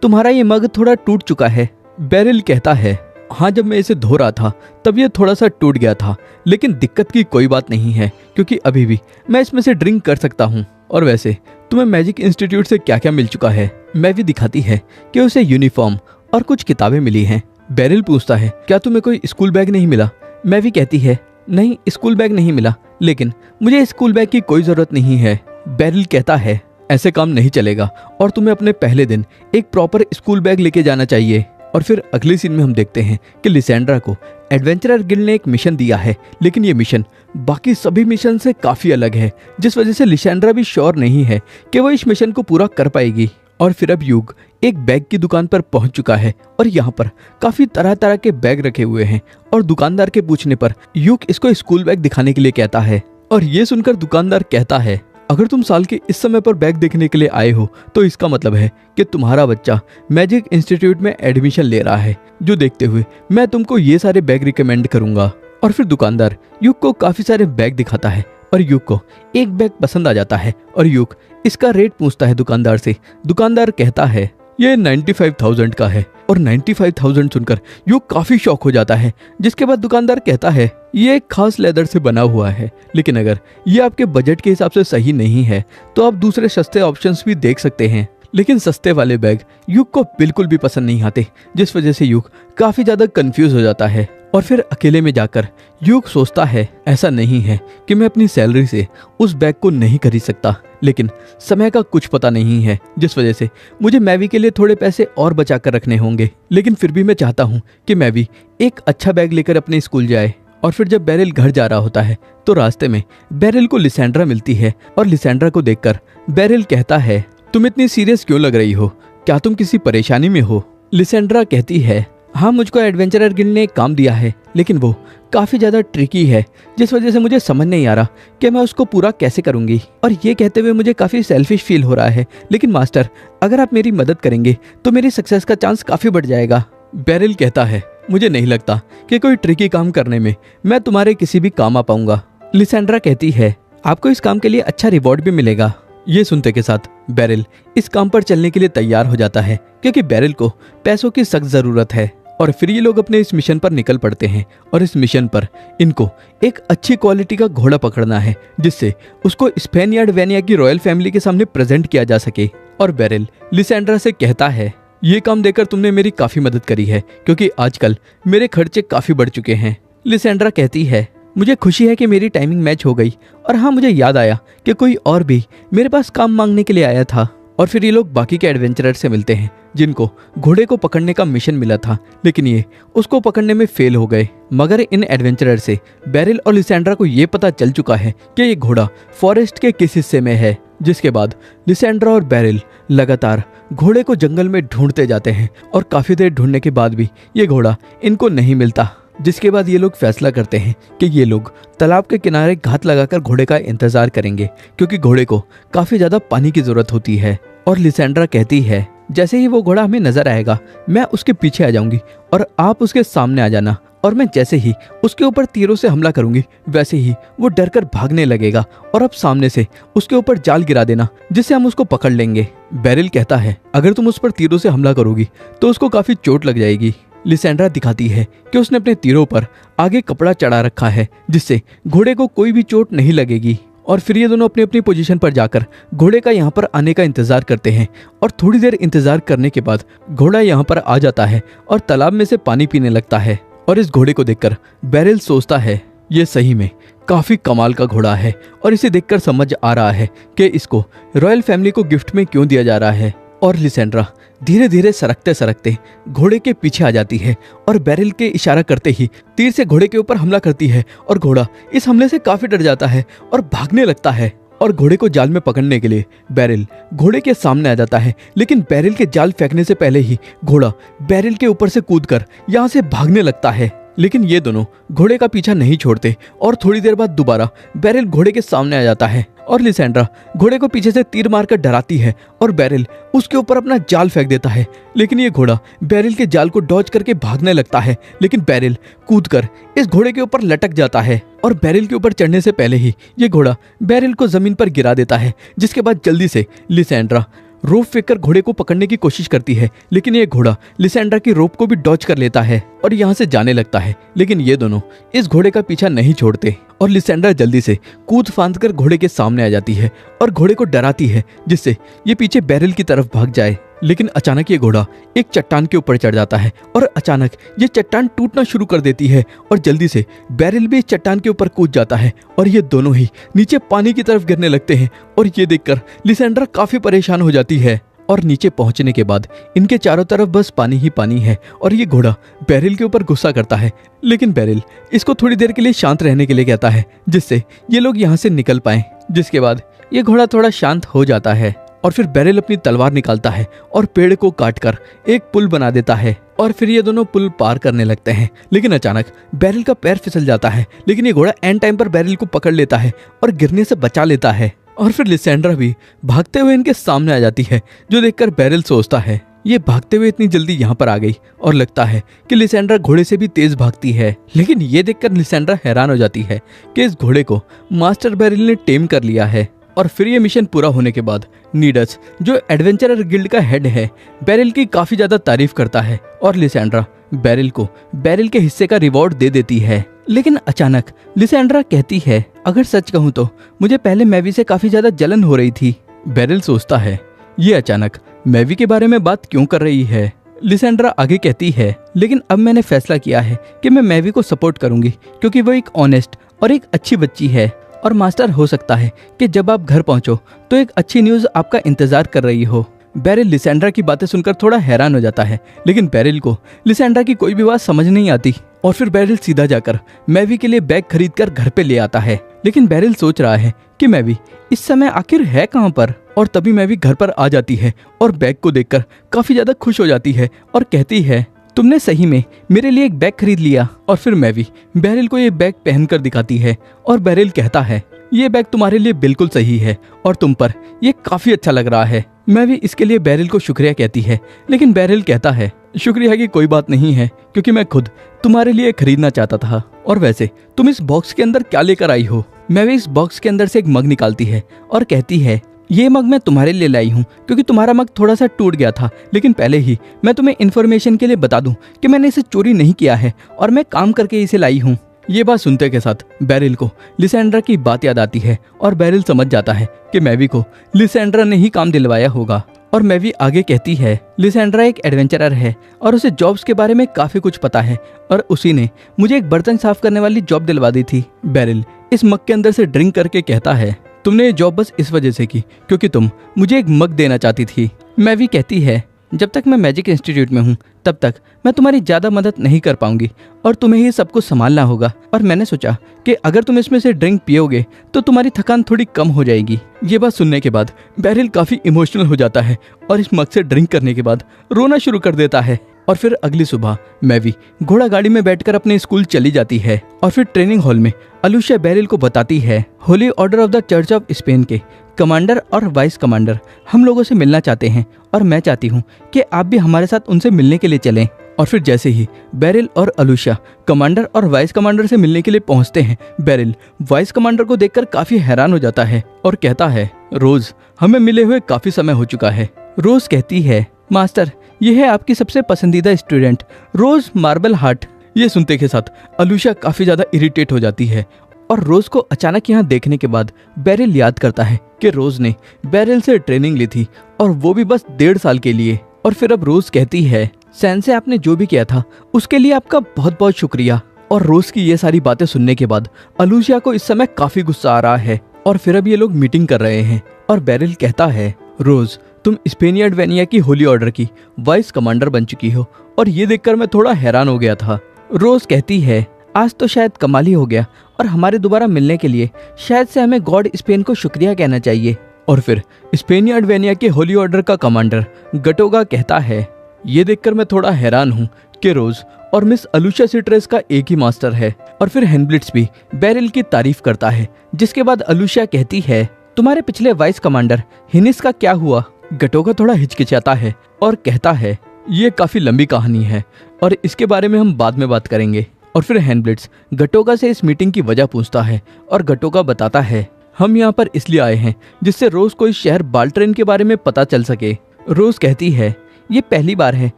Speaker 1: तुम्हारा ये मग थोड़ा टूट चुका है। बेरिल कहता है, हाँ, जब मैं इसे धो रहा था तब ये थोड़ा सा टूट गया था, लेकिन दिक्कत की कोई बात नहीं है, क्योंकि अभी भी मैं इसमें से ड्रिंक कर सकता हूँ। और वैसे तुम्हें मैजिक इंस्टीट्यूट से क्या क्या मिल चुका है? मैवी दिखाती है कि उसे यूनिफॉर्म और कुछ किताबें मिली हैं। बेरिल पूछता है, क्या तुम्हें कोई स्कूल बैग नहीं मिला? मैवी कहती है, नहीं, स्कूल बैग नहीं मिला, लेकिन मुझे स्कूल बैग की कोई जरूरत नहीं है। बेरिल कहता है, ऐसे काम नहीं चलेगा और तुम्हें अपने पहले दिन एक प्रॉपर स्कूल बैग लेके जाना चाहिए। और फिर अगले सीन में हम देखते हैं कि लिसेंड्रा को एडवेंचरर गिल्ड ने एक मिशन दिया है, लेकिन ये मिशन बाकी सभी मिशन से काफी अलग है, जिस वजह से लिसेंड्रा भी श्योर नहीं है कि वो इस मिशन को पूरा कर पाएगी। और फिर अब यूग एक बैग की दुकान पर पहुंच चुका है और यहाँ पर काफी तरह तरह के बैग रखे हुए हैं। और दुकानदार के पूछने पर यूग इसको स्कूल बैग दिखाने के लिए कहता है। और ये सुनकर दुकानदार कहता है, अगर तुम साल के इस समय पर बैग देखने के लिए आए हो तो इसका मतलब है कि तुम्हारा बच्चा मैजिक इंस्टीट्यूट में एडमिशन ले रहा है, जो देखते हुए मैं तुमको ये सारे बैग रिकमेंड करूंगा। और फिर दुकानदार युग को काफी सारे बैग दिखाता है और युग को एक बैग पसंद आ जाता है और युग इसका रेट पूछता है दुकानदार से। दुकानदार कहता है, ये 95,000 का है। और 95,000 सुनकर युग काफी शॉक हो जाता है, जिसके बाद दुकानदार कहता है, ये एक खास लेदर से बना हुआ है, लेकिन अगर ये आपके बजट के हिसाब से सही नहीं है तो आप दूसरे सस्ते ऑप्शंस भी देख सकते हैं। लेकिन सस्ते वाले बैग युग को बिल्कुल भी पसंद नहीं आते, जिस वजह से युग काफी ज्यादा कंफ्यूज हो जाता है। और फिर अकेले में जाकर युग सोचता है, ऐसा नहीं है कि मैं अपनी सैलरी से उस बैग को नहीं खरीद सकता, लेकिन समय का कुछ पता नहीं है, जिस वजह से मुझे मैवी के लिए थोड़े पैसे और बचा कर रखने होंगे। लेकिन फिर भी मैं चाहता हूँ कि मैवी एक अच्छा बैग लेकर अपने स्कूल जाए। और फिर जब बेरिल घर जा रहा होता है तो रास्ते में बेरिल को लिसेंड्रा मिलती है और लिसेंड्रा को देखकर बेरिल कहता है, तुम इतनी सीरियस क्यों लग रही हो? क्या तुम किसी परेशानी में हो? लिसेंड्रा कहती है, हाँ, मुझको एडवेंचरर गिल्ड ने एक काम दिया है, लेकिन वो काफी ज्यादा ट्रिकी है, जिस वजह से मुझे समझ नहीं आ रहा कि मैं उसको पूरा कैसे करूंगी। और ये कहते हुए मुझे काफी सेल्फिश फील हो रहा है, लेकिन मास्टर, अगर आप मेरी मदद करेंगे तो मेरी सक्सेस का चांस काफी बढ़ जाएगा। बेरिल कहता है, मुझे नहीं लगता कि कोई ट्रिकी काम करने में मैं तुम्हारे किसी भी काम आ पाऊंगा। लिसेंड्रा कहती है, आपको इस काम के लिए अच्छा रिवॉर्ड भी मिलेगा। ये सुनते के साथ बेरिल इस काम पर चलने के लिए तैयार हो जाता है, क्योंकि बेरिल को पैसों की सख्त जरूरत है। और फिर ये लोग अपने इस मिशन पर निकल पड़ते हैं और इस मिशन पर इनको एक अच्छी क्वालिटी का घोड़ा पकड़ना है, जिससे उसको स्पेनियार्ड वेनिया की रॉयल फैमिली के सामने प्रेजेंट किया जा सके। और बेरिल लिसेंड्रा से कहता है, ये काम देकर तुमने मेरी काफी मदद करी है, क्योंकि आजकल मेरे खर्चे काफी बढ़ चुके हैं। लिसेंड्रा कहती है, मुझे खुशी है कि मेरी टाइमिंग मैच हो गई, और हाँ, मुझे याद आया कि कोई और भी मेरे पास काम मांगने के लिए आया था। और फिर ये लोग बाकी के एडवेंचरर से मिलते हैं, जिनको घोड़े को पकड़ने का मिशन मिला था, लेकिन ये उसको पकड़ने में फेल हो गए। मगर इन एडवेंचरर से बेरिल और लिसेंड्रा को ये पता चल चुका है कि ये घोड़ा फॉरेस्ट के किस हिस्से में है, जिसके बाद लिसेंड्रा और बेरिल लगातार घोड़े को जंगल में ढूंढते जाते हैं और काफी देर ढूंढने के बाद भी ये घोड़ा इनको नहीं मिलता, जिसके बाद ये लोग फैसला करते हैं कि ये लोग तालाब के किनारे घात लगाकर घोड़े का इंतजार करेंगे, क्योंकि घोड़े को काफी ज्यादा पानी की जरूरत होती है। और लिसेंड्रा कहती है, जैसे ही वो घोड़ा हमें नजर आएगा मैं उसके पीछे आ जाऊंगी और आप उसके सामने आ जाना, और मैं जैसे ही उसके ऊपर तीरों से हमला करूंगी वैसे ही वो डरकर भागने लगेगा, और अब सामने से उसके ऊपर जाल गिरा देना, जिससे हम उसको पकड़ लेंगे। बेरिल कहता है, अगर तुम उस पर तीरों से हमला करोगी तो उसको काफी चोट लग जाएगी। लिसेंड्रा दिखाती है कि उसने अपने तीरों पर आगे कपड़ा चढ़ा रखा है, जिससे घोड़े को कोई भी चोट नहीं लगेगी। और फिर ये दोनों अपनी अपनी पोजीशन पर जाकर घोड़े का यहाँ पर आने का इंतजार करते हैं, और थोड़ी देर इंतजार करने के बाद घोड़ा यहाँ पर आ जाता है और तालाब में से पानी पीने लगता है। और इस घोड़े को देखकर बेरिल सोचता है, ये सही में काफी कमाल का घोड़ा है और इसे देखकर समझ आ रहा है कि इसको रॉयल फैमिली को गिफ्ट में क्यों दिया जा रहा है। और लिसेंड्रा धीरे धीरे सरकते सरकते घोड़े के पीछे आ जाती है और बेरिल के इशारा करते ही तीर से घोड़े के ऊपर हमला करती है और घोड़ा इस हमले से काफी डर जाता है और भागने लगता है। और घोड़े को जाल में पकड़ने के लिए बेरिल घोड़े के सामने आ जाता है, लेकिन बेरिल के जाल फेंकने से पहले ही घोड़ा बेरिल के ऊपर से कूदकर यहाँ से भागने लगता है। लेकिन ये दोनों घोड़े का पीछा नहीं छोड़ते और थोड़ी देर बाद दोबारा बेरिल घोड़े के सामने आ जाता है और लिसेंड्रा घोड़े को पीछे से तीर मारकर डराती है और बेरिल उसके ऊपर अपना जाल फेंक देता है। लेकिन ये घोड़ा बेरिल के जाल को डॉज करके भागने लगता है, लेकिन बेरिल कूदकर इस घोड़े के ऊपर लटक जाता है और बेरिल के ऊपर चढ़ने से पहले ही ये घोड़ा बेरिल को जमीन पर गिरा देता है। जिसके बाद जल्दी से लिसेंड्रा रोप फेंककर घोड़े को पकड़ने की कोशिश करती है, लेकिन ये घोड़ा लिसेंड्रा की रोप को भी डॉज कर लेता है और यहाँ से जाने लगता है। लेकिन ये दोनों इस घोड़े का पीछा नहीं छोड़ते और लिसेंड्रा जल्दी से कूद फांद कर घोड़े के सामने आ जाती है और घोड़े को डराती है जिससे ये पीछे बेरिल की तरफ भाग जाए। लेकिन अचानक ये घोड़ा एक चट्टान के ऊपर चढ़ जाता है और अचानक ये चट्टान टूटना शुरू कर देती है और जल्दी से बेरिल भी इस चट्टान के ऊपर कूद जाता है और ये दोनों ही नीचे पानी की तरफ गिरने लगते हैं। और ये देखकर लिसेंड्रा काफी परेशान हो जाती है और नीचे पहुंचने के बाद इनके चारों तरफ बस पानी ही पानी है और ये घोड़ा बेरिल के ऊपर गुस्सा करता है। लेकिन बेरिल इसको थोड़ी देर के लिए शांत रहने के लिए कहता है जिससे ये लोग यहाँ से निकल पाए। जिसके बाद ये घोड़ा थोड़ा शांत हो जाता है और फिर बेरिल अपनी तलवार निकालता है और पेड़ को काटकर एक पुल बना देता है और फिर ये दोनों पुल पार करने लगते हैं। लेकिन अचानक बेरिल का पैर फिसल जाता है, लेकिन ये घोड़ा एंड टाइम पर बेरिल को पकड़ लेता है और गिरने से बचा लेता है। और फिर लिसेंड्रा भी भागते हुए इनके सामने आ जाती है, जो देखकर बेरिल सोचता है ये भागते हुए इतनी जल्दी यहाँ पर आ गई और लगता है कि लिसेंड्रा घोड़े से भी तेज भागती है। लेकिन ये देखकर लिसेंड्रा हैरान हो जाती है कि इस घोड़े को मास्टर बेरिल ने टेम कर लिया है। और फिर ये मिशन पूरा होने के बाद नीडस जो एडवेंचरर गिल्ड का हेड है बेरिल की काफी ज्यादा तारीफ करता है और लिसेंड्रा बेरिल को बेरिल के हिस्से का रिवॉर्ड दे देती है। लेकिन अचानक लिसेंड्रा कहती है अगर सच कहूँ तो मुझे पहले मैवी से काफी ज्यादा जलन हो रही थी। बेरिल सोचता है ये अचानक मैवी के बारे में बात क्यों कर रही है। लिसेंड्रा आगे कहती है लेकिन अब मैंने फैसला किया है कि मैं मैवी को सपोर्ट करूंगी क्योंकि वो एक ऑनेस्ट और एक अच्छी बच्ची है। और मास्टर हो सकता है कि जब आप घर पहुंचो तो एक अच्छी न्यूज आपका इंतजार कर रही हो। बेरिल लिसेंड्रा की बातें सुनकर थोड़ा हैरान हो जाता है, लेकिन बेरिल को लिसेंड्रा की कोई भी बात समझ नहीं आती और फिर बेरिल सीधा जाकर मैवी के लिए बैग खरीदकर घर पे ले आता है। लेकिन बेरिल सोच रहा है कि मैवी इस समय आखिर है कहाँ पर। और तभी मैवी घर पर आ जाती है और बैग को देखकर काफी ज्यादा खुश हो जाती है और कहती है तुमने सही में मेरे लिए एक बैग खरीद लिया। और फिर मैवी बेरिल को ये बैग पहनकर दिखाती है और बेरिल कहता है ये बैग तुम्हारे लिए बिल्कुल सही है और तुम पर ये काफी अच्छा लग रहा है। मैवी इसके लिए बेरिल को शुक्रिया कहती है, लेकिन बेरिल कहता है शुक्रिया की कोई बात नहीं है क्योंकि मैं खुद तुम्हारे लिए खरीदना चाहता था। और वैसे तुम इस बॉक्स के अंदर क्या लेकर आई हो। मैवी इस बॉक्स के अंदर से एक मग निकालती है और कहती है ये मग मैं तुम्हारे लिए लाई हूँ क्योंकि तुम्हारा मग थोड़ा सा टूट गया था, लेकिन पहले ही मैं तुम्हें इन्फॉर्मेशन के लिए बता दूं कि मैंने इसे चोरी नहीं किया है और मैं काम करके इसे लाई हूँ। ये बात सुनते के साथ बेरिल को लिसेंड्रा की बात याद आती है और बेरिल समझ जाता है कि मैवी को लिसेंड्रा ने ही काम दिलवाया होगा। और मैवी आगे कहती है लिसेंड्रा एक एडवेंचरर है और उसे जॉब्स के बारे में काफी कुछ पता है और उसी ने मुझे एक बर्तन साफ करने वाली जॉब दिलवा दी थी। बेरिल इस मग के अंदर से ड्रिंक करके कहता है तुमने ये जॉब बस इस वजह से की क्योंकि तुम मुझे एक मग देना चाहती थी। मैवी कहती है जब तक मैं मैजिक इंस्टीट्यूट में हूँ तब तक मैं तुम्हारी ज्यादा मदद नहीं कर पाऊंगी और तुम्हें ही सब कुछ संभालना होगा और मैंने सोचा कि अगर तुम इसमें से ड्रिंक पियोगे तो तुम्हारी थकान थोड़ी कम हो जाएगी। ये बात सुनने के बाद बेरिल काफी इमोशनल हो जाता है और इस मग से ड्रिंक करने के बाद रोना शुरू कर देता है। और फिर अगली सुबह मैवी घोड़ा गाड़ी में बैठकर अपने स्कूल चली जाती है और फिर ट्रेनिंग हॉल में अलुशिया बेरिल को बताती है Holi order of the church of Spain के कमांडर और वाइस कमांडर हम लोगों से मिलना चाहते हैं और मैं चाहती हूँ कि आप भी हमारे साथ उनसे मिलने के लिए चलें। और फिर जैसे ही बेरिल और अलुशिया कमांडर और वाइस कमांडर से मिलने के लिए पहुंचते हैं, बेरिल वाइस कमांडर को देखकर काफी हैरान हो जाता है और कहता है रोज हमें मिले हुए काफी समय हो चुका है। रोज कहती है मास्टर ये है आपकी सबसे पसंदीदा स्टूडेंट रोज मार्बल हार्ट। ये सुनते के साथ अलुशिया काफी ज्यादा इरिटेट हो जाती है और रोज को अचानक यहाँ देखने के बाद बेरिल याद करता है कि रोज ने बेरिल से ट्रेनिंग ली थी और वो भी बस 1.5 साल के लिए। और फिर अब रोज कहती है सैन से आपने जो भी किया था उसके लिए आपका बहुत बहुत शुक्रिया। और रोज की ये सारी बातें सुनने के बाद अलूशिया को इस समय काफी गुस्सा आ रहा है। और फिर अब ये लोग मीटिंग कर रहे हैं और बेरिल कहता है, रोज तुम स्पेनियर्ड वेनिया की होली ऑर्डर की वाइस कमांडर बन चुकी हो और ये देखकर मैं थोड़ा हैरान हो गया था। रोज कहती है, आज तो शायद कमाल ही हो गया और हमारे दोबारा मिलने के लिए शायद से हमें गॉड स्पेन को शुक्रिया कहना चाहिए। और फिर स्पेनियर्ड वेनिया के होली ऑर्डर का कमांडर गटोगा कहता है, ये देखकर मैं थोड़ा हैरान हूँ कि रोज और मिस अलूशिया सिट्रेस का एक ही मास्टर है। और फिर हेनब्लिट्स भी बेरिल की तारीफ करता है, जिसके बाद अलूशिया कहती है, तुम्हारे पिछले वाइस कमांडर हिनिस का क्या हुआ? गटोगा थोड़ा हिचकिचाता है और कहता है, ये काफी लंबी कहानी है और इसके बारे में हम बाद में बात करेंगे। और फिर हेनब्लिट्स गटोगा से इस मीटिंग की वजह पूछता है और गटोगा बताता है, हम यहाँ पर इसलिए आए हैं जिससे रोज को इस शहर बाल्ट्रेन के बारे में पता चल सके। रोज कहती है, ये पहली बार है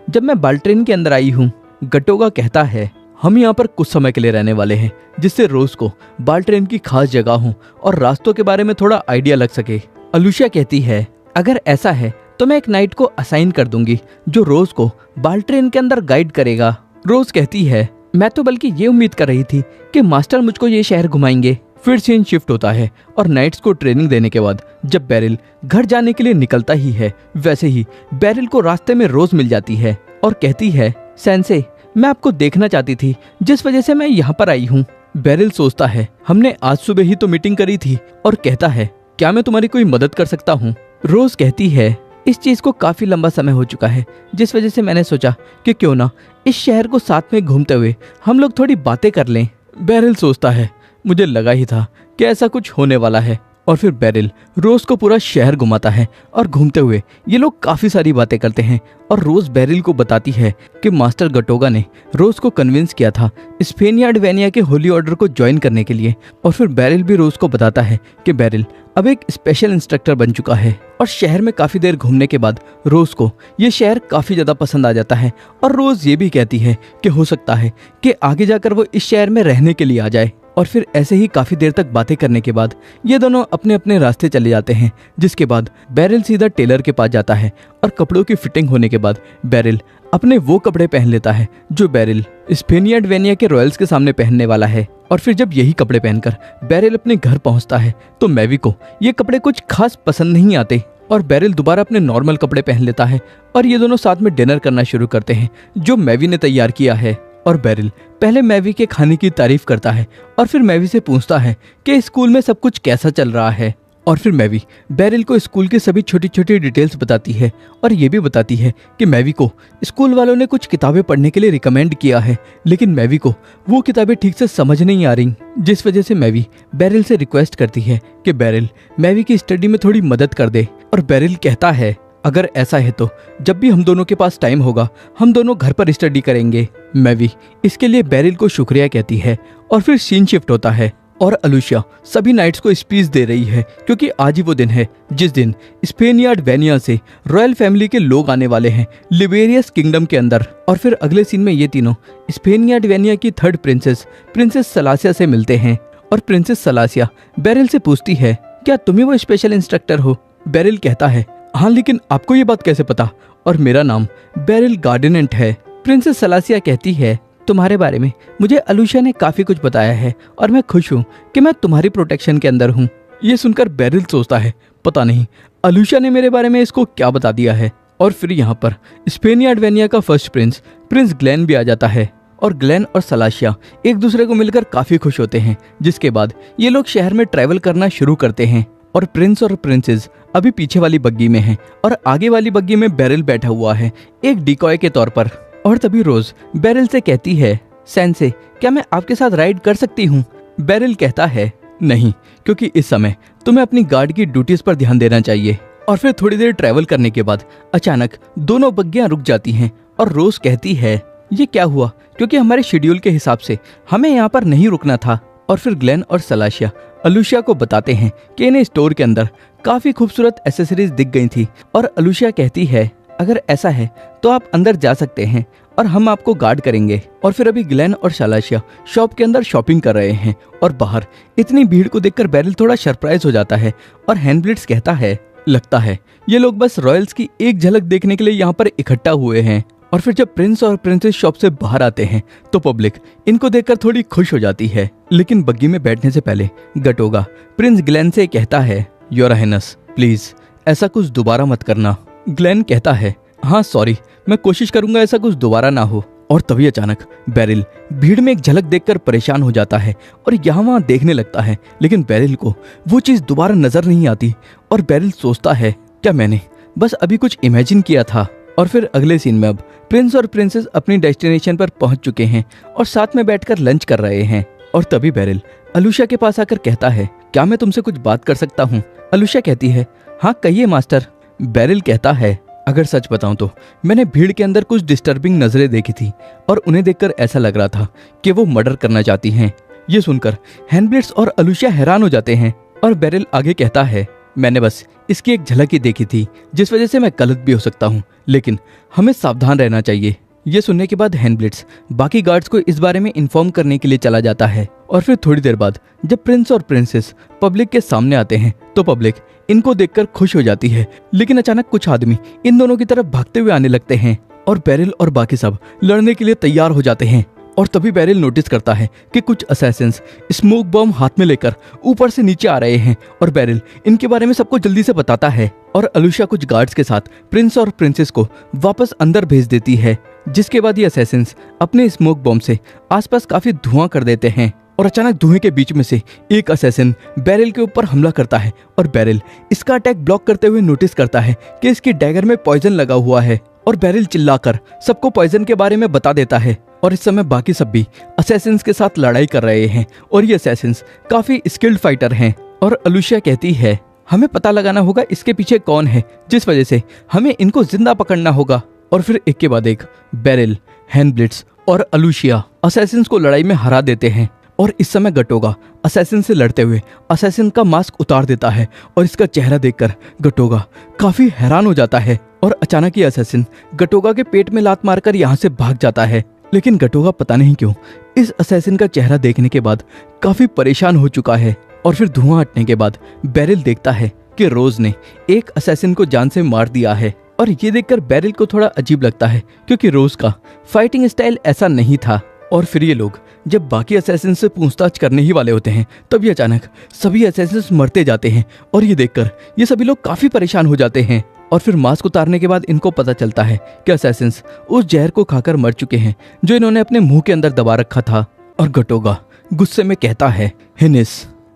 Speaker 1: जब मैं बाल्ट्रेन के अंदर आई हूँ। गटोगा कहता है, हम यहाँ पर कुछ समय के लिए रहने वाले हैं जिससे रोज को बाल्ट्रेन की खास जगह हो और रास्तों के बारे में थोड़ा आइडिया लग सके। अलूशिया कहती है, अगर ऐसा है तो मैं एक नाइट को असाइन कर दूंगी जो रोज को बाल्ट्रेन के अंदर गाइड करेगा। रोज कहती है, मैं तो बल्कि ये उम्मीद कर रही थी कि मास्टर मुझको ये शहर घुमाएंगे। फिर सीन शिफ्ट होता है और नाइट्स को ट्रेनिंग देने के बाद जब बेरिल घर जाने के लिए निकलता ही है, वैसे ही बेरिल को रास्ते में रोज मिल जाती है और कहती है, सेंसे मैं आपको देखना चाहती थी जिस वजह से मैं यहाँ पर आई हूँ। बेरिल सोचता है, हमने आज सुबह ही तो मीटिंग करी थी, और कहता है, क्या मैं तुम्हारी कोई मदद कर सकता हूँ? रोज कहती है, इस चीज को काफी लंबा समय हो चुका है जिस वजह से मैंने सोचा कि क्यों ना इस शहर को साथ में घूमते हुए हम लोग थोड़ी बातें कर लें। बेरिल सोचता है, मुझे लगा ही था कि ऐसा कुछ होने वाला है। और फिर बेरिल रोज को पूरा शहर घुमाता है और घूमते हुए ये लोग काफी सारी बातें करते हैं। और रोज बेरिल को बताती है कि मास्टर गटोगा ने रोज को कन्विंस किया था स्पेनियर्ड वेनिया के होली ऑर्डर को ज्वाइन करने के लिए। और फिर बेरिल भी रोज को बताता है कि बेरिल अब एक स्पेशल इंस्ट्रक्टर बन चुका है। और शहर में काफी देर घूमने के बाद रोज को ये शहर काफी ज्यादा पसंद आ जाता है। और रोज ये भी कहती है कि हो सकता है कि आगे जाकर वो इस शहर में रहने के लिए आ जाए। और फिर ऐसे ही काफी देर तक बातें करने के बाद ये दोनों अपने अपने रास्ते चले जाते हैं, जिसके बाद बेरिल सीधा टेलर के पास जाता है और कपड़ों की फिटिंग होने के बाद बेरिल अपने वो कपड़े पहन लेता है जो बेरिल स्पेनियर्ड वेनिया के रॉयल्स के सामने पहनने वाला है। और फिर जब यही कपड़े पहनकर बेरिल अपने घर पहुंचता है तो मैवी को ये कपड़े कुछ खास पसंद नहीं आते और बेरिल दोबारा अपने नॉर्मल कपड़े पहन लेता है और ये दोनों साथ में डिनर करना शुरू करते हैं जो मैवी ने तैयार किया है। और बेरिल पहले मैवी के खाने की तारीफ करता है और फिर मैवी से पूछता है कि स्कूल में सब कुछ कैसा चल रहा है। और फिर मैवी बेरिल को स्कूल की सभी छोटी छोटी डिटेल्स बताती है और ये भी बताती है कि मैवी को स्कूल वालों ने कुछ किताबें पढ़ने के लिए रिकमेंड किया है, लेकिन मैवी को वो किताबें ठीक से समझ नहीं आ रही, जिस वजह से मैवी बेरिल से रिक्वेस्ट करती है कि बेरिल मैवी की स्टडी में थोड़ी मदद कर दे। और बेरिल कहता है, अगर ऐसा है तो जब भी हम दोनों के पास टाइम होगा हम दोनों घर पर स्टडी करेंगे। मैवी इसके लिए बेरिल को शुक्रिया कहती है। और फिर सीन शिफ्ट होता है और अलूशिया सभी नाइट्स को स्पीच दे रही है क्योंकि आज ही वो दिन है जिस दिन स्पेनियर्ड वेनिया से रॉयल फैमिली के लोग आने वाले हैं लिबेरियस किंगडम के अंदर। और फिर अगले सीन में ये तीनों स्पेनियर्ड वेनिया की थर्ड प्रिंसेस सलासिया से मिलते हैं और प्रिंसेस सलासिया बेरिल से पूछती है, क्या तुम ही वो स्पेशल इंस्ट्रक्टर हो? बेरिल कहता है, हाँ, लेकिन आपको ये बात कैसे पता? और मेरा नाम बेरिल गार्डिनेंट है। प्रिंसेस सलासिया कहती है, तुम्हारे बारे में मुझे अलूशिया ने काफी कुछ बताया है और मैं खुश हूँ कि मैं तुम्हारी प्रोटेक्शन के अंदर हूँ। ये सुनकर बेरिल सोचता है, पता नहीं अलूशिया ने मेरे बारे में इसको क्या बता दिया है। और फिर यहाँ पर स्पेनियर्ड वेनिया का फर्स्ट प्रिंस ग्लेन भी आ जाता है और ग्लेन और सलाशिया एक दूसरे को मिलकर काफी खुश होते हैं, जिसके बाद ये लोग शहर में ट्रैवल करना शुरू करते हैं। और प्रिंस और प्रिंसेस अभी पीछे वाली बग्गी में हैं और आगे वाली बग्गी में बेरिल बैठा हुआ है एक डिकॉय के तौर पर। और तभी रोज बेरिल से कहती है, सेंसे क्या मैं आपके साथ राइड कर सकती हूँ? बेरिल कहता है, नहीं, क्योंकि इस समय तुम्हें अपनी गार्ड की ड्यूटीज पर ध्यान देना चाहिए। और फिर थोड़ी देर ट्रैवल करने के बाद अचानक दोनों बग्गियां रुक जाती हैं और रोज कहती है, ये क्या हुआ? क्योंकि हमारे शेड्यूल के हिसाब से हमें यहाँ पर नहीं रुकना था। और फिर ग्लेन और सलाशिया अलूशिया को बताते हैं कि इन्हें स्टोर के अंदर काफी खूबसूरत एसेसरीज दिख गई थी। और अलूशिया कहती है, अगर ऐसा है तो आप अंदर जा सकते हैं और हम आपको गार्ड करेंगे। और फिर अभी ग्लेन और सलाशिया शॉप के अंदर शॉपिंग कर रहे हैं और बाहर इतनी भीड़ को देखकर बेरिल थोड़ा सरप्राइज हो जाता है और हेनब्लिट्स कहता है, लगता है ये लोग बस रॉयल्स की एक झलक देखने के लिए यहाँ पर इकट्ठा हुए हैं। और फिर जब प्रिंस और प्रिंसेस शॉप से बाहर आते हैं तो पब्लिक इनको देखकर थोड़ी खुश हो जाती है। लेकिन बग्गी में बैठने से पहले गटोगा प्रिंस ग्लेन से कहता है, योर हाइनेस प्लीज ऐसा कुछ दोबारा मत करना। ग्लेन कहता है, हाँ सॉरी, मैं कोशिश करूंगा ऐसा कुछ दोबारा ना हो। और तभी अचानक बेरिल भीड़ में एक झलक देखकर परेशान हो जाता है और यहाँ वहाँ देखने लगता है, लेकिन बेरिल को वो चीज दोबारा नजर नहीं आती। और बेरिल सोचता है, क्या मैंने बस अभी कुछ इमेजिन किया था। और फिर अगले सीन में अब प्रिंस और प्रिंसेस अपनी डेस्टिनेशन पर पहुंच चुके हैं और साथ में बैठकर लंच कर रहे हैं। और तभी बेरिल अलुशा के पास आकर कहता है, क्या मैं तुमसे कुछ बात कर सकता हूँ? अलुशा कहती है, हाँ कहिए मास्टर। बेरिल कहता है, अगर सच बताऊं तो मैंने भीड़ के अंदर कुछ डिस्टर्बिंग नजरें देखी थी और उन्हें देखकर ऐसा लग रहा था कि वो मर्डर करना चाहती हैं। ये सुनकर हैंडब्लिट्स और अलुशा हैरान हो जाते हैं। और बेरिल आगे कहता है, मैंने बस इसकी एक झलक ही देखी थी, जिस वजह से मैं गलत भी हो सकता हूँ, लेकिन हमें सावधान रहना चाहिए। ये सुनने के बाद हैंडब्लिट्स बाकी गार्ड्स को इस बारे में इन्फॉर्म करने के लिए चला जाता है। और फिर थोड़ी देर बाद जब प्रिंस और प्रिंसेस पब्लिक के सामने आते हैं तो पब्लिक इनको देखकर खुश हो जाती है। लेकिन अचानक कुछ आदमी इन दोनों की तरफ भागते हुए आने लगते हैं और बेरिल और बाकी सब लड़ने के लिए तैयार हो जाते हैं। और तभी बेरिल नोटिस करता है कि कुछ असैसिन्स स्मोक बॉम्ब हाथ में लेकर ऊपर से नीचे आ रहे हैं और बेरिल इनके बारे में सबको जल्दी से बताता है। और अलुशा कुछ गार्ड्स के साथ प्रिंस और प्रिंसेस को वापस अंदर भेज देती है, जिसके बाद ये असैसिन्स अपने स्मोक बॉम्ब से आसपास काफी धुआं कर देते हैं। और अचानक धुएं के बीच में से एक असैसिन बेरिल के ऊपर हमला करता है और बेरिल इसका अटैक ब्लॉक करते हुए नोटिस करता है कि इसकी डैगर में पॉइजन लगा हुआ है। और बेरिल चिल्लाकर सबको पॉइजन के बारे में बता देता है। और इस समय बाकी सब भी असैसिन्स के साथ लड़ाई कर रहे हैं और ये असैसिन्स काफी स्किल्ड फाइटर हैं। और अलुशा कहती है, हमें पता लगाना होगा इसके पीछे कौन है, जिस वजह से हमें इनको जिंदा पकड़ना होगा। और फिर एक के बाद एक बेरिल, हैंडब्लिट्स और अलुशिया असैसिन्स को लड़ाई में हरा देते हैं। और इस समय गटोगा असैसिन से लड़ते हुए असैसिन का मास्क उतार देता है और इसका चेहरा देखकर गटोगा काफी हैरान हो जाता है। और अचानक ये असैसिन गटोगा के पेट में लात मारकर यहाँ से भाग जाता है। लेकिन गटोगा पता नहीं क्यों इस असैसिन का चेहरा देखने के बाद काफी परेशान हो चुका है। और फिर धुआं हटने के बाद बेरिल देखता है कि रोज ने एक असैसिन को जान से मार दिया है। और ये देखकर बेरिल को थोड़ा अजीब लगता है, क्योंकि रोज का फाइटिंग स्टाइल ऐसा नहीं था। और फिर ये लोग जब बाकी असैसिन से पूछताछ करने ही वाले होते हैं तभी अचानक सभी असैसिन मरते जाते हैं। और ये देखकर ये सभी लोग काफी परेशान हो जाते हैं। और फिर मास्क उतारने के बाद इनको पता चलता है कि असैसिन उस जहर को खाकर मर चुके हैं जो इन्होंने अपने मुंह के अंदर दबा रखा था। और गटोगा गुस्से में कहता है, हिनिस।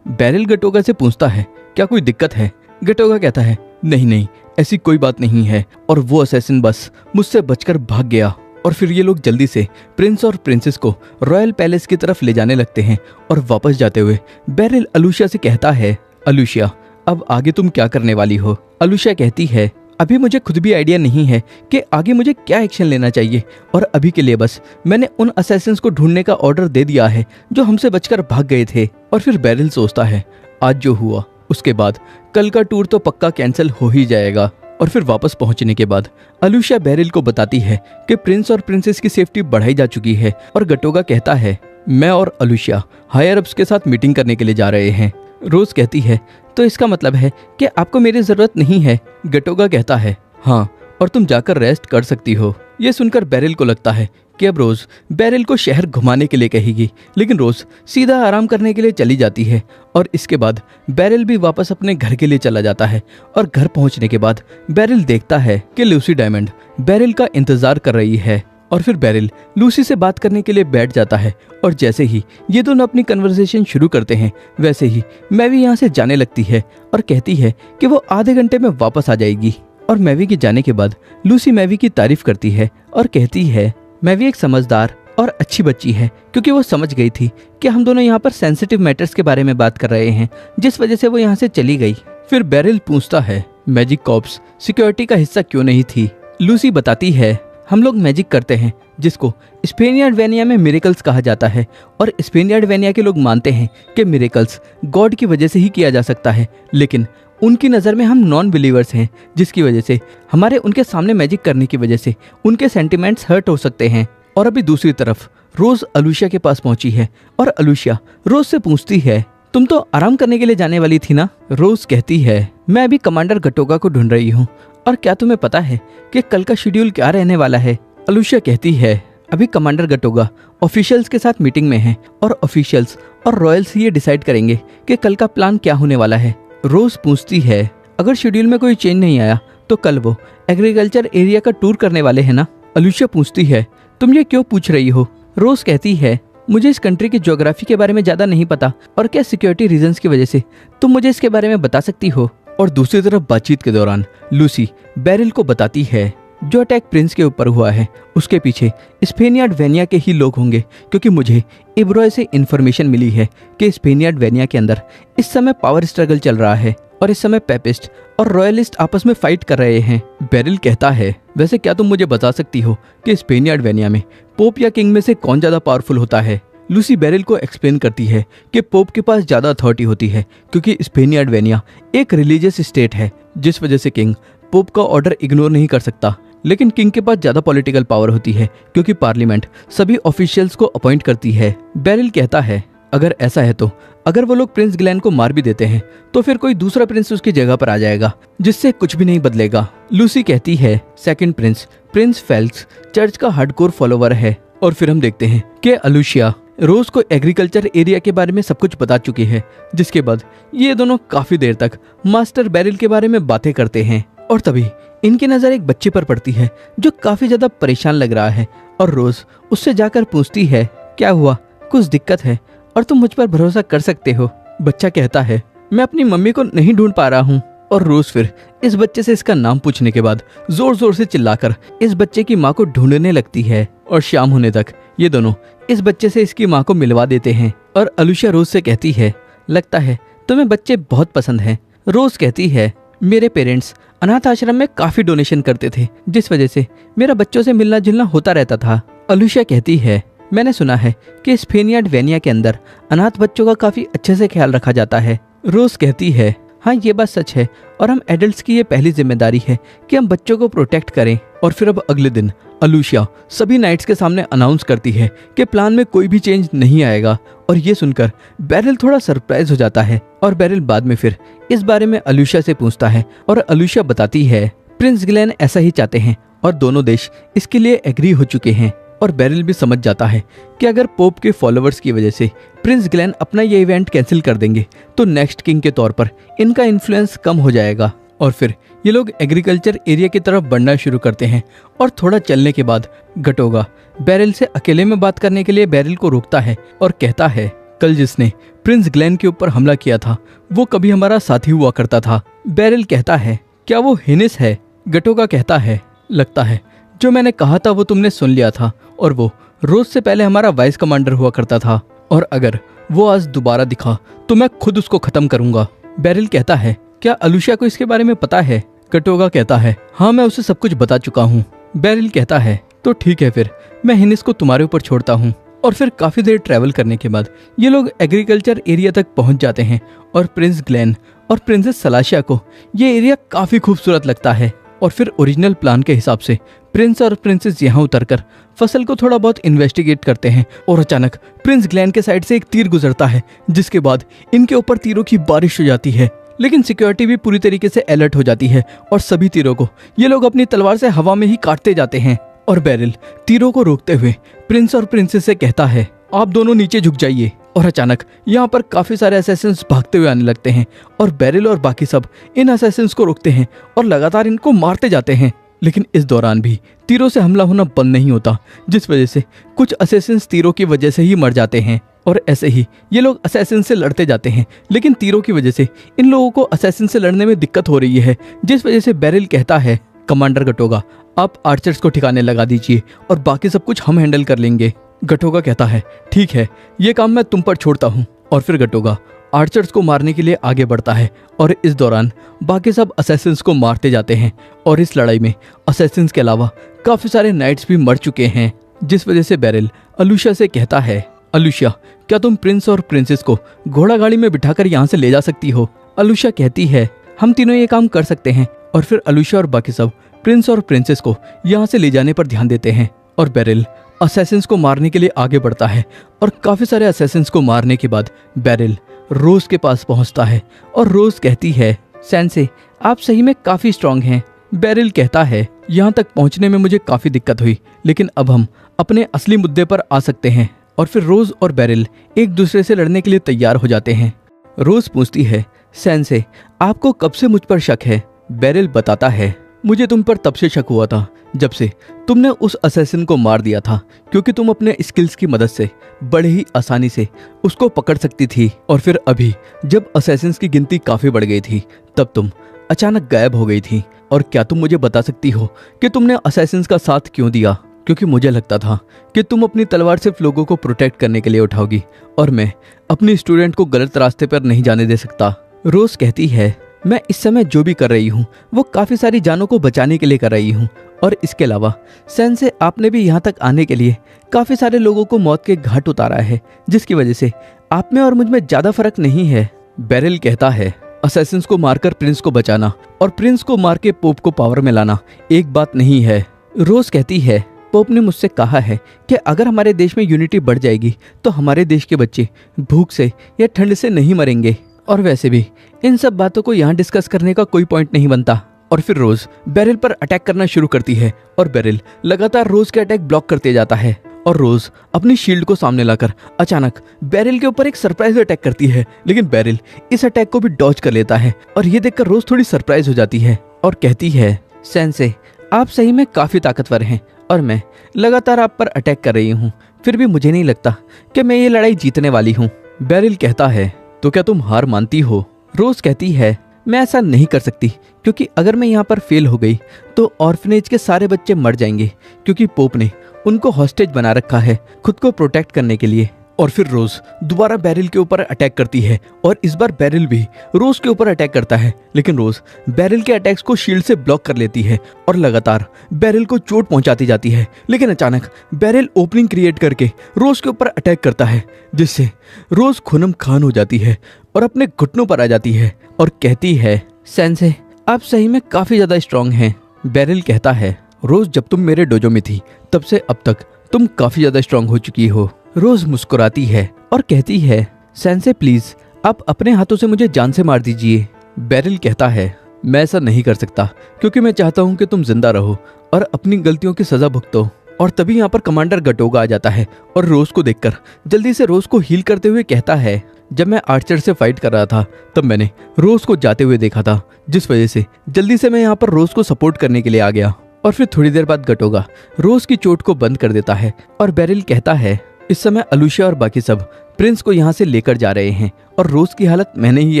Speaker 1: बेरिल गटोगा से पूछता है, क्या कोई दिक्कत है? गटोगा कहता है, नहीं नहीं ऐसी कोई बात नहीं है। और वो असैसिन बस मुझसे बचकर भाग गया। और फिर ये लोग जल्दी से प्रिंस और प्रिंसेस को रॉयल पैलेस की तरफ ले जाने लगते हैं। और वापस जाते हुए बेरिल अलुशिया से कहता है, अलुशिया अब आगे तुम क्या करने वाली हो? अलुशिया कहती है, अभी मुझे खुद भी आइडिया नहीं है कि आगे मुझे क्या एक्शन लेना चाहिए। और अभी के लिए बस मैंने उन असैसिन्स को ढूंढने का ऑर्डर दे दिया है जो हमसे बचकर भाग गए थे। और फिर बेरिल सोचता है, आज जो हुआ उसके बाद कल का टूर तो पक्का कैंसिल हो ही जाएगा। और फिर वापस पहुंचने के बाद अलुशिया बेरिल को बताती है कि प्रिंस और प्रिंसेस की सेफ्टी बढ़ाई जा चुकी है। और गटोगा कहता है, मैं और अलुशिया हायर अप्स के साथ मीटिंग करने के लिए जा रहे हैं। रोज कहती है, तो इसका मतलब है कि आपको मेरी जरूरत नहीं है? गटोगा कहता है, हाँ, और तुम जाकर रेस्ट कर सकती हो। ये सुनकर बेरिल को लगता है कि अब रोज बेरिल को शहर घुमाने के लिए कहेगी, लेकिन रोज सीधा आराम करने के लिए चली जाती है। और इसके बाद बेरिल भी वापस अपने घर के लिए चला जाता है। और घर पहुंचने के बाद बेरिल देखता है कि लूसी डायमंड बेरिल का इंतजार कर रही है। और फिर बेरिल लूसी से बात करने के लिए बैठ जाता है। और जैसे ही ये दोनों अपनी कन्वर्सेशन शुरू करते हैं वैसे ही मैवी यहाँ से जाने लगती है और कहती है कि वो आधे घंटे में वापस आ जाएगी। और मैवी के जाने के बाद लूसी मैवी की तारीफ करती है और कहती है, मैवी एक समझदार और अच्छी बच्ची है, क्योंकि वो समझ गई थी कि हम दोनों यहाँ पर सेंसिटिव मैटर्स के बारे में बात कर रहे हैं, जिस वजह से वो यहाँ से चली गई। फिर बेरिल पूछता है, मैजिक कॉर्प्स सिक्योरिटी का हिस्सा क्यों नहीं थी? लूसी बताती है, हम लोग मैजिक करते हैं जिसको स्पेनियर्ड वेनिया में मिरेकल्स कहा जाता है। और स्पेनियर्ड वेनिया के लोग मानते हैं कि मिरेकल्स गॉड की वजह से ही किया जा सकता है, लेकिन उनकी नज़र में हम नॉन बिलीवर्स हैं, जिसकी वजह से हमारे उनके सामने मैजिक करने की वजह से उनके सेंटिमेंट्स हर्ट हो सकते हैं। और अभी दूसरी तरफ रोज अलुशिया के पास पहुंची है और अलुशिया रोज से पूछती है, तुम तो आराम करने के लिए जाने वाली थी ना? रोज कहती है, मैं अभी कमांडर गटोगा को ढूंढ रही हूँ। और क्या तुम्हें पता है कि कल का शेड्यूल क्या रहने वाला है? अलुशिया कहती है अभी कमांडर गटोगा ऑफिशियल्स के साथ मीटिंग में है और ऑफिशियल्स और रॉयल्स ये डिसाइड करेंगे कि कल का प्लान क्या होने वाला है। रोज पूछती है अगर शेड्यूल में कोई चेंज नहीं आया तो कल वो एग्रीकल्चर एरिया का टूर करने वाले हैं ना। अलुशिया पूछती है तुम ये क्यों पूछ रही हो। रोज कहती है मुझे इस कंट्री की ज्योग्राफी के बारे में ज्यादा नहीं पता और क्या सिक्योरिटी रीजंस की वजह से तुम मुझे इसके बारे में बता सकती हो। और दूसरी तरफ बातचीत के दौरान लूसी बेरिल को बताती है जो अटैक प्रिंस के ऊपर हुआ है उसके पीछे स्पेनियार्ड वेनिया के ही लोग होंगे, क्योंकि मुझे इब्रोय से इन्फॉर्मेशन मिली है कि स्पेनियार्ड वेनिया के अंदर इस समय पावर स्ट्रगल चल रहा है और इस समय पेपिस्ट और रॉयलिस्ट आपस में फाइट कर रहे हैं। बेरिल कहता है वैसे क्या तुम मुझे बता सकती हो कि स्पेनियार्ड वेनिया में पोप या किंग में से कौन ज्यादा पावरफुल होता है। लूसी बेरिल को एक्सप्लेन करती है कि पोप के पास ज्यादा अथॉरिटी होती है क्योंकि स्पेनियार्ड वेनिया एक रिलीजियस स्टेट है, जिस वजह से किंग पोप का ऑर्डर इग्नोर नहीं कर सकता। लेकिन किंग के पास ज्यादा पॉलिटिकल पावर होती है क्योंकि पार्लियामेंट सभी ऑफिशियल्स को अपॉइंट करती है। बेरिल कहता है अगर ऐसा है तो अगर वो लोग प्रिंस ग्लेन को मार भी देते हैं तो फिर कोई दूसरा प्रिंस उसकी जगह पर आ जाएगा, जिससे कुछ भी नहीं बदलेगा। लूसी कहती है सेकंड प्रिंस प्रिंस फेल्क्स चर्च का हार्डकोर फॉलोवर है। और फिर हम देखते हैं कि अलुशिया रोज को एग्रीकल्चर एरिया के बारे में सब कुछ बता चुकी है, जिसके बाद ये दोनों काफी देर तक मास्टर बेरिल के बारे में बातें करते हैं। और तभी इनकी नजर एक बच्चे पर पड़ती है जो काफी ज्यादा परेशान लग रहा है और रोज उससे जाकर पूछती है क्या हुआ, कुछ दिक्कत है और तुम मुझ पर भरोसा कर सकते हो। बच्चा कहता है मैं अपनी मम्मी को नहीं ढूंढ पा रहा हूँ। और रोज फिर इस बच्चे से इसका नाम पूछने के बाद जोर जोर से चिल्लाकर इस बच्चे की माँ को ढूंढने लगती है और शाम होने तक ये दोनों इस बच्चे से इसकी माँ को मिलवा देते हैं। और अलुशिया रोज से कहती है लगता है तुम्हें बच्चे बहुत पसंद हैं। रोज कहती है मेरे पेरेंट्स अनाथ आश्रम में काफी डोनेशन करते थे, जिस वजह से मेरा बच्चों से मिलना जुलना होता रहता था। अलुशिया कहती है मैंने सुना है कि स्पेनियार्ड वेनिया के अंदर अनाथ बच्चों का काफी अच्छे से ख्याल रखा जाता है। रोज कहती है हाँ ये बात सच है और हम एडल्ट्स की ये पहली जिम्मेदारी है कि हम बच्चों को प्रोटेक्ट करें। और फिर अब अगले दिन अलुशिया सभी नाइट्स के सामने अनाउंस करती है कि प्लान में कोई भी चेंज नहीं आएगा। और ये सुनकर बेरिल थोड़ा सरप्राइज हो जाता है और बेरिल बाद में फिर इस बारे में अलुशिया से पूछता है और अलुशिया बताती है प्रिंस ग्लेन ऐसा ही चाहते हैं और दोनों देश इसके लिए एग्री हो चुके हैं। और बेरिल भी समझ जाता है कि अगर पोप के फॉलोअर्स की वजह से प्रिंस ग्लेन अपना ये इवेंट कैंसिल कर देंगे तो नेक्स्ट किंग के तौर पर इनका इन्फ्लुएंस कम हो जाएगा। और फिर ये लोग एग्रीकल्चर एरिया की तरफ बढ़ना शुरू करते हैं। और थोड़ा चलने के बाद गटोगा बेरिल से अकेले में बात करने के लिए बेरिल को रोकता है और कहता है कल जिसने प्रिंस ग्लेन के ऊपर हमला किया था वो कभी हमारा साथी हुआ करता था। बेरिल कहता है क्या वो हिनिस है। गटोगा कहता है लगता है जो मैंने कहा था वो तुमने सुन लिया था और वो रोज से पहले हमारा वाइस कमांडर हुआ करता था और अगर वो आज दोबारा दिखा तो मैं खुद उसको खत्म करूंगा। बेरिल कहता है क्या अलुशिया को इसके बारे में पता है। गटोगा कहता है हाँ मैं उसे सब कुछ बता चुका हूँ। बेरिल कहता है तो ठीक है फिर मैं हिनिस को तुम्हारे ऊपर छोड़ता हूँ। और फिर काफी देर ट्रैवल करने के बाद ये लोग एग्रीकल्चर एरिया तक पहुंच जाते हैं और प्रिंस ग्लेन और प्रिंसेस सलाशिया को ये एरिया काफी खूबसूरत लगता है। और फिर ओरिजिनल प्लान के हिसाब से प्रिंस और प्रिंसेस यहाँ उतरकर फसल को थोड़ा बहुत इन्वेस्टिगेट करते हैं और अचानक प्रिंस ग्लेन के साइड से एक तीर गुजरता है, जिसके बाद इनके ऊपर तीरों की बारिश हो जाती है। लेकिन सिक्योरिटी भी पूरी तरीके से अलर्ट हो जाती है और सभी तीरों को ये लोग अपनी तलवार से हवा में ही काटते जाते हैं। और बेरिल तीरों को रोकते हुए प्रिंस और प्रिंसेस से कहता है आप दोनों नीचे झुक जाइए। और अचानक यहाँ पर काफी सारे असैसिन्स भागते हुए आने लगते हैं और बेरिल और बाकी सब इन असैसिन्स को रोकते हैं और लगातार इनको मारते जाते हैं। लेकिन इस दौरान भी तीरों से हमला होना बंद नहीं होता, जिस वजह से कुछ असैसिन्स तीरों की वजह से ही मर जाते हैं। और ऐसे ही ये लोग असैसिन से लड़ते जाते हैं, लेकिन तीरों की वजह से इन लोगों को असैसिन से लड़ने में दिक्कत हो रही है, जिस वजह से बेरिल कहता है कमांडर गटोगा आप आर्चर्स को ठिकाने लगा दीजिए और बाकी सब कुछ हम हैंडल कर लेंगे। गटोगा कहता है ठीक है ये काम मैं तुम पर छोड़ता हूँ। और फिर गटोगा आर्चर्स को मारने के लिए आगे बढ़ता है और इस दौरान बाकी सब असैसिन्स को मारते जाते हैं। और इस लड़ाई में असैसिन्स के अलावा काफी सारे नाइट्स भी मर चुके हैं, जिस वजह से बेरिल अलुशिया से कहता है अलुशिया क्या तुम प्रिंस और प्रिंसेस को घोड़ा गाड़ी में बिठाकर यहाँ से ले जा सकती हो। अलुशिया कहती है हम तीनों ये काम कर सकते हैं। और फिर अलुशिया और बाकी सब प्रिंस और प्रिंसेस को यहाँ से ले जाने पर ध्यान देते हैं और बेरिल असैसिन्स को मारने के लिए आगे बढ़ता है। और काफी सारे असैसिन्स को मारने के बाद बेरिल रोज के पास पहुंचता है और रोज कहती है सेंसे आप सही में काफी स्ट्रांग हैं। बेरिल कहता है यहाँ तक पहुँचने में मुझे काफ़ी दिक्कत हुई, लेकिन अब हम अपने असली मुद्दे पर आ सकते हैं। और फिर रोज और बेरिल एक दूसरे से लड़ने के लिए तैयार हो जाते हैं। रोज पूछती है, सेंसे आपको कब से मुझ पर शक है? बेरिल बताता है, मुझे तुम पर तब से शक हुआ था जब से तुमने उस असैसिन को मार दिया था, क्योंकि तुम अपने स्किल्स की मदद से बड़े ही आसानी से उसको पकड़ सकती थी। और फिर अभी जब असैसिन्स की गिनती काफी बढ़ गई थी, तब तुम अचानक गायब हो गई थी। और क्या तुम मुझे बता सकती हो कि तुमने असैसिन्स का साथ क्यों दिया? क्योंकि मुझे लगता था कि तुम अपनी तलवार सिर्फ लोगों को प्रोटेक्ट करने के लिए उठाओगी, और मैं अपनी स्टूडेंट को गलत रास्ते पर नहीं जाने दे सकता। रोज कहती है, मैं इस समय जो भी कर रही हूँ वो काफी सारी जानों को बचाने के लिए कर रही हूँ, और इसके अलावा सेंसे आपने भी यहाँ तक आने के लिए काफी सारे लोगों को मौत के घाट उतारा है, जिसकी वजह से आप में और मुझ में ज्यादा फर्क नहीं है। बेरिल कहता है, असैसिन्स को मारकर प्रिंस को बचाना और प्रिंस को मार के पोप को पावर में लाना एक बात नहीं है। रोज कहती है, पोप ने मुझसे कहा है कि अगर हमारे देश में यूनिटी बढ़ जाएगी तो हमारे देश के बच्चे भूख से या ठंड से नहीं मरेंगे, और वैसे भी इन सब बातों को यहाँ डिस्कस करने का कोई पॉइंट नहीं बनता। और फिर रोज बेरिल पर अटैक करना शुरू करती है, और बेरिल लगातार रोज के अटैक ब्लॉक करते जाता है। और रोज अपनी शील्ड को सामने लाकर अचानक बेरिल के ऊपर एक सरप्राइज अटैक करती है, लेकिन बेरिल इस अटैक को भी डॉज कर लेता है। और ये देखकर रोज थोड़ी सरप्राइज हो जाती है और कहती है, सेंसे आप सही में काफी ताकतवर हैं, और मैं लगातार आप पर अटैक कर रही हूँ, फिर भी मुझे नहीं लगता कि मैं ये लड़ाई जीतने वाली हूँ। बेरिल कहता है, तो क्या तुम हार मानती हो? रोज कहती है, मैं ऐसा नहीं कर सकती, क्योंकि अगर मैं यहाँ पर फेल हो गई तो ऑर्फनेज के सारे बच्चे मर जाएंगे, क्योंकि पोप ने उनको हॉस्टेज बना रखा है खुद को प्रोटेक्ट करने के लिए। और फिर रोज दोबारा बेरिल के ऊपर अटैक करती है, और इस बार बेरिल भी रोज के ऊपर अटैक करता है, लेकिन रोज बेरिल के अटैक्स को शील्ड से ब्लॉक कर लेती है और लगातार बेरिल को चोट पहुंचाती जाती है। लेकिन अचानक बेरिल ओपनिंग क्रिएट करके रोज के ऊपर अटैक करता है, जिससे रोज खूनम खान हो जाती है और अपने घुटनों पर आ जाती है और कहती है, सेंसे आप सही में काफी ज्यादा स्ट्रांग हैं। बेरिल कहता है, रोज जब तुम मेरे डोजो में थी तब से अब तक तुम काफी ज्यादा स्ट्रांग हो चुकी हो। रोज मुस्कुराती है और कहती है, सेंसे प्लीज आप अपने हाथों से मुझे जान से मार दीजिए। बेरिल कहता है, मैं ऐसा नहीं कर सकता, क्योंकि मैं चाहता हूँ कि तुम जिंदा रहो और अपनी गलतियों की सजा भुगतो। और तभी यहाँ पर कमांडर गटोगा आ जाता है और रोज को देखकर जल्दी से रोज को हील करते हुए कहता है, जब मैं आर्चर से फाइट कर रहा था तब मैंने रोज को जाते हुए देखा था, जिस वजह से जल्दी से मैं यहाँ पर रोज को सपोर्ट करने के लिए आ गया। और फिर थोड़ी देर बाद गटोगा रोज की चोट को बंद कर देता है और बेरिल कहता है, इस समय अलुशिया और बाकी सब प्रिंस को यहाँ से लेकर जा रहे हैं, और रोज की हालत मैंने ही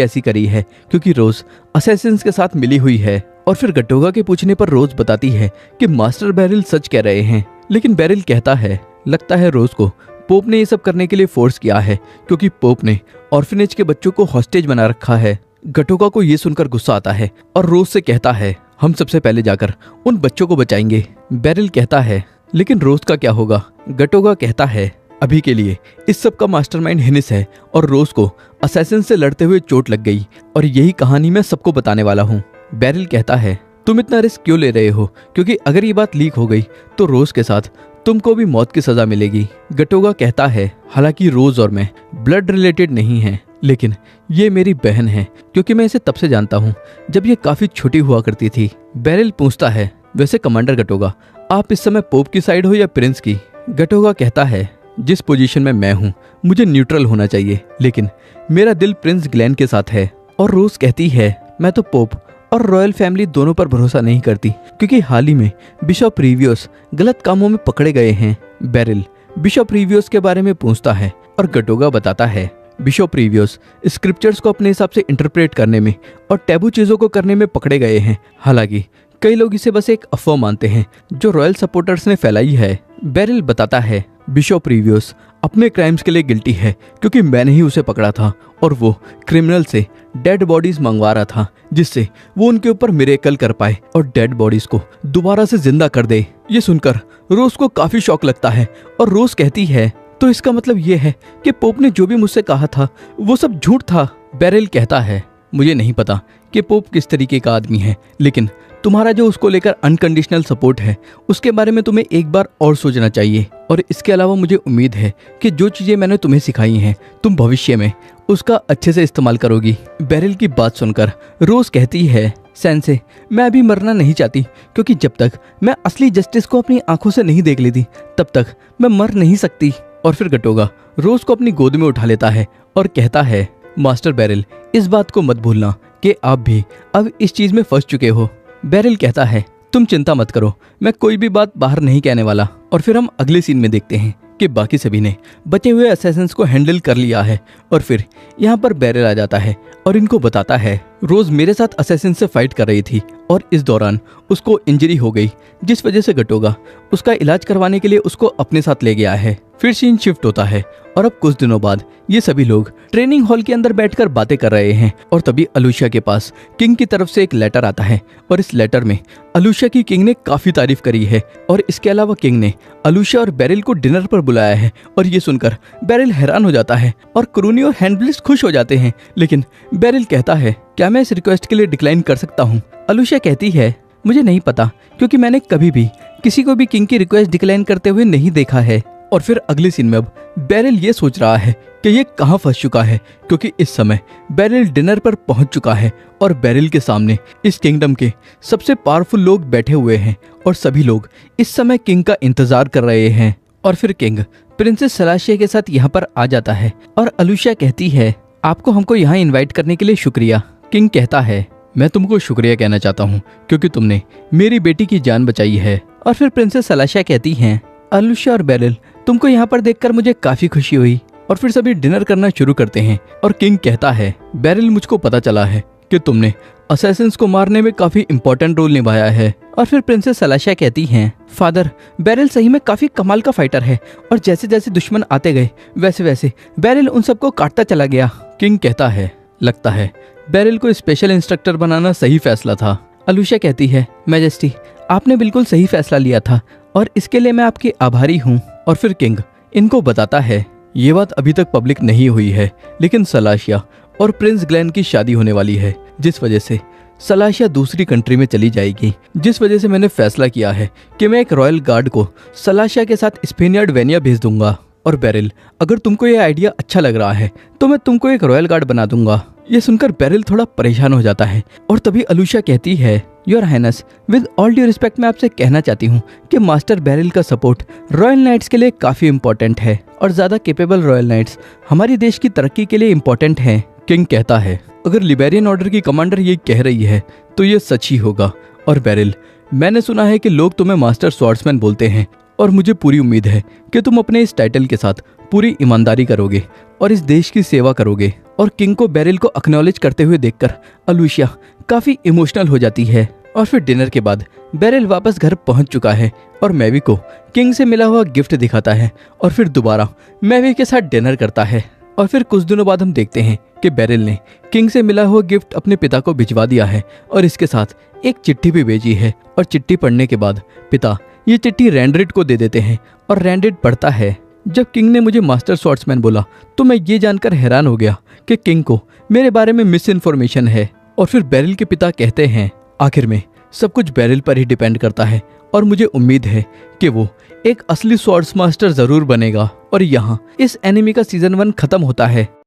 Speaker 1: ऐसी करी है क्योंकि रोज असैसिन्स के साथ मिली हुई है। और फिर गटोगा के पूछने पर रोज बताती है कि मास्टर बेरिल सच कह रहे हैं, लेकिन बेरिल कहता है, लगता है रोज को पोप ने ये सब करने के लिए फोर्स किया है, क्योंकि पोप ने ऑर्फनेज के बच्चों को हॉस्टेज बना रखा है। गटोगा को ये सुनकर गुस्सा आता है और रोज से कहता है, हम सबसे पहले जाकर उन बच्चों को बचाएंगे। बेरिल कहता है, लेकिन रोज का क्या होगा? गटोगा कहता है, अभी के लिए इस सब का मास्टरमाइंड हिनिस है, और रोज को असैसिन से लड़ते हुए चोट लग गई, और यही कहानी मैं सबको बताने वाला हूँ। बेरिल कहता है, तुम इतना रिस्क क्यों ले रहे हो? क्योंकि अगर ये बात लीक हो गई तो रोज के साथ तुमको भी मौत की सजा मिलेगी। गटोगा कहता है, हालांकि रोज और मैं ब्लड रिलेटेड नहीं हैं, लेकिन ये मेरी बहन है, क्योंकि मैं इसे तब से जानता हूँ जब ये काफी छोटी हुआ करती थी। बेरिल पूछता है, वैसे कमांडर गटोगा आप इस समय पोप की साइड हो या प्रिंस की? गटोगा कहता है, जिस पोजीशन में मैं हूँ मुझे न्यूट्रल होना चाहिए, लेकिन मेरा दिल प्रिंस ग्लेन के साथ है। और रोज कहती है, मैं तो पोप और रॉयल फैमिली दोनों पर भरोसा नहीं करती, क्योंकि हाल ही में बिशप रिवियस गलत कामों में पकड़े गए हैं। बेरिल बिशप रिवियस के बारे में पूछता है और गटोगा बताता है, बिशप रिवियस स्क्रिप्चर्स को अपने हिसाब से इंटरप्रेट करने में और टैबू चीजों को करने में पकड़े गए हैं। हालांकि कई लोग इसे बस एक अफवाह मानते हैं जो रॉयल सपोर्टर्स ने फैलाई है। बेरिल बताता है, बिशप रिवियस अपने क्राइम्स के लिए गिल्टी है, क्योंकि मैंने ही उसे पकड़ा था और वो क्रिमिनल से डेड बॉडीज मंगवा रहा था, जिससे वो उनके ऊपर मिरेकल कर पाए और डेड बॉडीज को दोबारा से जिंदा कर दे। ये सुनकर रोज को काफी शौक लगता है और रोज कहती है, तो इसका मतलब ये है कि पोप ने जो भी मुझसे कहा था वो सब झूठ था। बेरिल कहता है, मुझे नहीं पता कि पोप किस तरीके का आदमी है, लेकिन तुम्हारा जो उसको लेकर अनकंडीशनल सपोर्ट है उसके बारे में तुम्हें एक बार और सोचना चाहिए। और इसके अलावा मुझे उम्मीद है कि जो चीजें मैंने तुम्हें सिखाई हैं तुम भविष्य में उसका अच्छे से इस्तेमाल करोगी। बेरिल की बात सुनकर रोज कहती है, सेंसे, मैं अभी मरना नहीं चाहती, क्योंकि जब तक मैं असली जस्टिस को अपनी आंखों से नहीं देख लेती तब तक मैं मर नहीं सकती। और फिर गटोगा रोज को अपनी गोद में उठा लेता है और कहता है, मास्टर बेरिल, इस बात को मत भूलना कि आप भी अब इस चीज में फंस चुके हो। बेरिल कहता है, तुम चिंता मत करो, मैं कोई भी बात बाहर नहीं कहने वाला। और फिर हम अगले सीन में देखते हैं कि बाकी सभी ने बचे हुए असैसिन्स को हैंडल कर लिया है। और फिर यहाँ पर बेरिल आ जाता है और इनको बताता है, रोज मेरे साथ असैसिन से फाइट कर रही थी और इस दौरान उसको इंजरी हो गई, जिस वजह से गटोगा उसका इलाज करवाने के लिए उसको अपने साथ ले गया है। फिर सीन शिफ्ट होता है और अब कुछ दिनों बाद ये सभी लोग ट्रेनिंग हॉल के अंदर बैठकर बातें कर रहे हैं। और तभी अलूशिया के पास किंग की तरफ से एक लेटर आता है और इस लेटर में अलूशिया की किंग ने काफी तारीफ करी है। और इसके अलावा किंग ने अलूशिया और बेरिल को डिनर पर बुलाया है। और ये सुनकर बेरिल हैरान हो जाता है और क्रूनी और हैंडब्लिस खुश हो जाते हैं। लेकिन बेरिल कहता है, क्या मैं इस रिक्वेस्ट के लिए डिक्लाइन कर सकता हूँ? अलूशिया कहती है, मुझे नहीं पता, क्योंकि मैंने कभी भी किसी को भी किंग की रिक्वेस्ट डिक्लाइन करते हुए नहीं देखा है। और फिर अगले सीन में अब बेरिल ये सोच रहा है कि ये कहाँ फंस चुका है, क्योंकि इस समय बेरिल डिनर पर पहुंच चुका है और बेरिल के सामने इस किंगडम के सबसे पावरफुल लोग बैठे हुए हैं और सभी लोग इस समय किंग का इंतजार कर रहे हैं। और फिर किंग प्रिंसेस सलाशिया के साथ यहाँ पर आ जाता है और अलूशिया कहती है, आपको हमको यहाँ इन्वाइट करने के लिए शुक्रिया। किंग कहता है, मैं तुमको शुक्रिया कहना चाहता हूँ क्योंकि तुमने मेरी बेटी की जान बचाई है। और फिर प्रिंसेस सलाशिया कहती हैं, अलूशिया और बेरिल, तुमको यहाँ पर देखकर मुझे काफी खुशी हुई। और फिर सभी डिनर करना शुरू करते हैं और किंग कहता है, बेरिल, मुझको पता चला है कि तुमने असैसिन्स को मारने में काफी इंपॉर्टेंट रोल निभाया है। और फिर प्रिंसेस सलाशिया कहती हैं, फादर, बेरिल सही में काफी कमाल का फाइटर है और जैसे जैसे दुश्मन आते गए वैसे वैसे बेरिल उन सबको काटता चला गया। किंग कहता है, लगता है बेरिल को स्पेशल इंस्ट्रक्टर बनाना सही फैसला था। अलूशिया कहती है, मैजेस्टी, आपने बिल्कुल सही फैसला लिया था और इसके लिए मैं आपकी आभारी हूँ। और फिर किंग इनको बताता है, ये बात अभी तक पब्लिक नहीं हुई है, लेकिन सलाशिया और प्रिंस ग्लेन की शादी होने वाली है, जिस वजह से सलाशिया दूसरी कंट्री में चली जाएगी, जिस वजह से मैंने फैसला किया है कि मैं एक रॉयल गार्ड को सलाशिया के साथ स्पेनियर्ड वेनिया भेज दूंगा। और बेरिल, अगर तुमको ये आइडिया अच्छा लग रहा है तो मैं तुमको एक रॉयल गार्ड बना दूंगा। ये सुनकर बेरिल थोड़ा परेशान हो जाता है और तभी अलूशिया कहती है, your highness, with all due respect, मैं आपसे कहना चाहती हूँ कि मास्टर बेरिल का सपोर्ट रॉयल नाइट्स के लिए काफी इंपॉर्टेंट है और ज्यादा केपेबल रॉयल नाइट्स हमारी देश की तरक्की के लिए इंपॉर्टेंट है। किंग कहता है, अगर लिबेरियन ऑर्डर की कमांडर ये कह रही है तो ये सच ही होगा। और बेरिल, मैंने सुना है कि लोग तुम्हें मास्टर स्वॉर्ड्समैन बोलते हैं और मुझे पूरी उम्मीद है कि तुम अपने इस टाइटल के साथ पूरी ईमानदारी करोगे और इस देश की सेवा करोगे। और किंग को बेरिल को एक्नॉलेज करते हुए देखकर अलूशिया काफी इमोशनल हो जाती है। और फिर डिनर के बाद बेरिल वापस घर पहुंच चुका है और मैवी को किंग से मिला हुआ गिफ्ट दिखाता है और फिर दोबारा मैवी के साथ डिनर करता है। और फिर कुछ दिनों बाद हम देखते हैं कि बेरिल ने किंग से मिला हुआ गिफ्ट अपने पिता को भिजवा दिया है और इसके साथ एक चिट्ठी भी भेजी है। और चिट्ठी पढ़ने के बाद पिता ये चिट्ठी रैंडरिड को दे देते हैं और रैंडरिड पढ़ता है, जब किंग ने मुझे मास्टर स्वॉर्ड्समैन बोला तो मैं ये जानकर हैरान हो गया कि किंग को मेरे बारे में मिस इन्फॉर्मेशन है। और फिर बेरिल के पिता कहते हैं, आखिर में सब कुछ बेरिल पर ही डिपेंड करता है और मुझे उम्मीद है कि वो एक असली स्वॉर्ड्स मास्टर जरूर बनेगा। और यहाँ इस एनिमी का सीजन 1 खत्म होता है।